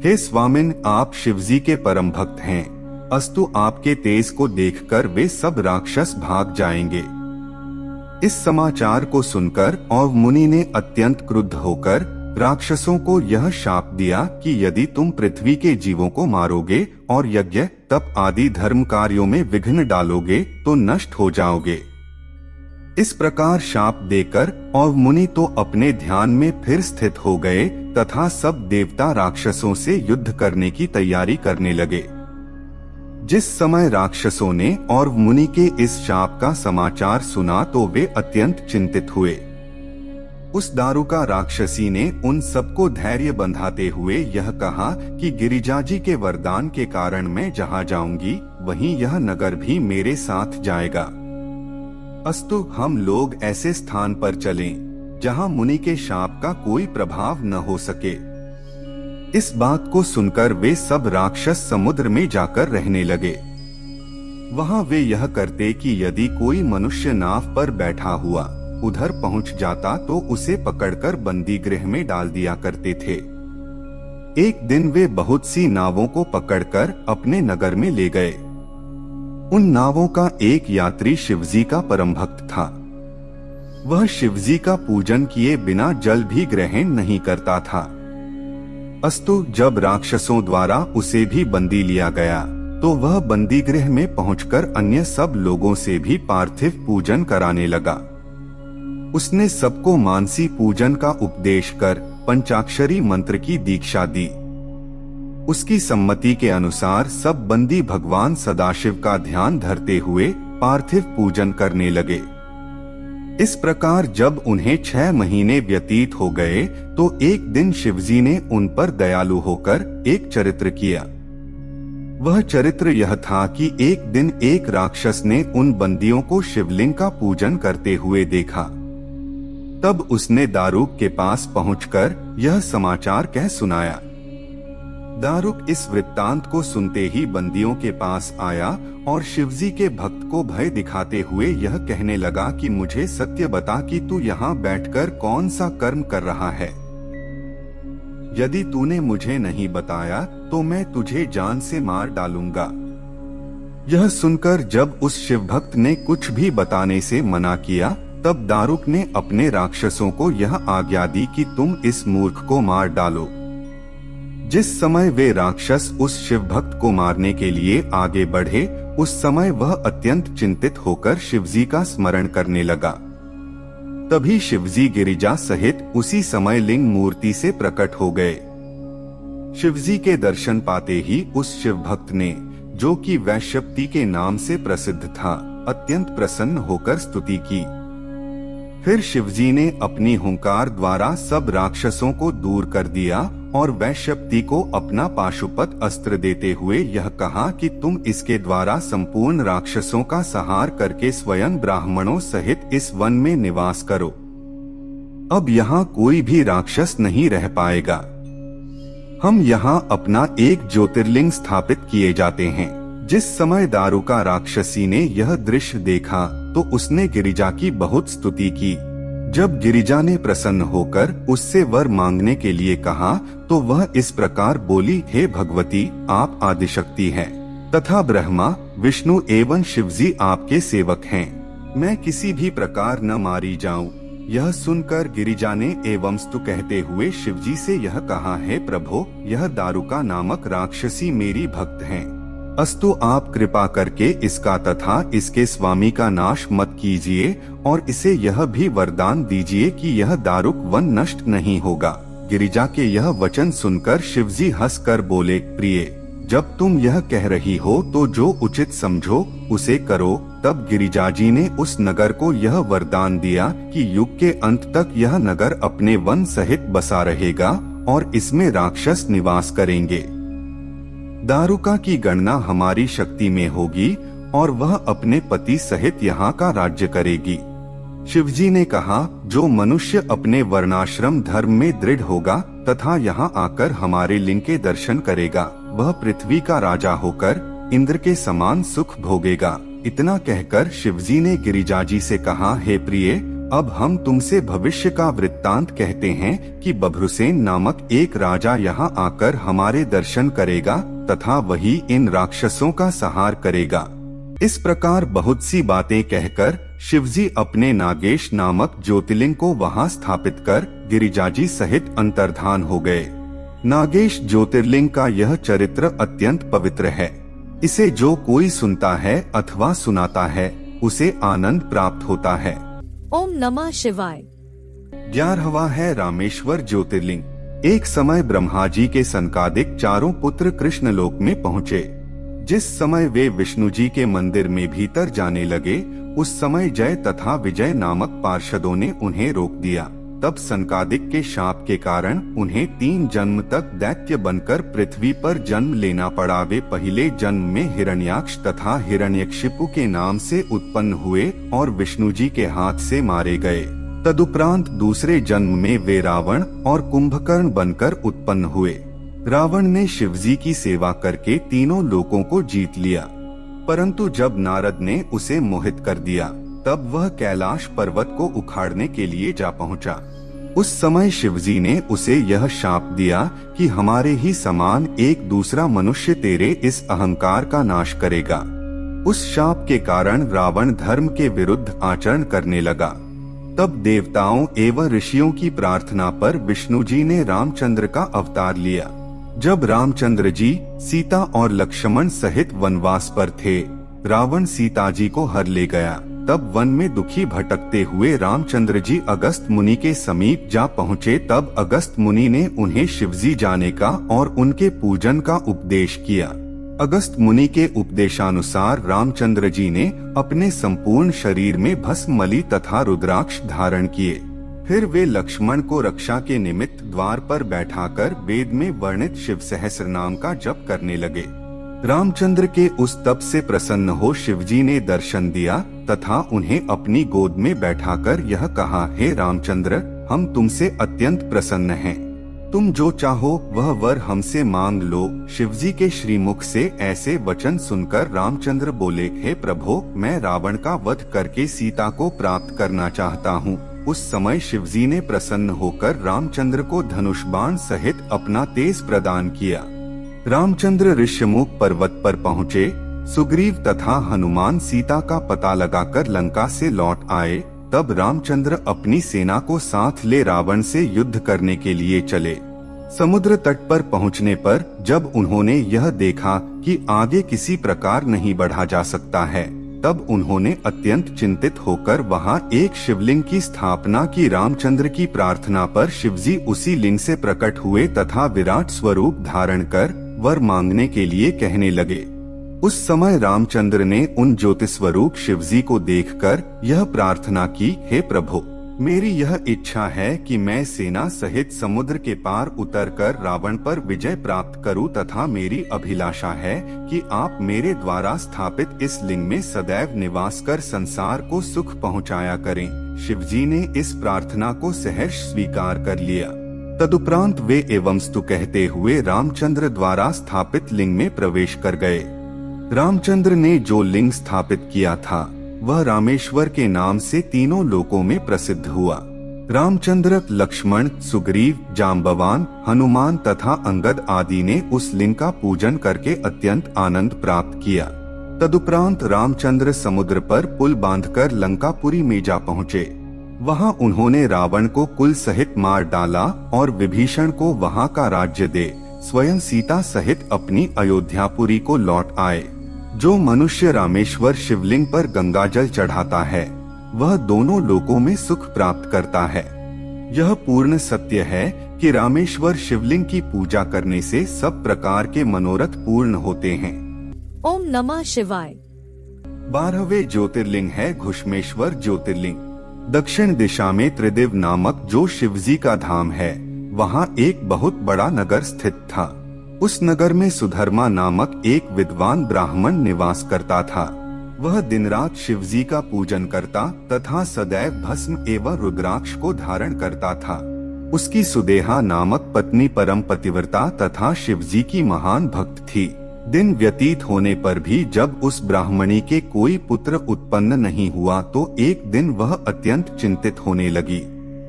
हे स्वामिन, आप शिवजी के परम भक्त हैं। अस्तु, आपके तेज को देखकर वे सब राक्षस भाग जाएंगे। इस समाचार को सुनकर और मुनि ने अत्यंत क्रुद्ध होकर राक्षसों को यह शाप दिया कि यदि तुम पृथ्वी के जीवों को मारोगे और यज्ञ, तप आदि धर्म कार्यों में विघ्न डालोगे तो नष्ट हो जाओगे। इस प्रकार शाप देकर और मुनि तो अपने ध्यान में फिर स्थित हो गए तथा सब देवता राक्षसों से युद्ध करने की तैयारी करने लगे। जिस समय राक्षसों ने और मुनि के इस शाप का समाचार सुना तो वे अत्यंत चिंतित हुए। उस दारुका राक्षसी ने उन सबको धैर्य बंधाते हुए यह कहा कि गिरिजाजी के वरदान के कारण मैं जहाँ जाऊंगी वहीं यह नगर भी मेरे साथ जाएगा। अस्तु, हम लोग ऐसे स्थान पर चलें जहाँ मुनि के शाप का कोई प्रभाव न हो सके। इस बात को सुनकर वे सब राक्षस समुद्र में जाकर रहने लगे। वहां वे यह करते कि यदि कोई मनुष्य नाव पर बैठा हुआ उधर पहुंच जाता तो उसे पकड़कर बंदी गृह में डाल दिया करते थे। एक दिन वे बहुत सी नावों को पकड़कर अपने नगर में ले गए। उन नावों का एक यात्री शिवजी का परम भक्त था। वह शिवजी का पूजन किए बिना जल भी ग्रहण नहीं करता था। अस्तु, जब राक्षसों द्वारा उसे भी बंदी लिया गया तो वह बंदी गृह में पहुंचकर अन्य सब लोगों से भी पार्थिव पूजन कराने लगा। उसने सबको मानसी पूजन का उपदेश कर पंचाक्षरी मंत्र की दीक्षा दी। उसकी सम्मति के अनुसार सब बंदी भगवान सदाशिव का ध्यान धरते हुए पार्थिव पूजन करने लगे। इस प्रकार जब उन्हें 6 महीने व्यतीत हो गए तो एक दिन शिवजी ने उन पर दयालु होकर एक चरित्र किया। वह चरित्र यह था कि एक दिन एक राक्षस ने उन बंदियों को शिवलिंग का पूजन करते हुए देखा। तब उसने दारुक के पास पहुंचकर यह समाचार कह सुनाया। दारुक इस वृत्तांत को सुनते ही बंदियों के पास आया और शिवजी के भक्त को भय दिखाते हुए यह कहने लगा कि मुझे सत्य बता कि तू यहाँ बैठकर कौन सा कर्म कर रहा है। यदि तूने मुझे नहीं बताया तो मैं तुझे जान से मार डालूंगा। यह सुनकर जब उस शिव भक्त ने कुछ भी बताने से मना किया तब दारुक ने अपने राक्षसों को यह आज्ञा दी कि तुम इस मूर्ख को मार डालो। जिस समय वे राक्षस उस शिव भक्त को मारने के लिए आगे बढ़े, उस समय वह अत्यंत चिंतित होकर शिवजी का स्मरण करने लगा। तभी शिवजी गिरिजा सहित उसी समय लिंग मूर्ति से प्रकट हो गए। शिवजी के दर्शन पाते ही उस शिव भक्त ने, जो कि वैश्यपति के नाम से प्रसिद्ध था, अत्यंत प्रसन्न होकर स्तुति की। फिर शिवजी ने अपनी हुंकार द्वारा सब राक्षसों को दूर कर दिया और वैश्यपति को अपना पाशुपत अस्त्र देते हुए यह कहा कि तुम इसके द्वारा संपूर्ण राक्षसों का संहार करके स्वयं ब्राह्मणों सहित इस वन में निवास करो। अब यहाँ कोई भी राक्षस नहीं रह पाएगा। हम यहाँ अपना एक ज्योतिर्लिंग स्थापित किए जाते हैं। जिस समय दारुका राक्षसी ने यह दृश्य देखा तो उसने गिरिजा की बहुत स्तुति की। जब गिरिजा ने प्रसन्न होकर उससे वर मांगने के लिए कहा तो वह इस प्रकार बोली, हे भगवती, आप आदिशक्ति हैं तथा ब्रह्मा, विष्णु एवं शिवजी आपके सेवक हैं। मैं किसी भी प्रकार न मारी जाऊं। यह सुनकर गिरिजा ने एवं स्तु कहते हुए शिवजी से यह कहा, हे प्रभो, यह दारुका नामक राक्षसी मेरी भक्त हैं। अस्तु आप कृपा करके इसका तथा इसके स्वामी का नाश मत कीजिए और इसे यह भी वरदान दीजिए कि यह दारुक वन नष्ट नहीं होगा। गिरिजा के यह वचन सुनकर शिवजी हंसकर बोले, प्रिय, जब तुम यह कह रही हो तो जो उचित समझो उसे करो। तब गिरिजा जी ने उस नगर को यह वरदान दिया कि युग के अंत तक यह नगर अपने वन सहित बसा रहेगा और इसमें राक्षस निवास करेंगे। दारुका की गणना हमारी शक्ति में होगी और वह अपने पति सहित यहाँ का राज्य करेगी। शिवजी ने कहा, जो मनुष्य अपने वर्णाश्रम धर्म में दृढ़ होगा तथा यहाँ आकर हमारे लिंग के दर्शन करेगा, वह पृथ्वी का राजा होकर इंद्र के समान सुख भोगेगा। इतना कहकर शिवजी ने गिरिजा जी से कहा, हे प्रिय, अब हम तुमसे भविष्य का वृत्तांत कहते हैं कि बभ्रुसेन नामक एक राजा यहाँ आकर हमारे दर्शन करेगा तथा वही इन राक्षसों का संहार करेगा। इस प्रकार बहुत सी बातें कहकर शिवजी अपने नागेश नामक ज्योतिर्लिंग को वहां स्थापित कर गिरिजाजी सहित अंतर्धान हो गए। नागेश ज्योतिर्लिंग का यह चरित्र अत्यंत पवित्र है। इसे जो कोई सुनता है अथवा सुनाता है उसे आनंद प्राप्त होता है। ओम नमः शिवाय। 11वां है रामेश्वर ज्योतिर्लिंग। एक समय ब्रह्मा जी के सनकादिक चारों पुत्र कृष्ण लोक में पहुँचे। जिस समय वे विष्णु जी के मंदिर में भीतर जाने लगे, उस समय जय तथा विजय नामक पार्षदों ने उन्हें रोक दिया। तब सनकादिक के शाप के कारण उन्हें 3 जन्म तक दैत्य बनकर पृथ्वी पर जन्म लेना पड़ा। वे पहले जन्म में हिरण्याक्ष तथा हिरण्यकशिपु के नाम से उत्पन्न हुए और विष्णु जी के हाथ से मारे गए। तदुपरांत दूसरे जन्म में वे रावण और कुंभकर्ण बनकर उत्पन्न हुए। रावण ने शिवजी की सेवा करके तीनों लोकों को जीत लिया, परंतु जब नारद ने उसे मोहित कर दिया तब वह कैलाश पर्वत को उखाड़ने के लिए जा पहुंचा। उस समय शिवजी ने उसे यह शाप दिया कि हमारे ही समान एक दूसरा मनुष्य तेरे इस अहंकार का नाश करेगा। उस शाप के कारण रावण धर्म के विरुद्ध आचरण करने लगा। तब देवताओं एवं ऋषियों की प्रार्थना पर विष्णु जी ने रामचंद्र का अवतार लिया। जब रामचंद्र जी सीता और लक्ष्मण सहित वनवास पर थे, रावण सीता जी को हर ले गया। तब वन में दुखी भटकते हुए रामचंद्र जी अगस्त मुनि के समीप जा पहुँचे। तब अगस्त मुनि ने उन्हें शिवजी जाने का और उनके पूजन का उपदेश किया। अगस्त मुनि के उपदेशानुसार रामचंद्र जी ने अपने संपूर्ण शरीर में भस्म मलि तथा रुद्राक्ष धारण किए। फिर वे लक्ष्मण को रक्षा के निमित्त द्वार पर बैठाकर वेद में वर्णित शिव सहस्र नाम का जप करने लगे। रामचंद्र के उस तप से प्रसन्न हो शिवजी ने दर्शन दिया तथा उन्हें अपनी गोद में बैठाकर यह कहा, हे रामचंद्र, हम तुमसे अत्यंत प्रसन्न हैं। तुम जो चाहो वह वर हमसे मांग लो। शिवजी के श्रीमुख से ऐसे वचन सुनकर रामचंद्र बोले, हे प्रभो, मैं रावण का वध करके सीता को प्राप्त करना चाहता हूँ। उस समय शिवजी ने प्रसन्न होकर रामचंद्र को धनुष बाण सहित अपना तेज प्रदान किया। रामचंद्र ऋष्यमुख पर्वत पर पहुँचे। सुग्रीव तथा हनुमान सीता का पता लगाकर लंका से लौट आए। तब रामचंद्र अपनी सेना को साथ ले रावण से युद्ध करने के लिए चले। समुद्र तट पर पहुंचने पर जब उन्होंने यह देखा कि आगे किसी प्रकार नहीं बढ़ा जा सकता है, तब उन्होंने अत्यंत चिंतित होकर वहां एक शिवलिंग की स्थापना की। रामचंद्र की प्रार्थना पर शिवजी उसी लिंग से प्रकट हुए तथा विराट स्वरूप धारण कर वर मांगने के लिए कहने लगे। उस समय रामचंद्र ने उन ज्योतिस्वरूप शिवजी को देखकर यह प्रार्थना की, हे प्रभु, मेरी यह इच्छा है कि मैं सेना सहित समुद्र के पार उतरकर रावण पर विजय प्राप्त करूं तथा मेरी अभिलाषा है कि आप मेरे द्वारा स्थापित इस लिंग में सदैव निवास कर संसार को सुख पहुंचाया करें। शिवजी ने इस प्रार्थना को सहर्ष स्वीकार कर लिया। तदुपरांत वे एवंस्तु कहते हुए रामचंद्र द्वारा स्थापित लिंग में प्रवेश कर गए। रामचंद्र ने जो लिंग स्थापित किया था वह रामेश्वर के नाम से तीनों लोकों में प्रसिद्ध हुआ। रामचंद्र, लक्ष्मण, सुग्रीव, जाम्बवान, हनुमान तथा अंगद आदि ने उस लिंग का पूजन करके अत्यंत आनंद प्राप्त किया। तदुपरांत रामचंद्र समुद्र पर पुल बांधकर लंकापुरी में जा पहुँचे। वहां उन्होंने रावण को कुल सहित मार डाला और विभीषण को वहां का राज्य दे स्वयं सीता सहित अपनी अयोध्यापुरी को लौट आए। जो मनुष्य रामेश्वर शिवलिंग पर गंगाजल चढ़ाता है वह दोनों लोकों में सुख प्राप्त करता है। यह पूर्ण सत्य है कि रामेश्वर शिवलिंग की पूजा करने से सब प्रकार के मनोरथ पूर्ण होते हैं। ओम नमः शिवाय। 12वें ज्योतिर्लिंग है घुश्मेश्वर ज्योतिर्लिंग। दक्षिण दिशा में त्रिदिव नामक जो शिवजी का धाम है, वहाँ एक बहुत बड़ा नगर स्थित था। उस नगर में सुधर्मा नामक एक विद्वान ब्राह्मण निवास करता था। वह दिन रात शिवजी का पूजन करता तथा सदैव भस्म एवं रुद्राक्ष को धारण करता था। उसकी सुदेहा नामक पत्नी परम पतिव्रता तथा शिवजी की महान भक्त थी। दिन व्यतीत होने पर भी जब उस ब्राह्मणी के कोई पुत्र उत्पन्न नहीं हुआ तो एक दिन वह अत्यंत चिंतित होने लगी।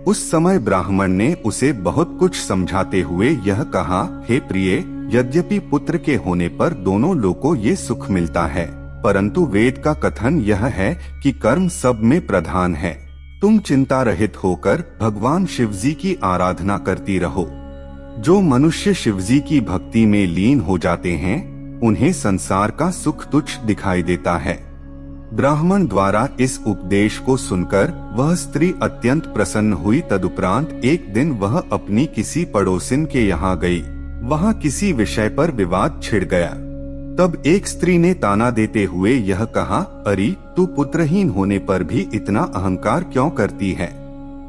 उस समय ब्राह्मण ने उसे बहुत कुछ समझाते हुए यह कहा, हे प्रिय, यद्यपि पुत्र के होने पर दोनों लोगों ये सुख मिलता है, परंतु वेद का कथन यह है कि कर्म सब में प्रधान है। तुम चिंता रहित होकर भगवान शिवजी की आराधना करती रहो। जो मनुष्य शिवजी की भक्ति में लीन हो जाते हैं उन्हें संसार का सुख तुच्छ दिखाई देता है। ब्राह्मण द्वारा इस उपदेश को सुनकर वह स्त्री अत्यंत प्रसन्न हुई। तदुपरांत एक दिन वह अपनी किसी पड़ोसिन के यहाँ गई। वहाँ किसी विषय पर विवाद छिड़ गया। तब एक स्त्री ने ताना देते हुए यह कहा, अरे तू पुत्रहीन होने पर भी इतना अहंकार क्यों करती है?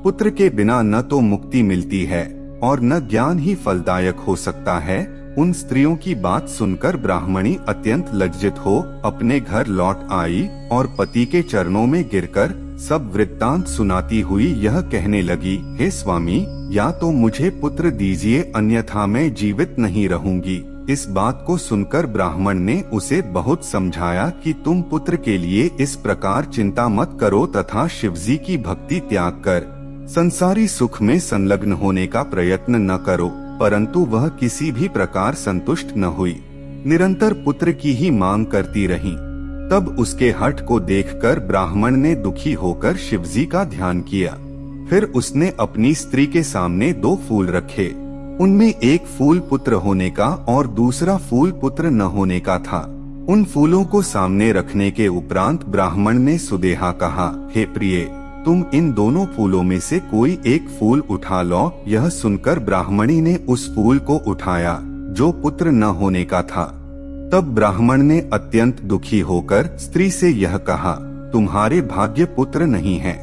पुत्र के बिना न तो मुक्ति मिलती है और न ज्ञान ही फलदायक हो सकता है। उन स्त्रियों की बात सुनकर ब्राह्मणी अत्यंत लज्जित हो अपने घर लौट आई और पति के चरणों में गिरकर सब वृत्तांत सुनाती हुई यह कहने लगी, हे स्वामी, या तो मुझे पुत्र दीजिए अन्यथा मैं जीवित नहीं रहूंगी। इस बात को सुनकर ब्राह्मण ने उसे बहुत समझाया कि तुम पुत्र के लिए इस प्रकार चिंता मत करो तथा शिवजी की भक्ति त्याग कर संसारी सुख में संलग्न होने का प्रयत्न न करो। परंतु वह किसी भी प्रकार संतुष्ट न हुई, निरंतर पुत्र की ही मांग करती रही। तब उसके हठ को देखकर ब्राह्मण ने दुखी होकर शिवजी का ध्यान किया। फिर उसने अपनी स्त्री के सामने 2 फूल रखे। उनमें एक फूल पुत्र होने का और दूसरा फूल पुत्र न होने का था। उन फूलों को सामने रखने के उपरांत ब्राह्मण ने सुदेहा कहा, हे प्रिय, तुम इन दोनों फूलों में से कोई एक फूल उठा लो। यह सुनकर ब्राह्मणी ने उस फूल को उठाया जो पुत्र न होने का था। तब ब्राह्मण ने अत्यंत दुखी होकर स्त्री से यह कहा, तुम्हारे भाग्य पुत्र नहीं है,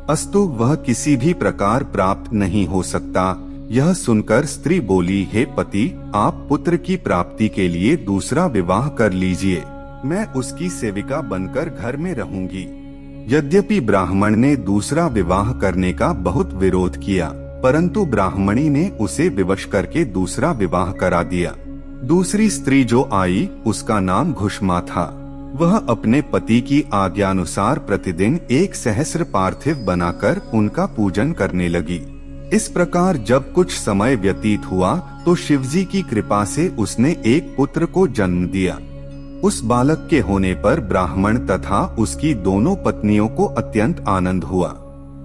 अस्तु वह किसी भी प्रकार प्राप्त नहीं हो सकता। यह सुनकर स्त्री बोली, हे पति, आप पुत्र की प्राप्ति के लिए दूसरा विवाह कर लीजिए, मैं उसकी सेविका बनकर घर में रहूंगी। यद्यपि ब्राह्मण ने दूसरा विवाह करने का बहुत विरोध किया, परंतु ब्राह्मणी ने उसे विवश करके दूसरा विवाह करा दिया। दूसरी स्त्री जो आई उसका नाम घुश्मा था। वह अपने पति की आज्ञानुसार प्रतिदिन 1 सहस्र पार्थिव बनाकर उनका पूजन करने लगी। इस प्रकार जब कुछ समय व्यतीत हुआ तो शिवजी की कृपा से उसने एक पुत्र को जन्म दिया। उस बालक के होने पर ब्राह्मण तथा उसकी दोनों पत्नियों को अत्यंत आनंद हुआ।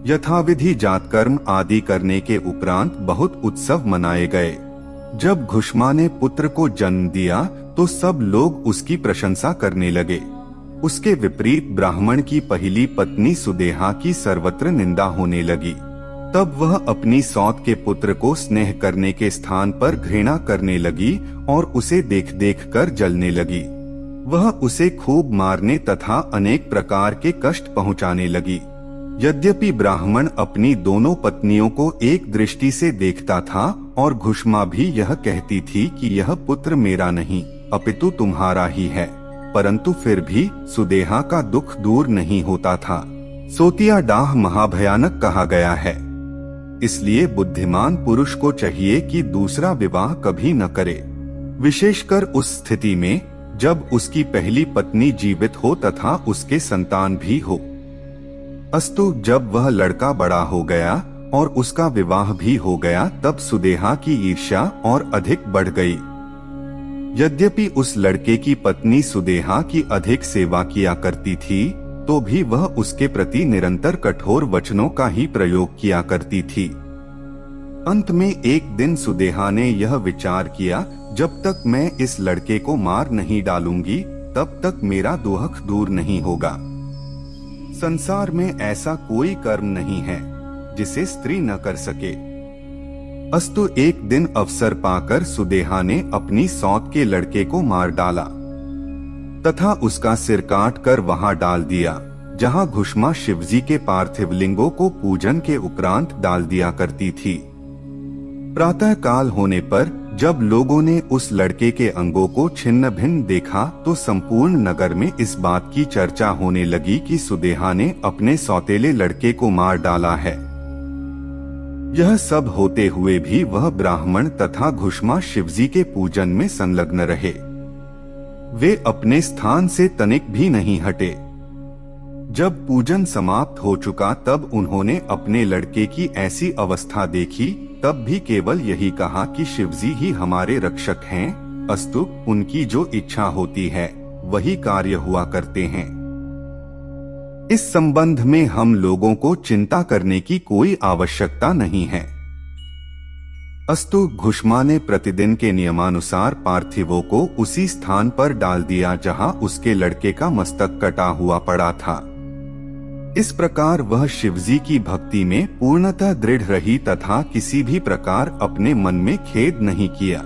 यथाविधि जातकर्म आदि करने के उपरांत बहुत उत्सव मनाए गए। जब घुष्मा ने पुत्र को जन्म दिया तो सब लोग उसकी प्रशंसा करने लगे। उसके विपरीत ब्राह्मण की पहली पत्नी सुदेहा की सर्वत्र निंदा होने लगी। तब वह अपनी सौत के पुत्र को स्नेह करने के स्थान पर घृणा करने लगी और उसे देख देख कर जलने लगी। वह उसे खूब मारने तथा अनेक प्रकार के कष्ट पहुंचाने लगी। यद्यपि ब्राह्मण अपनी दोनों पत्नियों को एक दृष्टि से देखता था और घुष्मा भी यह कहती थी कि यह पुत्र मेरा नहीं अपितु तुम्हारा ही है, परंतु फिर भी सुदेहा का दुख दूर नहीं होता था। सोतिया डाह महाभयानक कहा गया है, इसलिए बुद्धिमान पुरुष को चाहिए कि दूसरा विवाह कभी न करे, विशेषकर उस स्थिति में जब उसकी पहली पत्नी जीवित हो तथा उसके संतान भी हो। अस्तु जब वह लड़का बड़ा हो गया और उसका विवाह भी हो गया, तब सुदेहा की ईर्ष्या और अधिक बढ़ गई। यद्यपि उस लड़के की पत्नी सुदेहा की अधिक सेवा किया करती थी, तो भी वह उसके प्रति निरंतर कठोर वचनों का ही प्रयोग किया करती थी। अंत में एक दिन सुदेहा ने यह विचार किया, जब तक मैं इस लड़के को मार नहीं डालूंगी तब तक मेरा दुख दूर नहीं होगा। संसार में ऐसा कोई कर्म नहीं है जिसे स्त्री न कर सके। अस्तु एक दिन अवसर पाकर सुदेहा ने अपनी सौत के लड़के को मार डाला तथा उसका सिर काट कर वहां डाल दिया जहां घुष्मा शिवजी के पार्थिव लिंगों को पूजन के उपरांत डाल दिया करती थी। प्रातः काल होने पर जब लोगों ने उस लड़के के अंगों को छिन्न भिन्न देखा तो संपूर्ण नगर में इस बात की चर्चा होने लगी कि सुदेहा ने अपने सौतेले लड़के को मार डाला है। यह सब होते हुए भी वह ब्राह्मण तथा घुष्मा शिवजी के पूजन में संलग्न रहे। वे अपने स्थान से तनिक भी नहीं हटे। जब पूजन समाप्त हो चुका तब उन्होंने अपने लड़के की ऐसी अवस्था देखी, तब भी केवल यही कहा कि शिवजी ही हमारे रक्षक हैं, अस्तु उनकी जो इच्छा होती है वही कार्य हुआ करते हैं। इस संबंध में हम लोगों को चिंता करने की कोई आवश्यकता नहीं है। अस्तु घुष्मा ने प्रतिदिन के नियमानुसार पार्थिवों को उसी स्थान पर डाल दिया जहां उसके लड़के का मस्तक कटा हुआ पड़ा था। इस प्रकार वह शिवजी की भक्ति में पूर्णतः दृढ़ रही तथा किसी भी प्रकार अपने मन में खेद नहीं किया।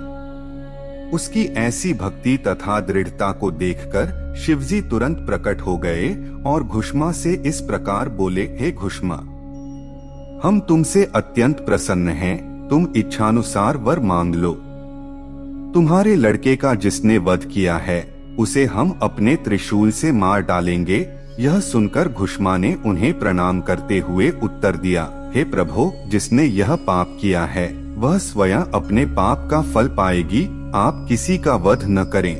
उसकी ऐसी भक्ति तथा दृढ़ता को देखकर शिवजी तुरंत प्रकट हो गए और घुष्मा से इस प्रकार बोले, हे घुष्मा, हम तुमसे अत्यंत प्रसन्न हैं, तुम इच्छानुसार वर मांग लो। तुम्हारे लड़के का जिसने वध किया है उसे हम अपने त्रिशूल से मार डालेंगे। यह सुनकर घुष्मा ने उन्हें प्रणाम करते हुए उत्तर दिया, हे प्रभो, जिसने यह पाप किया है वह स्वयं अपने पाप का फल पाएगी, आप किसी का वध न करें।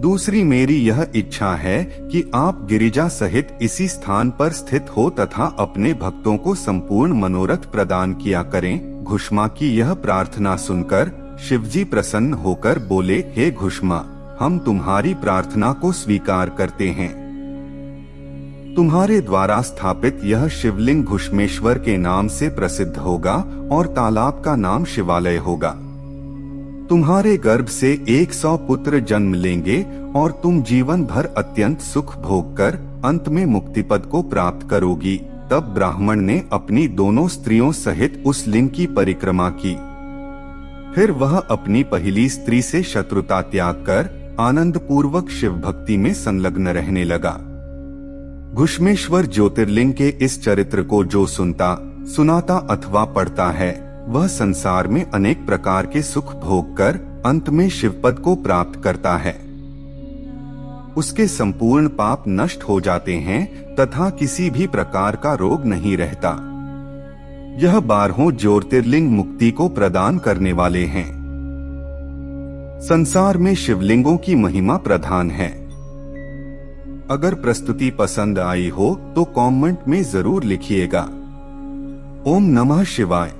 दूसरी मेरी यह इच्छा है कि आप गिरिजा सहित इसी स्थान पर स्थित हो तथा अपने भक्तों को संपूर्ण मनोरथ प्रदान किया करें। घुष्मा की यह प्रार्थना सुनकर शिवजी प्रसन्न होकर बोले, हे घुष्मा, हम तुम्हारी प्रार्थना को स्वीकार करते हैं। तुम्हारे द्वारा स्थापित यह शिवलिंग घुष्मेश्वर के नाम से प्रसिद्ध होगा और तालाब का नाम शिवालय होगा। तुम्हारे गर्भ से 100 पुत्र जन्म लेंगे और तुम जीवन भर अत्यंत सुख भोग कर अंत में मुक्तिपद को प्राप्त करोगी। तब ब्राह्मण ने अपनी दोनों स्त्रियों सहित उस लिंग की परिक्रमा की। फिर वह अपनी पहली स्त्री से शत्रुता त्याग कर आनंद पूर्वक शिव भक्ति में संलग्न रहने लगा। घुष्मेश्वर ज्योतिर्लिंग के इस चरित्र को जो सुनता, सुनाता अथवा पढ़ता है वह संसार में अनेक प्रकार के सुख भोग कर अंत में शिवपद को प्राप्त करता है। उसके संपूर्ण पाप नष्ट हो जाते हैं तथा किसी भी प्रकार का रोग नहीं रहता। यह 12 ज्योतिर्लिंग मुक्ति को प्रदान करने वाले हैं। संसार में शिवलिंगों की महिमा प्रधान है। अगर प्रस्तुति पसंद आई हो तो कमेंट में जरूर लिखिएगा। ओम नमः शिवाय।